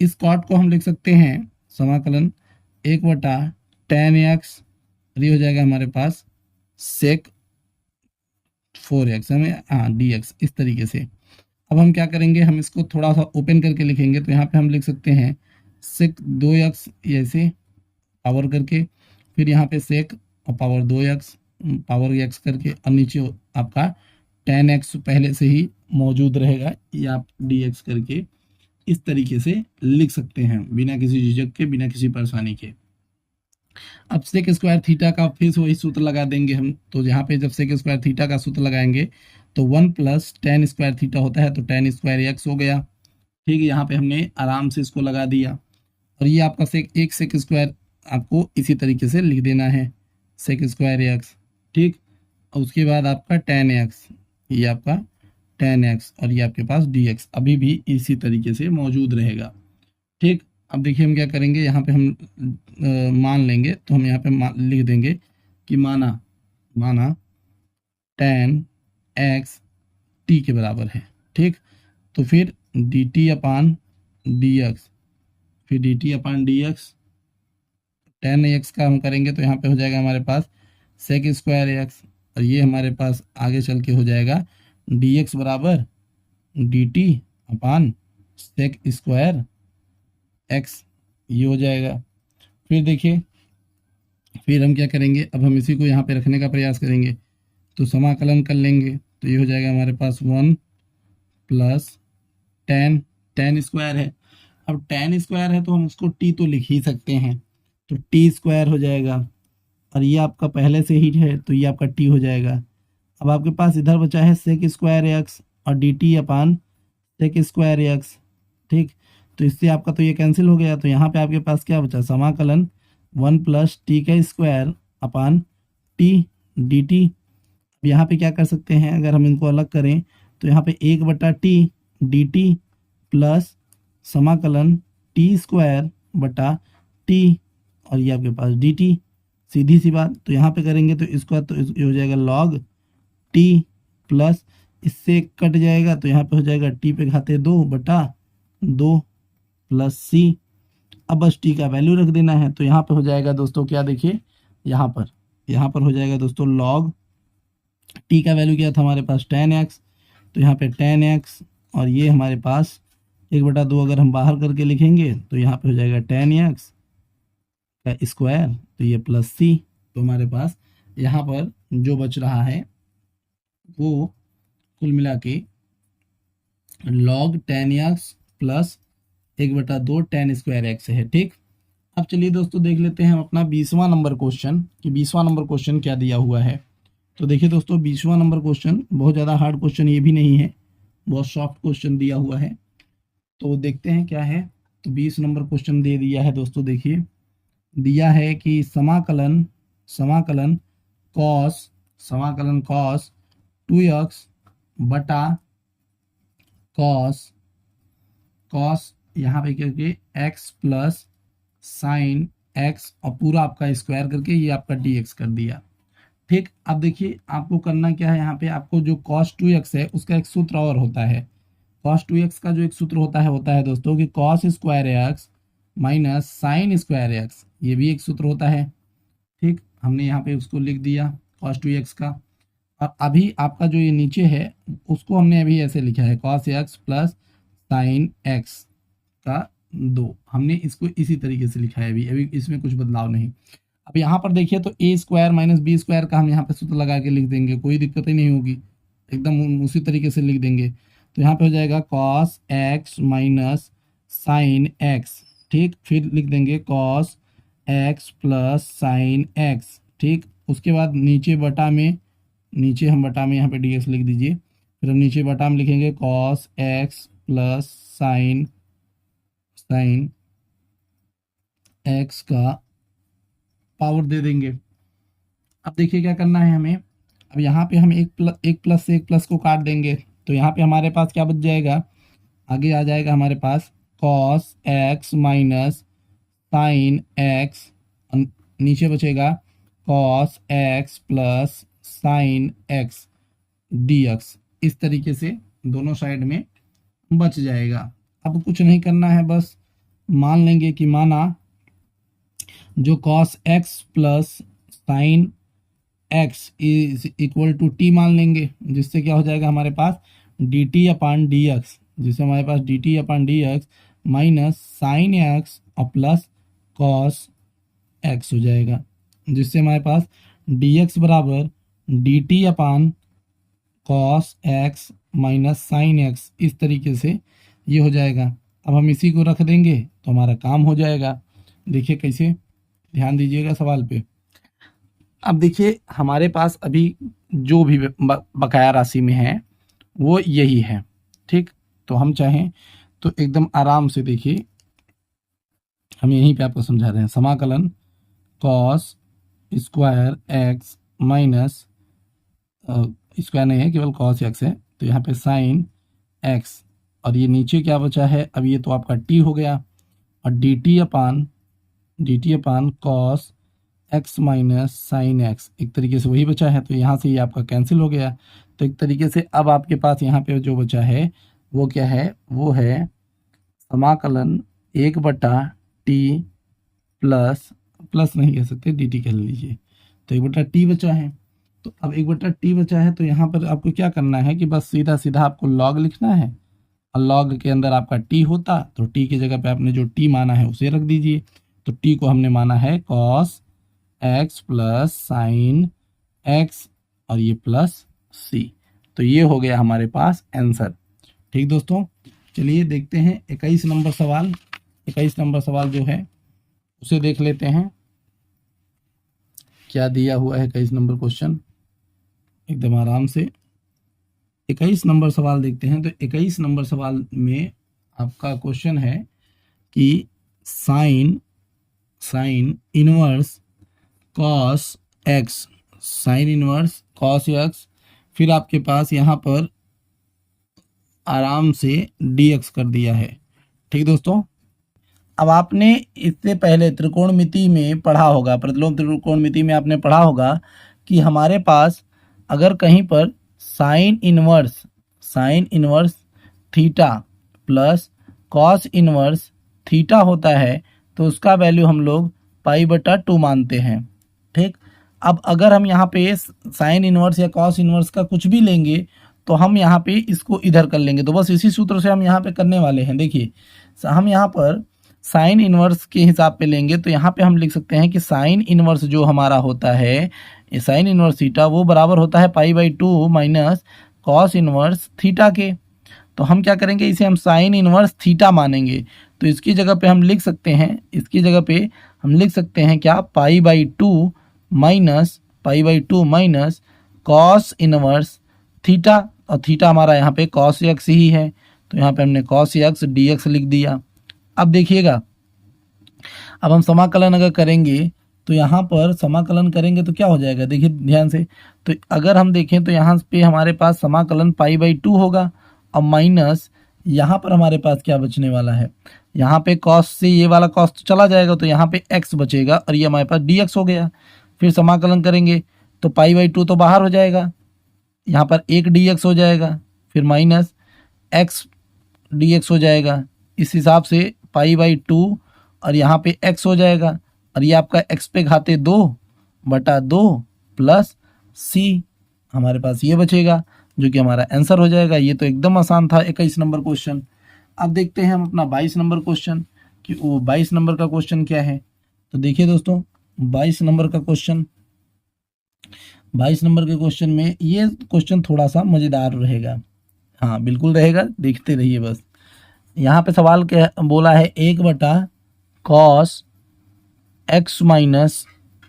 इस कॉट को हम लिख सकते हैं समाकलन 1/tan x, और ये हो जाएगा हमारे पास सेक 4x, हमें हाँ dx, इस तरीके से। अब हम क्या करेंगे, हम इसको थोड़ा सा ओपन करके लिखेंगे, तो यहाँ पे हम लिख सकते हैं सेक 2x ऐसे पावर करके, फिर यहाँ पे सेक और पावर 2x पावर x करके, और नीचे आपका tan x पहले से ही मौजूद रहेगा, ये आप dx करके इस तरीके से लिख सकते हैं बिना किसी झिझक के, बिना किसी परेशानी के। अब सेक स्क्वायर थीटा का फिर से वही सूत्र लगा देंगे हम। तो यहाँ पे जब सेक स्क्वायर थीटा का सूत्र लगाएंगे तो 1 प्लस tan स्क्वायर थीटा होता है, तो tan स्क्वायर एक्स हो गया। ठीक है, यहाँ पे हमने आराम से इसको लगा दिया, और ये आपका एक सेक स्क्वायर आपको इसी तरीके से लिख देना है, सेक स्क्वायर एक्स। ठीक, और उसके बाद आपका tan एक्स, ये आपका tan एक्स, और ये आपके पास dx अभी भी इसी तरीके से मौजूद रहेगा। ठीक, अब देखिए हम क्या करेंगे, यहाँ पे हम मान लेंगे, तो हम यहाँ पे लिख देंगे कि माना tan x t के बराबर है। ठीक, तो फिर dt अपान dx, फिर dt अपान dx टेन एक्स का हम करेंगे तो यहाँ पे हो जाएगा हमारे पास सेक स्क्वायर एक्स, और ये हमारे पास आगे चल के हो जाएगा डी एक्स बराबर d t upon sec square x, ये हो जाएगा। फिर देखिए, फिर हम क्या करेंगे, अब हम इसी को यहाँ पे रखने का प्रयास करेंगे, तो समाकलन कर लेंगे, तो ये हो जाएगा हमारे पास 1 प्लस टेन, टेन स्क्वायर है, अब टेन स्क्वायर है तो हम उसको टी तो लिख ही सकते हैं, तो टी स्क्वायर हो जाएगा, और ये आपका पहले से ही है तो ये आपका टी हो जाएगा। अब आपके पास इधर बचा है सेक स्क्वायर एक्स और D t upon sec square x, ठीक, तो इससे आपका तो ये कैंसिल हो गया, तो यहाँ पे आपके पास क्या बचा, समाकलन 1 प्लस टी का square upon T D T. यहाँ पे क्या कर सकते हैं, अगर हम इनको अलग करें तो यहाँ पे 1/टी डी टी प्लस समाकलन टी स्क्वायर बटा टी, और ये आपके पास डी टी, सीधी सी बात। तो यहाँ पे करेंगे तो इसका तो ये हो जाएगा लॉग टी प्लस इससे कट जाएगा, तो यहाँ पे हो जाएगा टी पे घाते 2/2 प्लस सी। अब बस टी का वैल्यू रख देना है, तो यहाँ पे हो जाएगा दोस्तों क्या, देखिए यहाँ पर हो जाएगा दोस्तों लॉग टी का वैल्यू क्या था हमारे पास 10x, तो यहाँ पे 10x, और ये हमारे पास 1/2 अगर हम बाहर करके लिखेंगे तो यहाँ पे हो जाएगा 10x का स्क्वायर, तो ये प्लस सी। तो हमारे पास यहाँ पर जो बच रहा है वो कुल मिला के log 10x plus 1/2 10 square x है, ठीक। अब चलिए दोस्तों देख लेते हैं हम अपना 20वां नंबर क्वेश्चन कि 20वां नंबर क्वेश्चन क्या दिया हुआ है। तो देखिए दोस्तों 20वां नंबर क्वेश्चन बहुत ज़्यादा हार्ड क्वेश्चन ये भी नहीं है, बहुत सॉफ्ट क्वेश्चन दिया हुआ है, तो देखते हैं क्या है। तो 20 नंबर क्वेश्चन दे दिया है दोस्तों, देखिए दिया है कि समाकलन समाकलन कॉस 2x बटा कॉस यहाँ पे करके x प्लस साइन x और पूरा आपका स्क्वायर करके ये आपका dx कर दिया, ठीक। अब देखिए आपको करना क्या है, यहाँ पे आपको जो cos 2x है उसका एक सूत्र और होता है, cos 2x का जो एक सूत्र होता है दोस्तों कि cos square x minus sign square x, ये भी एक सूत्र होता है, ठीक। हमने यहाँ पे उसको लिख दिया cos 2x का, और अभी आपका जो ये नीचे है उसको हमने अभी ऐसे लिखा है cos x plus sine x का 2, हमने इसको इसी तरीके से लिखा है अभी इसमें कुछ बदलाव नहीं। अब यहाँ पर देखिए तो ए स्क्वायर माइनस बी स्क्वायर का हम यहाँ पे सूत्र लगा के लिख देंगे, कोई दिक्कत ही नहीं होगी, एकदम उसी तरीके से लिख देंगे। तो यहाँ पे हो जाएगा cos x minus sine x, ठीक, फिर लिख देंगे cos x plus sine x, ठीक। उसके बाद नीचे हम बटा में यहाँ पे डी एक्स लिख दीजिए, फिर हम नीचे बटा में लिखेंगे cos x plus sine x का पावर दे देंगे। अब देखिए क्या करना है हमें, अब यहाँ पे हम एक प्लस से एक प्लस को काट देंगे, तो यहाँ पे हमारे पास क्या बच जाएगा, आगे आ जाएगा हमारे पास cos x minus sine x, नीचे बचेगा cos x plus sine x d x, इस तरीके से दोनों साइड में बच जाएगा। अब कुछ नहीं करना है, बस मान लेंगे कि माना जो cos x plus sine x is equal to T मान लेंगे, जिससे क्या हो जाएगा हमारे पास d t upon d x, जिससे हमारे पास d t upon d x minus sine x और प्लस कॉस एक्स हो जाएगा, जिससे हमारे पास डी एक्स बराबर d t upon cos x minus sine x, इस तरीके से ये हो जाएगा। अब हम इसी को रख देंगे तो हमारा काम हो जाएगा। देखिए कैसे, ध्यान दीजिएगा सवाल पे। अब देखिए हमारे पास अभी जो भी बकाया राशि में है वो यही है, ठीक। तो हम चाहें तो एकदम आराम से देखिए, हम यहीं पे आपको समझा रहे हैं, समाकलन cos square x minus square नहीं है, केवल कॉस एक्स है, तो यहाँ पे साइन एक्स, और ये नीचे क्या बचा है, अब ये तो आपका टी हो गया, और D t upon cos x minus sine x, एक तरीके से वही बचा है, तो यहाँ से ये आपका कैंसिल हो गया। तो एक तरीके से अब आपके पास यहाँ पे जो बचा है वो क्या है, वो है समाकलन 1/t प्लस प्लस नहीं कह सकते, dt कह लीजिए। तो 1/t बचा है। तो अब 1/t बचा है तो यहाँ पर आपको क्या करना है कि बस सीधा सीधा आपको log लिखना है, और log के अंदर आपका t होता तो t की जगह पे आपने जो t माना है उसे रख दीजिए। तो t को हमने माना है cos x plus sine x, और ये प्लस c। तो ये हो गया हमारे पास आंसर। ठीक दोस्तों, चलिए देखते हैं 21 नंबर सवाल। 21 नंबर सवाल जो है उसे देख लेते हैं, क्या दिया हुआ है 21 नंबर क्वेश्चन, एकदम आराम से 21 नंबर सवाल देखते हैं। तो 21 नंबर सवाल में आपका क्वेश्चन है कि sine inverse cos x, sine inverse cos x, फिर आपके पास यहाँ पर आराम से dx कर दिया है। ठीक दोस्तों, अब आपने इससे पहले त्रिकोणमिति में पढ़ा होगा, प्रतिलोम त्रिकोणमिति में आपने पढ़ा होगा कि हमारे पास अगर कहीं पर sine inverse theta plus cos inverse theta होता है तो उसका वैल्यू हम लोग π/2 मानते हैं। ठीक, अब अगर हम यहाँ पे साइन इनवर्स या कॉस इनवर्स का कुछ भी लेंगे तो हम यहाँ पे इसको इधर कर लेंगे। तो बस इसी सूत्र से हम यहाँ पे करने वाले हैं। देखिए, हम यहाँ पर साइन इनवर्स के हिसाब पे लेंगे तो यहाँ पे हम लिख सकते हैं कि साइन इनवर्स जो हमारा होता है, साइन इनवर्स थीटा, वो बराबर होता है π/2 माइनस कॉस इनवर्स थीटा के। तो हम क्या करेंगे, इसे हम साइन इनवर्स थीटा मानेंगे। तो इसकी जगह पे हम लिख सकते हैं, क्या, π/2 माइनस कॉस इनवर्स थीटा, और थीटा हमारा यहाँ पे कॉस एक्स ही है, तो यहाँ पे हमने कॉस एक्स dx लिख दिया। अब देखिएगा, अब हम समाकलन अगर करेंगे तो यहाँ पर समाकलन करेंगे तो क्या हो जाएगा, देखिए ध्यान से। तो अगर हम देखें तो यहाँ पे हमारे पास समाकलन π/2 होगा, और माइनस यहाँ पर हमारे पास क्या बचने वाला है, यहाँ पे कॉस से ये वाला कॉस तो चला जाएगा, तो यहाँ पे x बचेगा, और ये हमारे पास dx हो गया। फिर समाकलन करेंगे तो π/2 तो बाहर हो जाएगा, यहाँ पर 1 dx हो जाएगा, फिर माइनस x dx हो जाएगा। इस हिसाब से π/2 और यहाँ पे x हो जाएगा, और ये आपका x पे घाते 2/2 प्लस c, हमारे पास ये बचेगा जो कि हमारा आंसर हो जाएगा। ये तो एकदम आसान था 21 नंबर क्वेश्चन। अब देखते हैं हम अपना 22 नंबर क्वेश्चन कि वो 22 नंबर का क्वेश्चन क्या है। तो देखिए दोस्तों, 22 नंबर के क्वेश्चन में ये क्वेश्चन थोड़ा सा मज़ेदार रहेगा। हाँ बिल्कुल रहेगा, देखते रहिए बस। यहाँ पे सवाल क्या बोला है, 1/cos x माइनस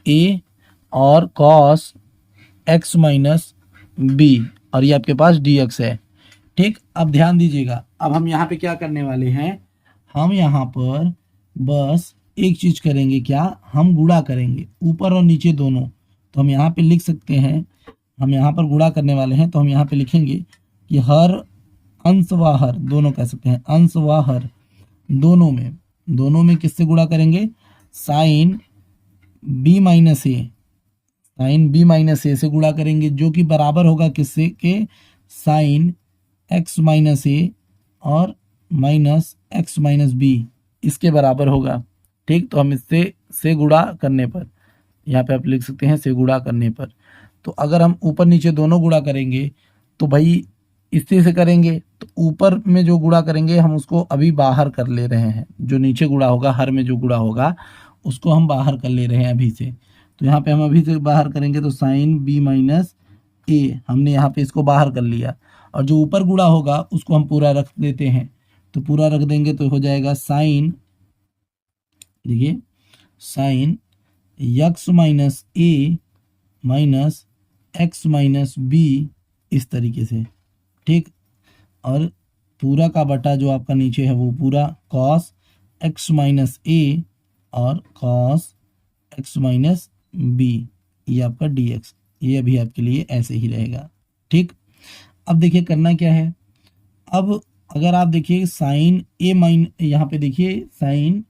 a और cos x माइनस b, और ये आपके पास dx है। ठीक, अब ध्यान दीजिएगा, अब हम यहाँ पे क्या करने वाले हैं, हम यहाँ पर बस एक चीज करेंगे, क्या, हम गुणा करेंगे ऊपर और नीचे दोनों। तो हम यहाँ पे लिख सकते हैं, हम यहाँ पर गुणा करने वाले हैं, तो हम यहाँ पे लिखेंगे कि हर अंश व हर, दोनों कह सकते हैं, अंश व हर दोनों में किससे गुणा करेंगे, साइन b माइनस ए से गुणा करेंगे, जो कि बराबर होगा किससे के, साइन x माइनस ए और माइनस x माइनस बी, इसके बराबर होगा। ठीक, तो हम इससे से गुणा करने पर, यहाँ पे आप लिख सकते हैं से गुणा करने पर। तो अगर हम ऊपर नीचे दोनों गुणा करेंगे तो भाई इससे से करेंगे, तो ऊपर में जो गुणा करेंगे हम उसको अभी बाहर कर ले रहे हैं, जो नीचे गुणा होगा, हर में जो गुणा होगा उसको हम बाहर कर ले रहे हैं अभी से। तो यहाँ पे हम अभी से बाहर करेंगे तो साइन b माइनस ए, हमने यहाँ पे इसको बाहर कर लिया, और जो ऊपर गुणा होगा उसको हम पूरा रख देते हैं। तो पूरा रख देंगे तो हो जाएगा साइन, देखिए, साइन x माइनस ए माइनस एक्स माइनस बी, इस तरीके से। ठीक, और पूरा का बटा जो आपका नीचे है वो पूरा cos x माइनस ए और cos x माइनस बी, ये आपका dx, ये अभी आपके लिए ऐसे ही रहेगा। ठीक, अब देखिए करना क्या है, अब अगर आप देखिए साइन ए माइन, यहाँ पे देखिए साइन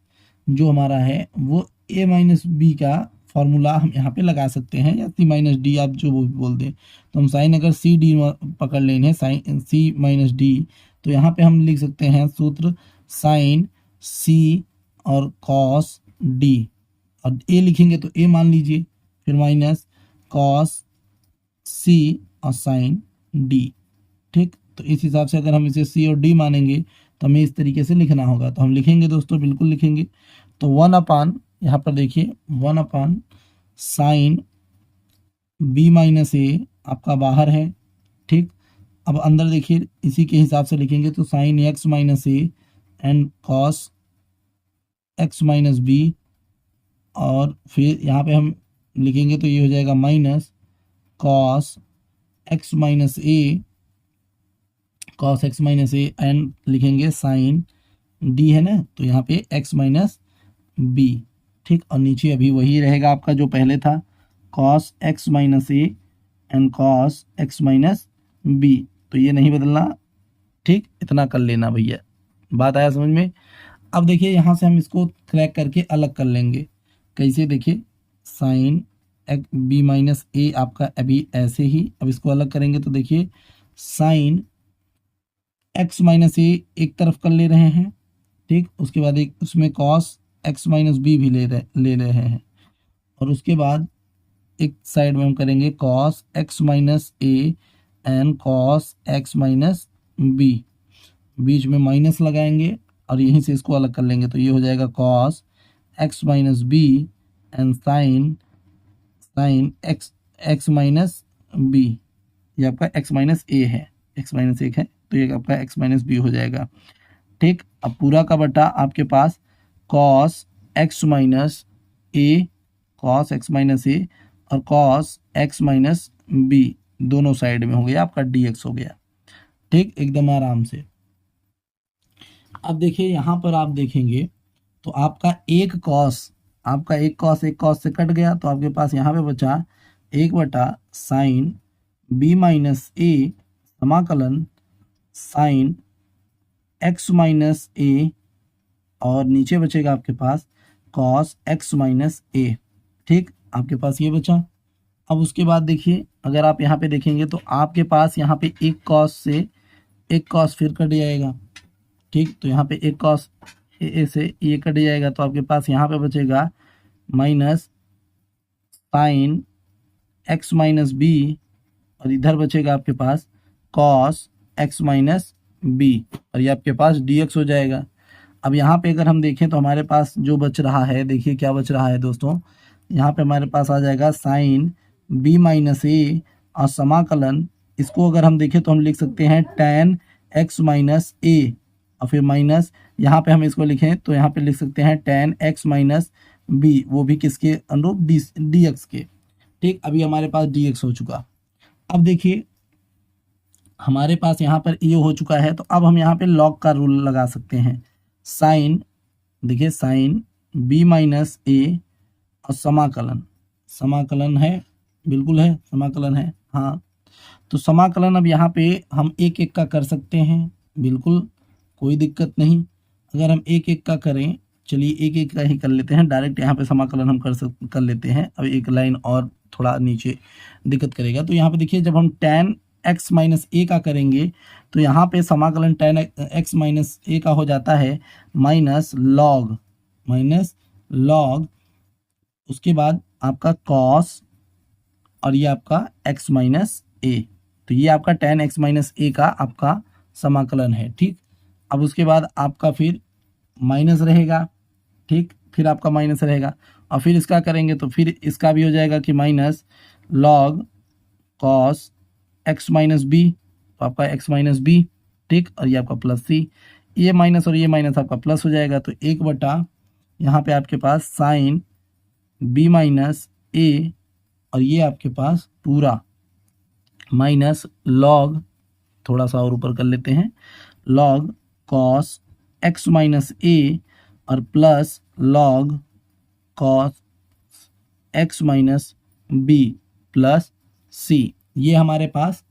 जो हमारा है वो a माइनस बी का फॉर्मूला हम यहाँ पे लगा सकते हैं, या c माइनस डी, आप जो वो भी बोल दें। तो हम साइन अगर सी डी पकड़ लेंगे, साइन c माइनस डी, तो यहाँ पे हम लिख सकते हैं सूत्र साइन c और cos d, और ए लिखेंगे तो ए मान लीजिए, फिर माइनस कॉस सी और साइन डी। ठीक, तो इस हिसाब से अगर हम इसे सी और डी मानेंगे तो हमें इस तरीके से लिखना होगा। तो हम लिखेंगे दोस्तों, बिल्कुल लिखेंगे। तो 1 यहाँ पर देखिए 1 साइन बी माइनस ए आपका बाहर है। ठीक, अब अंदर देखिए इसी के हिसाब से लिखेंगे तो sine x minus a and cos x minus B, और फिर यहाँ पे हम लिखेंगे तो ये हो जाएगा minus cos x minus A, cos x minus a and लिखेंगे साइन डी है ना, तो यहाँ पे एक्स माइनस बी। ठीक, और नीचे अभी वही रहेगा आपका जो पहले था, cos x minus a and cos x minus b, तो ये नहीं बदलना। ठीक, इतना कर लेना भैया, बात आया समझ में। अब देखिए यहाँ से हम इसको क्रैक करके अलग कर लेंगे। कैसे, देखिए साइन बी माइनस ए आपका अभी ऐसे ही, अब इसको अलग करेंगे तो देखिए साइन एक्स माइनस ए एक तरफ कर ले रहे हैं। ठीक, उसके बाद एक उसमें कॉस एक्स माइनस बी भी ले रहे हैं, और उसके बाद एक साइड में हम करेंगे cos x minus a and cos x minus b, बीच में माइनस लगाएंगे और यहीं से इसको अलग कर लेंगे तो ये हो जाएगा cos x minus b and sine x minus b. ये आपका एक्स माइनस ए है, एक्स माइनस एक है, तो ये आपका एक्स माइनस बी हो जाएगा। ठीक, अब पूरा का बटा आपके पास cos x minus A, cos x minus a और कॉस एक्स माइनस बी दोनों साइड में हो गया आपका dx हो गया। ठीक, एकदम आराम से। अब देखिए यहाँ पर आप देखेंगे तो आपका एक कॉस से कट गया, तो आपके पास यहाँ पे बचा 1/साइन बी माइनस ए समाकलन साइन एक्स माइनस ए, और नीचे बचेगा आपके पास कॉस एक्स माइनस ए। ठीक, आपके पास ये बचा। अब उसके बाद देखिए अगर आप यहाँ पे देखेंगे तो आपके पास यहाँ पे एक कॉस से एक कॉस फिर कट जाएगा। ठीक, तो यहाँ पे एक कॉस ए से ये कट जाएगा, तो आपके पास यहाँ पे बचेगा minus sine x minus B, और इधर बचेगा आपके पास कॉस एक्स माइनस बी, और ये आपके पास dx हो जाएगा। अब यहाँ पे अगर हम देखें तो हमारे पास जो बच रहा है, देखिए क्या बच रहा है दोस्तों, यहाँ पे हमारे पास आ जाएगा साइन बी माइनस ए और समाकलन, इसको अगर हम देखें तो हम लिख सकते हैं tan एक्स माइनस ए, और फिर माइनस यहाँ पे हम इसको लिखें तो यहाँ पे लिख सकते हैं tan एक्स माइनस बी, वो भी किसके अनुरूप, dx के। ठीक, अभी हमारे पास dx हो चुका। अब देखिए हमारे पास यहाँ पर ये हो चुका है, तो अब हम यहाँ पे लॉग का रूल लगा सकते हैं। साइन, देखिए साइन बी माइनस ए और समाकलन है, बिल्कुल है, समाकलन है, हाँ। तो समाकलन अब यहाँ पे हम एक एक का कर सकते हैं, बिल्कुल कोई दिक्कत नहीं। अगर हम एक एक का करें, चलिए एक एक का ही कर लेते हैं, डायरेक्ट यहाँ पे समाकलन हम कर लेते हैं। अब एक लाइन और थोड़ा नीचे दिक्कत करेगा, तो यहाँ पे देखिए जब हम tan एक्स माइनस ए का करेंगे तो यहाँ पे समाकलन tan एक्स माइनस ए का हो जाता है माइनस लॉग, उसके बाद आपका कॉस और ये आपका एक्स माइनस ए, तो ये आपका tan एक्स माइनस ए का आपका समाकलन है। ठीक, अब उसके बाद आपका फिर माइनस रहेगा। ठीक, फिर आपका माइनस रहेगा, और फिर इसका करेंगे तो फिर इसका भी हो जाएगा कि minus log cos x minus b, तो आपका एक्स माइनस बी। ठीक, और ये आपका प्लस सी, ये माइनस और ये माइनस आपका प्लस हो जाएगा, तो 1/, यहाँ पे आपके पास साइन बी माइनस ए, और ये आपके पास पूरा माइनस लॉग, थोड़ा सा और ऊपर कर लेते हैं, log cos x minus a और plus log cos x minus b plus c, ये हमारे पास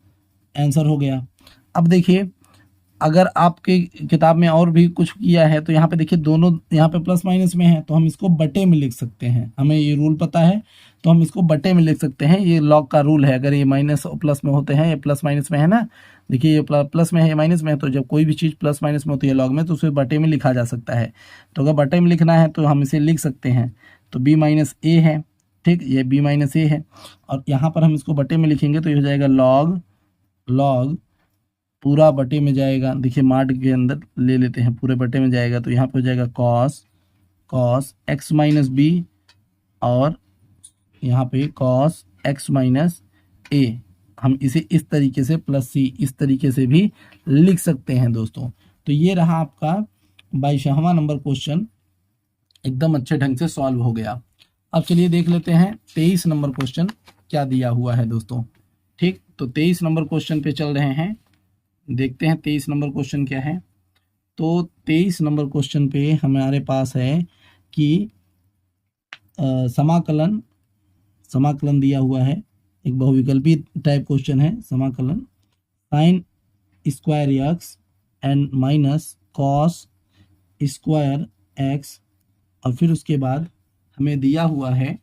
आंसर हो गया। अब देखिए अगर आपके किताब में और भी कुछ किया है तो यहाँ पे देखिए दोनों यहाँ पे प्लस माइनस में है, तो हम इसको बटे में लिख सकते हैं, हमें ये रूल पता है तो हम इसको बटे में लिख सकते हैं। ये लॉग का रूल है, अगर ये माइनस और प्लस में होते हैं, ये प्लस माइनस में है ना, देखिए ये प्लस में है, ये माइनस में है, तो जब कोई भी चीज़ प्लस माइनस में होती है लॉग में तो उसे बटे में लिखा जा सकता है। तो अगर बटे में लिखना है तो हम इसे लिख सकते हैं तो b माइनस ए है, ठीक, ये b माइनस ए है। और यहाँ पर हम इसको बटे में लिखेंगे तो ये हो जाएगा लॉग पूरा बटे में जाएगा, देखिए मार्ट के अंदर ले लेते हैं, पूरे बटे में जाएगा तो यहाँ पे हो जाएगा कॉस एक्स माइनस बी, और यहाँ पे कॉस एक्स माइनस ए। हम इसे इस तरीके से प्लस सी इस तरीके से भी लिख सकते हैं दोस्तों। तो ये रहा आपका 22वां नंबर क्वेश्चन, एकदम अच्छे ढंग से सॉल्व हो गया। अब चलिए देख लेते हैं 23 नंबर क्वेश्चन क्या दिया हुआ है दोस्तों। ठीक, तो 23 नंबर क्वेश्चन पे चल रहे हैं, देखते हैं 23 नंबर क्वेश्चन क्या है। तो 23 नंबर क्वेश्चन पे हमारे पास है कि समाकलन दिया हुआ है, एक बहुविकल्पी टाइप क्वेश्चन है। समाकलन sign square x and minus cos square x, और फिर उसके बाद हमें दिया हुआ है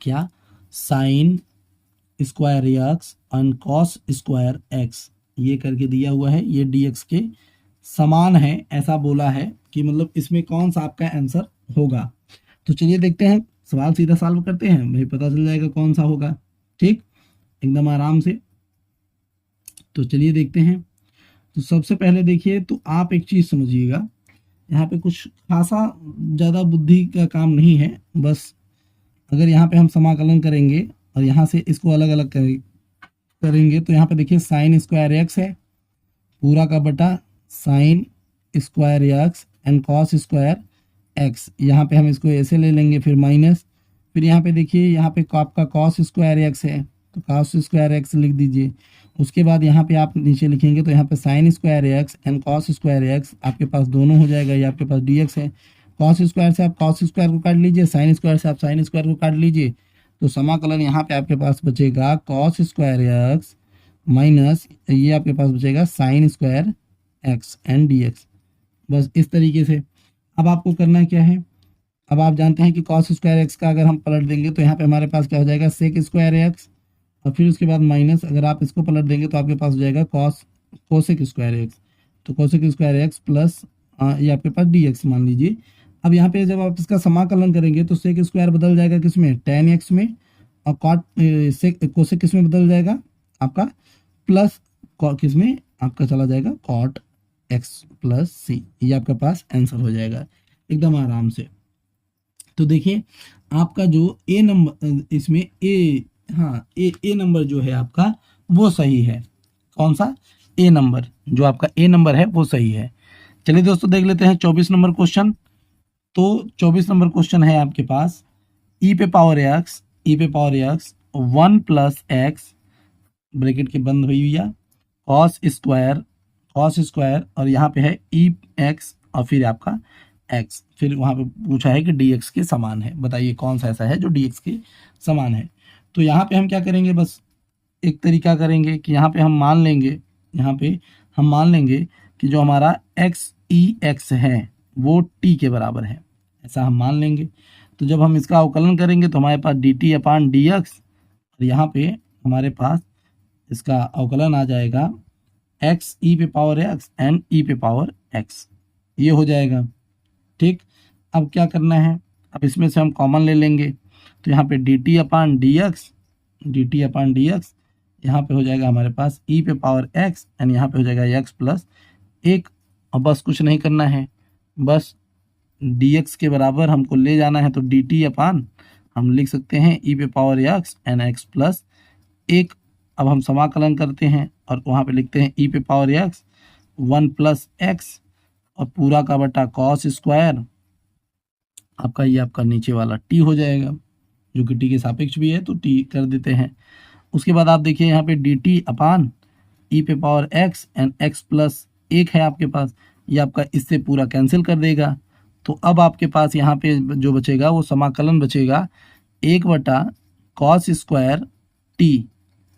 क्या, sign square x and cos square x, ये करके दिया हुआ है, ये dx के समान है, ऐसा बोला है कि मतलब इसमें कौन सा आपका आंसर होगा। तो चलिए देखते हैं, सवाल सीधा सॉल्व करते हैं, भाई पता चल जाएगा कौन सा होगा। ठीक, एकदम आराम से। तो चलिए देखते हैं। तो सबसे पहले देखिए, तो आप एक चीज़ समझिएगा, यहाँ पे कुछ खासा ज़्यादा बुद्धि का काम नहीं है, बस अगर यहाँ पे हम समाकलन करेंगे और यहाँ से इसको अलग अलग करेंगे तो यहाँ पे देखिए साइन स्क्वायर एक्स है पूरा का बटा sign square x and cos square x, यहाँ पे हम इसको ऐसे ले लेंगे, फिर माइनस, फिर यहाँ पे देखिए यहाँ पे आपका कॉस स्क्वायर एक्स है तो कॉस स्क्वायर एक्स लिख दीजिए। उसके बाद यहाँ पे आप नीचे लिखेंगे तो यहाँ पे sign square x and cos square x आपके पास दोनों हो जाएगा, ये आपके पास dx है। कॉस स्क्वायर से आप कॉस स्क्वायर को काट लीजिए, साइन स्क्वायर से आप साइन स्क्वायर को काट लीजिए, तो समाकलन यहाँ पे आपके पास बचेगा कॉस स्क्वायर एक्स माइनस ये आपके पास बचेगा sign square x and dx, बस इस तरीके से। अब आपको करना क्या है, अब आप जानते हैं कि कॉस स्क्वायर एक्स का अगर हम पलट देंगे तो यहाँ पे हमारे पास क्या हो जाएगा, सेक स्क्वायर एक्स, और फिर उसके बाद माइनस अगर आप इसको पलट देंगे तो आपके पास हो जाएगा कोसेक स्क्वायर एक्स, तो कोसेक स्क्वायर एक्स प्लस ये आपके पास dx मान लीजिए। अब यहाँ पे जब आप इसका समाकलन करेंगे तो सेक स्क्वायर बदल जाएगा किस में, tan x में, और कोसेक किस में बदल जाएगा आपका, प्लस किस में आपका चला जाएगा कॉट x प्लस सी, ये आपके पास आंसर हो जाएगा एकदम आराम से। तो देखिए आपका जो ए नंबर इसमें ए नंबर जो है आपका वो सही है, कौन सा, ए नंबर, जो आपका ए नंबर है वो सही है। चलिए दोस्तों देख लेते हैं 24 नंबर क्वेश्चन। तो 24 नंबर क्वेश्चन है आपके पास ई पे power x 1 plus x bracket के बंद हुई हुई कॉस स्क्वायर और यहाँ पे है ई एक्स और फिर आपका एक्स, फिर वहाँ पे पूछा है कि dx के समान है, बताइए कौन सा ऐसा है जो dx के समान है। तो यहाँ पे हम क्या करेंगे, बस एक तरीका करेंगे कि यहाँ पे हम मान लेंगे कि जो हमारा x है वो t के बराबर है, ऐसा हम मान लेंगे। तो जब हम इसका अवकलन करेंगे तो हमारे पास dt अपान dx, और यहाँ पे हमारे पास इसका अवकलन आ जाएगा x e पे पावर x एंड e पे पावर x, ये हो जाएगा। ठीक, अब क्या करना है, अब इसमें से हम कॉमन ले लेंगे तो यहाँ पे dt अपान dx यहाँ पे हो जाएगा हमारे पास e पे पावर x एंड यहाँ पे हो जाएगा x प्लस 1, और बस कुछ नहीं करना है, बस dx के बराबर हमको ले जाना है, तो dt अपान हम लिख सकते हैं e पे power x and x plus 1। अब हम समाकलन करते हैं और वहाँ पे लिखते हैं e पे पावर x 1 प्लस x और पूरा का बटा कॉस स्क्वायर आपका, ये आपका नीचे वाला t हो जाएगा, जो कि t के सापेक्ष भी है तो t कर देते हैं। उसके बाद आप देखिए यहाँ पे dt अपान e पे power x and x plus 1 है आपके पास, ये आपका इससे पूरा कैंसिल कर देगा। तो अब आपके पास यहाँ पे जो बचेगा वो समाकलन बचेगा 1 बटा कॉस स्क्वायर t,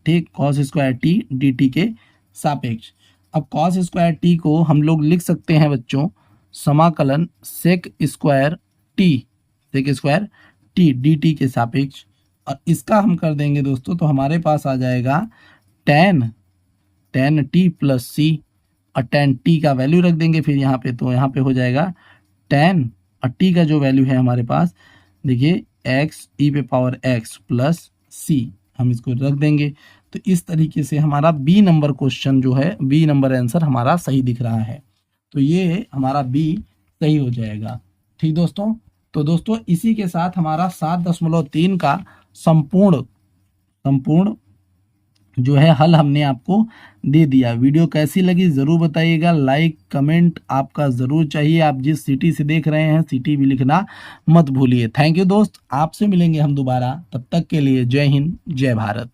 ठीक, कॉस स्क्वायर t dt के सापेक्ष। अब कॉस स्क्वायर t को हम लोग लिख सकते हैं बच्चों समाकलन सेक स्क्वायर t dt के सापेक्ष, और इसका हम कर देंगे दोस्तों तो हमारे पास आ जाएगा tan t प्लस c, और tan t का वैल्यू रख देंगे फिर यहाँ पे, तो यहाँ पे हो जाएगा tan और t का जो वैल्यू है हमारे पास देखिए एक्स ई पे पावर एक्स प्लस सी, हम इसको रख देंगे। तो इस तरीके से हमारा बी नंबर क्वेश्चन जो है, बी नंबर आंसर हमारा सही दिख रहा है। तो ये हमारा बी सही हो जाएगा। ठीक दोस्तों, तो दोस्तों इसी के साथ हमारा 7.3 का संपूर्ण जो है हल हमने आपको दे दिया। वीडियो कैसी लगी ज़रूर बताइएगा, लाइक कमेंट आपका ज़रूर चाहिए। आप जिस सिटी से देख रहे हैं सिटी भी लिखना मत भूलिए। थैंक यू दोस्त, आपसे मिलेंगे हम दोबारा, तब तक के लिए जय हिंद जय भारत।